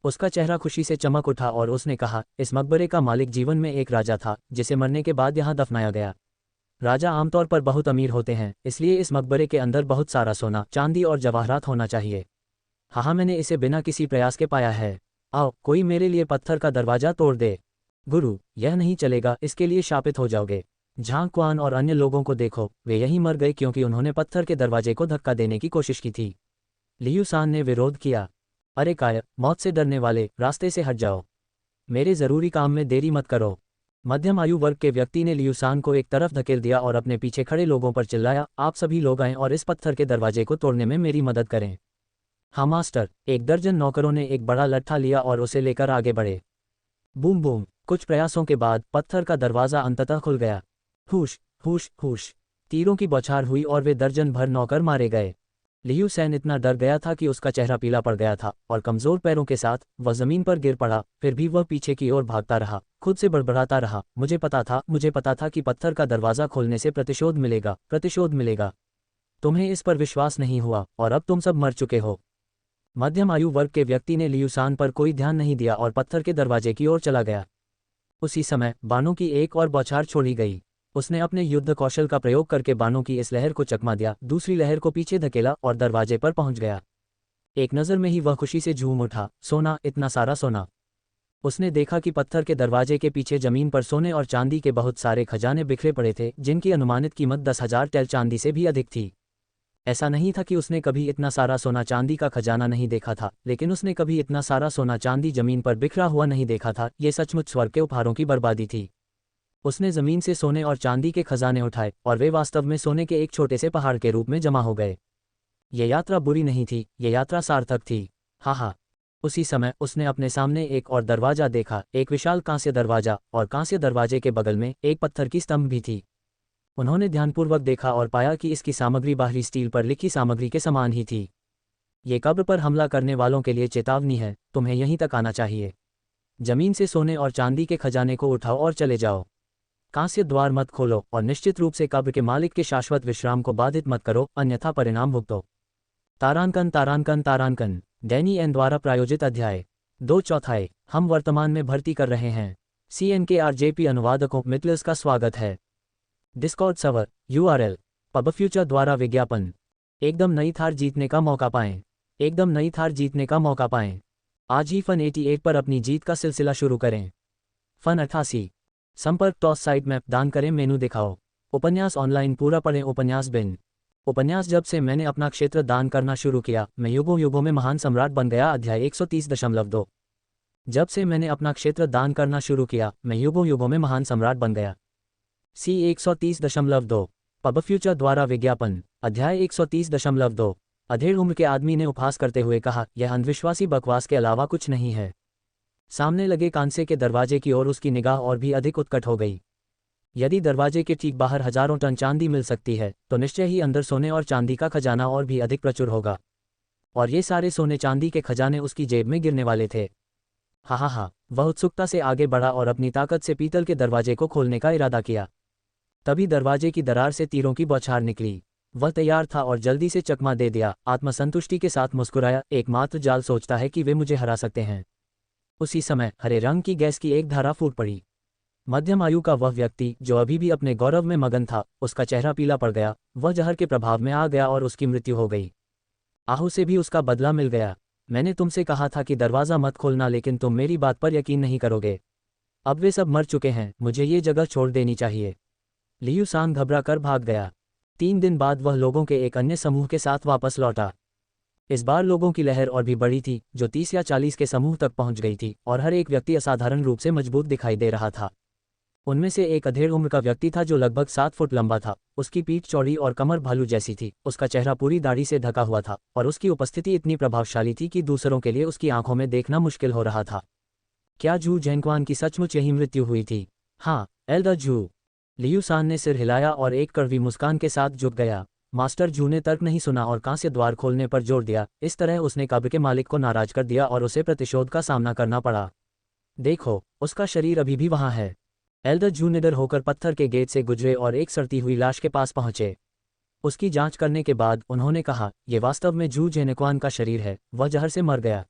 उसका चेहरा खुशी से चमक उठा और उसने कहा, इस मकबरे का मालिक जीवन में एक राजा था, जिसे मरने के बाद यहाँ दफनाया गया। राजा आमतौर पर बहुत अमीर होते हैं, इसलिए इस मकबरे के अंदर बहुत सारा सोना, चांदी और जवाहरात होना चाहिए। हाँ, मैंने इसे बिना किसी प्रयास के पाया है। आओ, कोई मेरे लिए पत्थर का दरवाजा तोड़ दे। गुरु, यह नहीं चलेगा, इसके लिए शापित हो जाओगे। झांग क्वान और अन्य लोगों को देखो, वे यहीं मर गए क्योंकि उन्होंने पत्थर के दरवाजे को धक्का देने की कोशिश की थी। लियू सान ने विरोध किया। अरे कायर, मौत से डरने वाले, रास्ते से हट जाओ। मेरे जरूरी काम में देरी मत करो। मध्यम आयु वर्ग के व्यक्ति ने लियू सान को एक तरफ धकेल दिया और अपने पीछे खड़े लोगों पर चिल्लाया, आप सभी लोग आएं और इस पत्थर के दरवाजे को तोड़ने में मेरी मदद करें। हाँ मास्टर। 1 दर्जन नौकरों ने एक बड़ा लट्ठा लिया और उसे लेकर आगे बढ़े। बूम बूम, कुछ प्रयासों के बाद पत्थर का दरवाजा अंततः खुल गया। हुश हुश हुश, तीरों की बौछार हुई और वे दर्जन भर नौकर मारे गए। लियू सैन इतना डर गया था कि उसका चेहरा पीला पड़ गया था और कमजोर पैरों के साथ वह जमीन पर गिर पड़ा। फिर भी वह पीछे की ओर भागता रहा, खुद से बड़बड़ाता रहा, मुझे पता था कि पत्थर का दरवाजा खोलने से प्रतिशोध मिलेगा, प्रतिशोध मिलेगा। तुम्हें इस पर विश्वास नहीं हुआ और अब तुम सब मर चुके हो। मध्यम आयु वर्ग के व्यक्ति ने लियू सान पर कोई ध्यान नहीं दिया और पत्थर के दरवाजे की ओर चला गया। उसी समय बाणों की एक और बौछार छोड़ी गई। उसने अपने युद्ध कौशल का प्रयोग करके बाणों की इस लहर को चकमा दिया, दूसरी लहर को पीछे धकेला और दरवाजे पर पहुंच गया। एक नज़र में ही वह खुशी से झूम उठा। सोना, इतना सारा सोना। उसने देखा कि पत्थर के दरवाजे के पीछे जमीन पर सोने और चांदी के बहुत सारे खजाने बिखरे पड़े थे, जिनकी अनुमानित कीमत 10,000 टेल चांदी से भी अधिक थी। ऐसा नहीं था कि उसने कभी इतना सारा सोना चांदी का खजाना नहीं देखा था, लेकिन उसने कभी इतना सारा सोना चांदी जमीन पर बिखरा हुआ नहीं देखा था। ये सचमुच स्वर्ग के उपहारों की बर्बादी थी। उसने जमीन से सोने और चांदी के खजाने उठाए और वे वास्तव में सोने के एक छोटे से पहाड़ के रूप में जमा हो गए। ये यात्रा बुरी नहीं थी, ये यात्रा सार्थक थी। हाँ। उसी समय उसने अपने सामने एक और दरवाजा देखा, एक विशाल कांस्य दरवाजा, और कांस्य दरवाजे के बगल में एक पत्थर की स्तंभ भी थी। उन्होंने ध्यानपूर्वक देखा और पाया कि इसकी सामग्री बाहरी स्टील पर लिखी सामग्री के समान ही थी। ये कब्र पर हमला करने वालों के लिए चेतावनी है, तुम्हें यहीं तक आना चाहिए। जमीन से सोने और चांदी के खजाने को उठाओ और चले जाओ। कांस्य द्वार मत खोलो और निश्चित रूप से कब्र के मालिक के शाश्वत विश्राम को बाधित मत करो, अन्यथा परिणाम भुगतो। तारांकन डैनी एन द्वारा प्रायोजित अध्याय 2/4। हम वर्तमान में भर्ती कर रहे हैं। CNKRJP अनुवादकों मिटलर्स का स्वागत है। डिस्कॉर्ड सर्वर URL पबफ्यूचर द्वारा विज्ञापन। एकदम नई थार जीतने का मौका पाएं। एकदम नई थार जीतने का मौका पाएं। आज ही फन 88 पर अपनी जीत का सिलसिला शुरू करें। फन 88 संपर्क टॉस साइट मैप दान करें मेनू दिखाओ। उपन्यास ऑनलाइन पूरा पढ़ें। उपन्यास बिन उपन्यास जब से मैंने अपना क्षेत्र दान करना शुरू किया मैं युगों युगों में महान सम्राट बन गया। अध्याय 130.2 जब से मैंने अपना क्षेत्र दान करना शुरू किया मैं युगों युगों में महान सम्राट बन गया। C 130.2 पबफ्यूचर द्वारा विज्ञापन। अध्याय 130.2 अधेड़ उम्र के आदमी ने उपहास करते हुए कहा, यह अंधविश्वासी बकवास के अलावा कुछ नहीं है। सामने लगे कांसे के दरवाजे की ओर उसकी निगाह और भी अधिक उत्कट हो गई। यदि दरवाजे के ठीक बाहर हजारों टन चांदी मिल सकती है तो निश्चय ही अंदर सोने और चांदी का खजाना और भी अधिक प्रचुर होगा। और ये सारे सोने चांदी के खजाने उसकी जेब में गिरने वाले थे। हाँ, वह उत्सुकता से आगे बढ़ा और अपनी ताकत से पीतल के दरवाजे को खोलने का इरादा किया। तभी दरवाजे की दरार से तीरों की बौछार निकली। वह तैयार था और जल्दी से चकमा दे दिया। आत्मसंतुष्टि के साथ मुस्कुराया, एकमात्र जाल सोचता है कि वे मुझे हरा सकते हैं। उसी समय हरे रंग की गैस की एक धारा फूट पड़ी। मध्यम आयु का वह व्यक्ति जो अभी भी अपने गौरव में मगन था, उसका चेहरा पीला पड़ गया। वह जहर के प्रभाव में आ गया और उसकी मृत्यु हो गई। आहू से भी उसका बदला मिल गया। मैंने तुमसे कहा था कि दरवाज़ा मत खोलना, लेकिन तुम मेरी बात पर यकीन नहीं करोगे। अब वे सब मर चुके हैं, मुझे ये जगह छोड़ देनी चाहिए। लियू सांग घबरा कर भाग गया। 3 दिन बाद वह लोगों के एक अन्य समूह के साथ वापस लौटा। इस बार लोगों की लहर और भी बड़ी थी, जो 30 या 40 के समूह तक पहुंच गई थी, और हर एक व्यक्ति असाधारण रूप से मजबूत दिखाई दे रहा था। उनमें से एक अधेड़ उम्र का व्यक्ति था जो लगभग 7 फुट लंबा था। उसकी पीठ चौड़ी और कमर भालू जैसी थी। उसका चेहरा पूरी दाढ़ी से ढका हुआ था और उसकी उपस्थिति इतनी प्रभावशाली थी कि दूसरों के लिए उसकी आंखों में देखना मुश्किल हो रहा था। क्या जू झेंगक्वान की सचमुच यही मृत्यु हुई थी? हाँ, एल्डर जू। लियू सान ने सिर हिलाया और एक कड़वी मुस्कान के साथ झुक गया। मास्टर जू ने तर्क नहीं सुना और कांस्य द्वार खोलने पर जोर दिया। इस तरह उसने कब्र के मालिक को नाराज कर दिया और उसे प्रतिशोध का सामना करना पड़ा। देखो, उसका शरीर अभी भी वहां है। एल्डर जू निडर होकर पत्थर के गेट से गुजरे और एक सड़ती हुई लाश के पास पहुंचे। उसकी जांच करने के बाद उन्होंने कहा, यह वास्तव में जू झेनेक्वान का शरीर है। वह जहर से मर गया।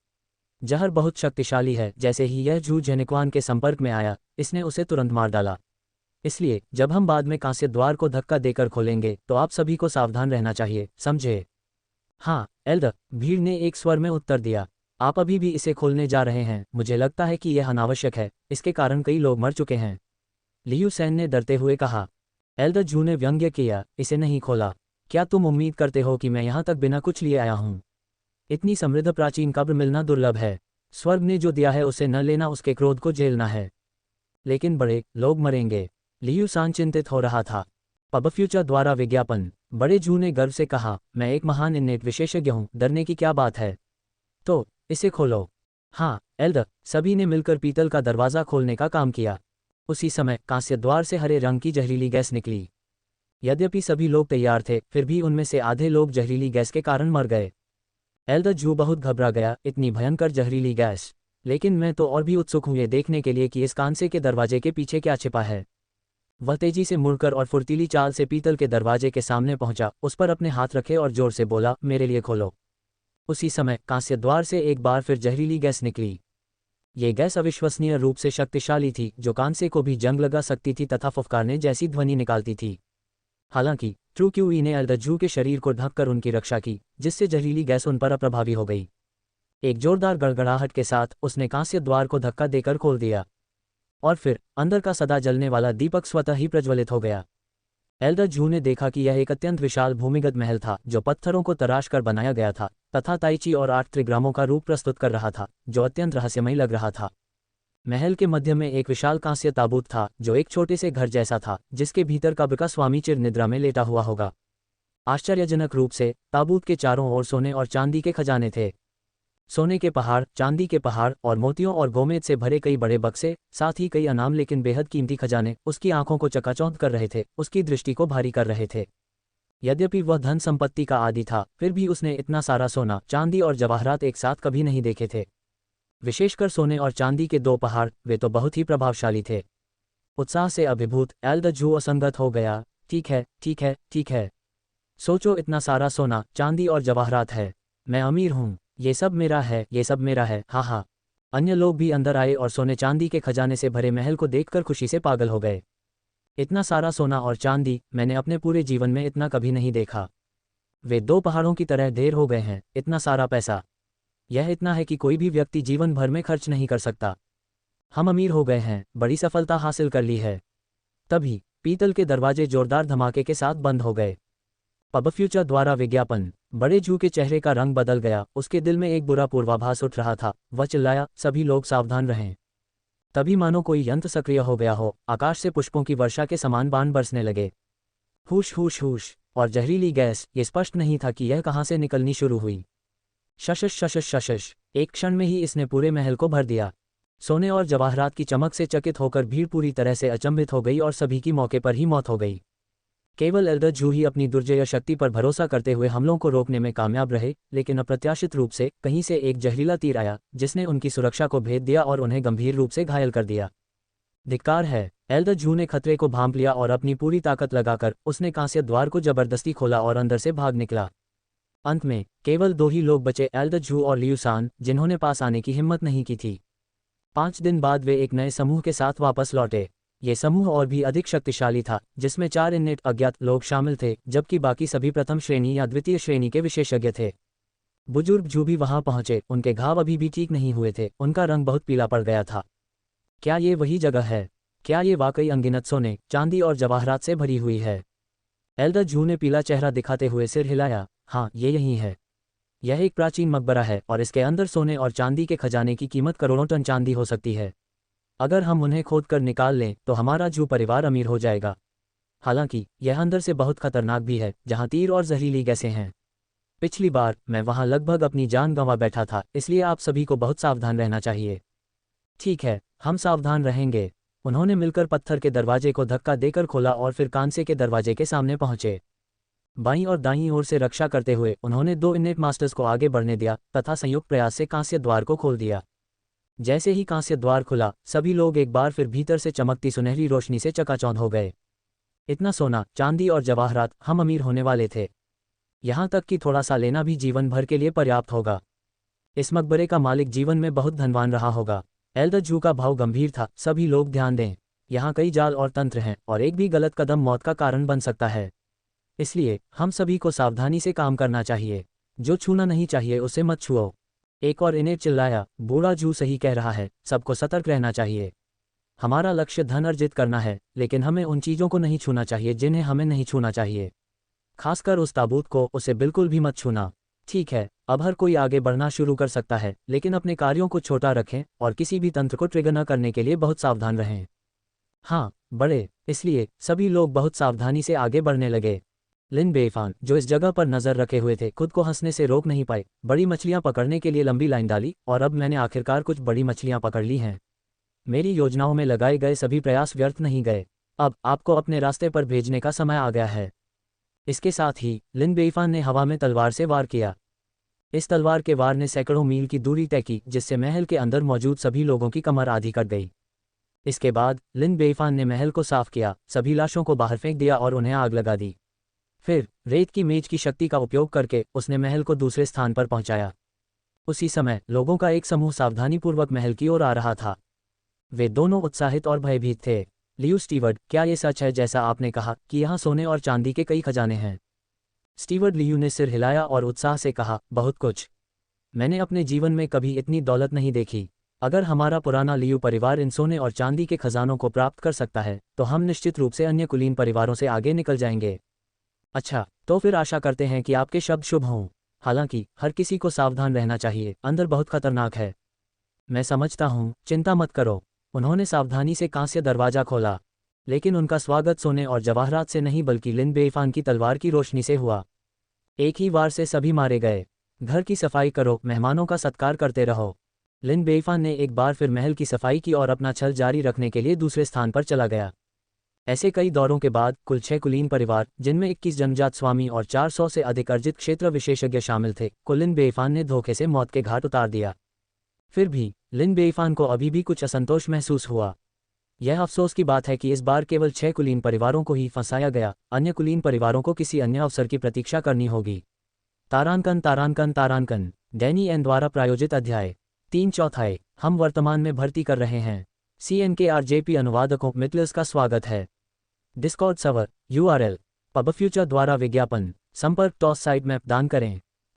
जहर बहुत शक्तिशाली है। जैसे ही यह जू झेनेक्वान के संपर्क में आया, इसने उसे तुरंत मार डाला। इसलिए जब हम बाद में कांस्य द्वार को धक्का देकर खोलेंगे तो आप सभी को सावधान रहना चाहिए, समझे? हाँ, एल्डर, भीड़ ने एक स्वर में उत्तर दिया। आप अभी भी इसे खोलने जा रहे हैं? मुझे लगता है कि यह अनावश्यक है, इसके कारण कई लोग मर चुके हैं। लियू सैन ने डरते हुए कहा। एल्डर जू ने व्यंग्य किया, इसे नहीं खोला। क्या तुम उम्मीद करते हो कि मैं यहाँ तक बिना कुछ लिए आया हूँ? इतनी समृद्ध प्राचीन कब्र मिलना दुर्लभ है। स्वर्ग ने जो दिया है उसे न लेना, उसके क्रोध को झेलना है। लेकिन बड़े लोग मरेंगे। लियू सान चिंतित हो रहा था। पबफ्यूचर द्वारा विज्ञापन। बड़े जू ने गर्व से कहा, मैं एक महान इन्नेट विशेषज्ञ हूँ, डरने की क्या बात है? तो इसे खोलो। हाँ, एल्डर। सभी ने मिलकर पीतल का दरवाज़ा खोलने का काम किया। उसी समय कांस्य द्वार से हरे रंग की जहरीली गैस निकली। यद्यपि सभी लोग तैयार थे, फिर भी उनमें से आधे लोग जहरीली गैस के कारण मर गए। एल्डर जू बहुत घबरा गया, इतनी भयंकर जहरीली गैस। लेकिन मैं तो और भी उत्सुक हूँ ये देखने के लिए कि इस कांसे के दरवाजे के पीछे क्या छिपा है। वह तेजी से मुड़कर और फुर्तीली चाल से पीतल के दरवाजे के सामने पहुंचा, उस पर अपने हाथ रखे और जोर से बोला, मेरे लिए खोलो। उसी समय कांस्य द्वार से एक बार फिर जहरीली गैस निकली। ये गैस अविश्वसनीय रूप से शक्तिशाली थी, जो कांसे को भी जंग लगा सकती थी तथा फुफकारने जैसी ध्वनि निकालती थी। हालांकि ट्रू क्यूई ने एल्डर जू के शरीर को ढककर उनकी रक्षा की, जिससे जहरीली गैस उन पर अप्रभावी हो गई। एक जोरदार गड़गड़ाहट के साथ उसने कांस्य द्वार को धक्का देकर खोल दिया, और फिर अंदर का सदा जलने वाला दीपक स्वतः ही प्रज्वलित हो गया। एल्डर जू ने देखा कि यह एक अत्यंत विशाल भूमिगत महल था, जो पत्थरों को तराश कर बनाया गया था तथा ताइची और 8 त्रिग्रामों का रूप प्रस्तुत कर रहा था, जो अत्यंत रहस्यमयी लग रहा था। महल के मध्य में एक विशाल कांस्य ताबूत था, जो एक छोटे से घर जैसा था, जिसके भीतर कब्र का स्वामी चिर निद्रा में लेटा हुआ होगा। आश्चर्यजनक रूप से ताबूत के चारों ओर सोने और चांदी के खजाने थे। सोने के पहाड़, चांदी के पहाड़ और मोतियों और गोमेद से भरे कई बड़े बक्से, साथ ही कई अनाम लेकिन बेहद कीमती खजाने उसकी आंखों को चकाचौंध कर रहे थे, उसकी दृष्टि को भारी कर रहे थे। यद्यपि वह धन संपत्ति का आदी था, फिर भी उसने इतना सारा सोना, चांदी और जवाहरात एक साथ कभी नहीं देखे थे। विशेषकर सोने और चांदी के 2 पहाड़, वे तो बहुत ही प्रभावशाली थे। उत्साह से अभिभूत एल द जू असंगत हो गया। ठीक है, ठीक है, ठीक है। सोचो, इतना सारा सोना, चांदी और जवाहरात है। मैं अमीर हूँ, ये सब मेरा है, ये सब मेरा है, हाँ हाँ। अन्य लोग भी अंदर आए और सोने चांदी के खजाने से भरे महल को देखकर खुशी से पागल हो गए। इतना सारा सोना और चांदी, मैंने अपने पूरे जीवन में इतना कभी नहीं देखा। वे 2 पहाड़ों की तरह ढेर हो गए हैं। इतना सारा पैसा, यह इतना है कि कोई भी व्यक्ति जीवन भर में खर्च नहीं कर सकता। हम अमीर हो गए हैं, बड़ी सफलता हासिल कर ली है। तभी पीतल के दरवाजे जोरदार धमाके के साथ बंद हो गए। पब फ्यूचर द्वारा विज्ञापन। बड़े जू के चेहरे का रंग बदल गया, उसके दिल में एक बुरा पूर्वाभास उठ रहा था। वह चिल्लाया, सभी लोग सावधान रहें। तभी मानो कोई यंत्र सक्रिय हो गया हो, आकाश से पुष्पों की वर्षा के समान बाण बरसने लगे। हुश हुश हुश, और जहरीली गैस, ये स्पष्ट नहीं था कि यह कहाँ से निकलनी शुरू हुई। शशश शशश शशश, एक क्षण में ही इसने पूरे महल को भर दिया। सोने और जवाहरात की चमक से चकित होकर भीड़ पूरी तरह से अचंभित हो गई और सभी की मौके पर ही मौत हो गई। केवल एल्डर जू ही अपनी दुर्जय शक्ति पर भरोसा करते हुए हमलों को रोकने में कामयाब रहे, लेकिन अप्रत्याशित रूप से कहीं से एक जहरीला तीर आया, जिसने उनकी सुरक्षा को भेद दिया और उन्हें गंभीर रूप से घायल कर दिया। धिक्कार है। एल्डर जू ने खतरे को भांप लिया और अपनी पूरी ताकत लगाकर उसने कांस्य द्वार को जबरदस्ती खोला और अंदर से भाग निकला। अंत में केवल 2 ही लोग बचे, एल्डर जू और लियू सान, जिन्होंने पास आने की हिम्मत नहीं की थी। 5 दिन बाद वे एक नए समूह के साथ वापस लौटे। ये समूह और भी अधिक शक्तिशाली था, जिसमें 4 इनेट अज्ञात लोग शामिल थे, जबकि बाकी सभी प्रथम श्रेणी या द्वितीय श्रेणी के विशेषज्ञ थे। बुजुर्ग जू भी वहां पहुंचे, उनके घाव अभी भी ठीक नहीं हुए थे, उनका रंग बहुत पीला पड़ गया था। क्या ये वही जगह है? क्या ये वाकई अनगिनत सोने, चांदी और जवाहरात से भरी हुई है? एल्डर जू ने पीला चेहरा दिखाते हुए सिर हिलाया। हाँ, ये यही है। यह एक प्राचीन मकबरा है और इसके अंदर सोने और चांदी के खजाने की कीमत करोड़ों टन चांदी हो सकती है। अगर हम उन्हें खोद कर निकाल लें तो हमारा जू परिवार अमीर हो जाएगा। हालांकि यह अंदर से बहुत खतरनाक भी है, जहां तीर और जहरीली गैसें हैं। पिछली बार मैं वहां लगभग अपनी जान गंवा बैठा था, इसलिए आप सभी को बहुत सावधान रहना चाहिए। ठीक है, हम सावधान रहेंगे। उन्होंने मिलकर पत्थर के दरवाजे को धक्का देकर खोला और फिर कांसे के दरवाजे के सामने पहुंचे। बाईं और दाईं ओर से रक्षा करते हुए उन्होंने 2 इनेट मास्टर्स को आगे बढ़ने दिया तथा संयुक्त प्रयास से कांस्य द्वार को खोल दिया। जैसे ही कांस्य द्वार खुला, सभी लोग एक बार फिर भीतर से चमकती सुनहरी रोशनी से चकाचौंध हो गए। इतना सोना, चांदी और जवाहरात, हम अमीर होने वाले थे। यहाँ तक कि थोड़ा सा लेना भी जीवन भर के लिए पर्याप्त होगा। इस मकबरे का मालिक जीवन में बहुत धनवान रहा होगा। एल्डर जू का भाव गंभीर था। सभी लोग ध्यान दें, यहाँ कई जाल और तंत्र हैं और एक भी गलत कदम मौत का कारण बन सकता है। इसलिए हम सभी को सावधानी से काम करना चाहिए। जो छूना नहीं चाहिए उसे मत छुओ। एक और इनेट चिल्लाया, बूढ़ा जू सही कह रहा है, सबको सतर्क रहना चाहिए। हमारा लक्ष्य धन अर्जित करना है, लेकिन हमें उन चीज़ों को नहीं छूना चाहिए जिन्हें हमें नहीं छूना चाहिए। खासकर उस ताबूत को, उसे बिल्कुल भी मत छूना। ठीक है, अब हर कोई आगे बढ़ना शुरू कर सकता है, लेकिन अपने कार्यों को छोटा रखें और किसी भी तंत्र को ट्रिगर न करने के लिए बहुत सावधान रहें। हाँ, बड़े। इसलिए सभी लोग बहुत सावधानी से आगे बढ़ने लगे। लिन बेईफान, जो इस जगह पर नजर रखे हुए थे, खुद को हंसने से रोक नहीं पाए। बड़ी मछलियां पकड़ने के लिए लंबी लाइन डाली और अब मैंने आखिरकार कुछ बड़ी मछलियां पकड़ ली हैं। मेरी योजनाओं में लगाए गए सभी प्रयास व्यर्थ नहीं गए। अब आपको अपने रास्ते पर भेजने का समय आ गया है। इसके साथ ही लिन बेईफान ने हवा में तलवार से वार किया। इस तलवार के वार ने सैकड़ों मील की दूरी तय की, जिससे महल के अंदर मौजूद सभी लोगों की कमर आधी कट गई। इसके बाद लिन बेईफान ने महल को साफ किया, सभी लाशों को बाहर फेंक दिया और उन्हें आग लगा दी। फिर रेत की मेज की शक्ति का उपयोग करके उसने महल को दूसरे स्थान पर पहुंचाया। उसी समय लोगों का एक समूह सावधानीपूर्वक महल की ओर आ रहा था। वे दोनों उत्साहित और भयभीत थे। लियू स्टीवर्ड, क्या ये सच है जैसा आपने कहा कि यहाँ सोने और चांदी के कई खजाने हैं? स्टीवर्ड लियू ने सिर हिलाया और उत्साह से कहा, बहुत कुछ। मैंने अपने जीवन में कभी इतनी दौलत नहीं देखी। अगर हमारा पुराना लियू परिवार इन सोने और चांदी के खजानों को प्राप्त कर सकता है, तो हम निश्चित रूप से अन्य कुलीन परिवारों से आगे निकल जाएंगे। अच्छा, तो फिर आशा करते हैं कि आपके शब्द शुभ हों। हालांकि हर किसी को सावधान रहना चाहिए, अंदर बहुत खतरनाक है। मैं समझता हूँ, चिंता मत करो। उन्होंने सावधानी से कांस्य दरवाजा खोला, लेकिन उनका स्वागत सोने और जवाहरात से नहीं बल्कि लिन बेईफान की तलवार की रोशनी से हुआ। एक ही वार से सभी मारे गए। घर की सफाई करो, मेहमानों का सत्कार करते रहो। लिन बेइफान ने एक बार फिर महल की सफाई की और अपना छल जारी रखने के लिए दूसरे स्थान पर चला गया। ऐसे कई दौरों के बाद कुल 6 कुलीन परिवार, जिनमें 21 जन्मजात स्वामी और 400 से अधिक अर्जित क्षेत्र विशेषज्ञ शामिल थे, को लिन बेइफान ने धोखे से मौत के घाट उतार दिया। फिर भी लिन बेइफान को अभी भी कुछ असंतोष महसूस हुआ। यह अफसोस की बात है कि इस बार केवल 6 कुलीन परिवारों को ही फंसाया गया, अन्य कुलीन परिवारों को किसी अन्य अवसर की प्रतीक्षा करनी होगी। तारांकन तारांकन तारांकन डैनी एन द्वारा प्रायोजित अध्याय 3/4 हम वर्तमान में भर्ती कर रहे हैं। CNKRJP अनुवादकों मित्लर्स का स्वागत है। Discord server URL pub future द्वारा विज्ञापन संपर्क टॉस साइट मैप दान करें।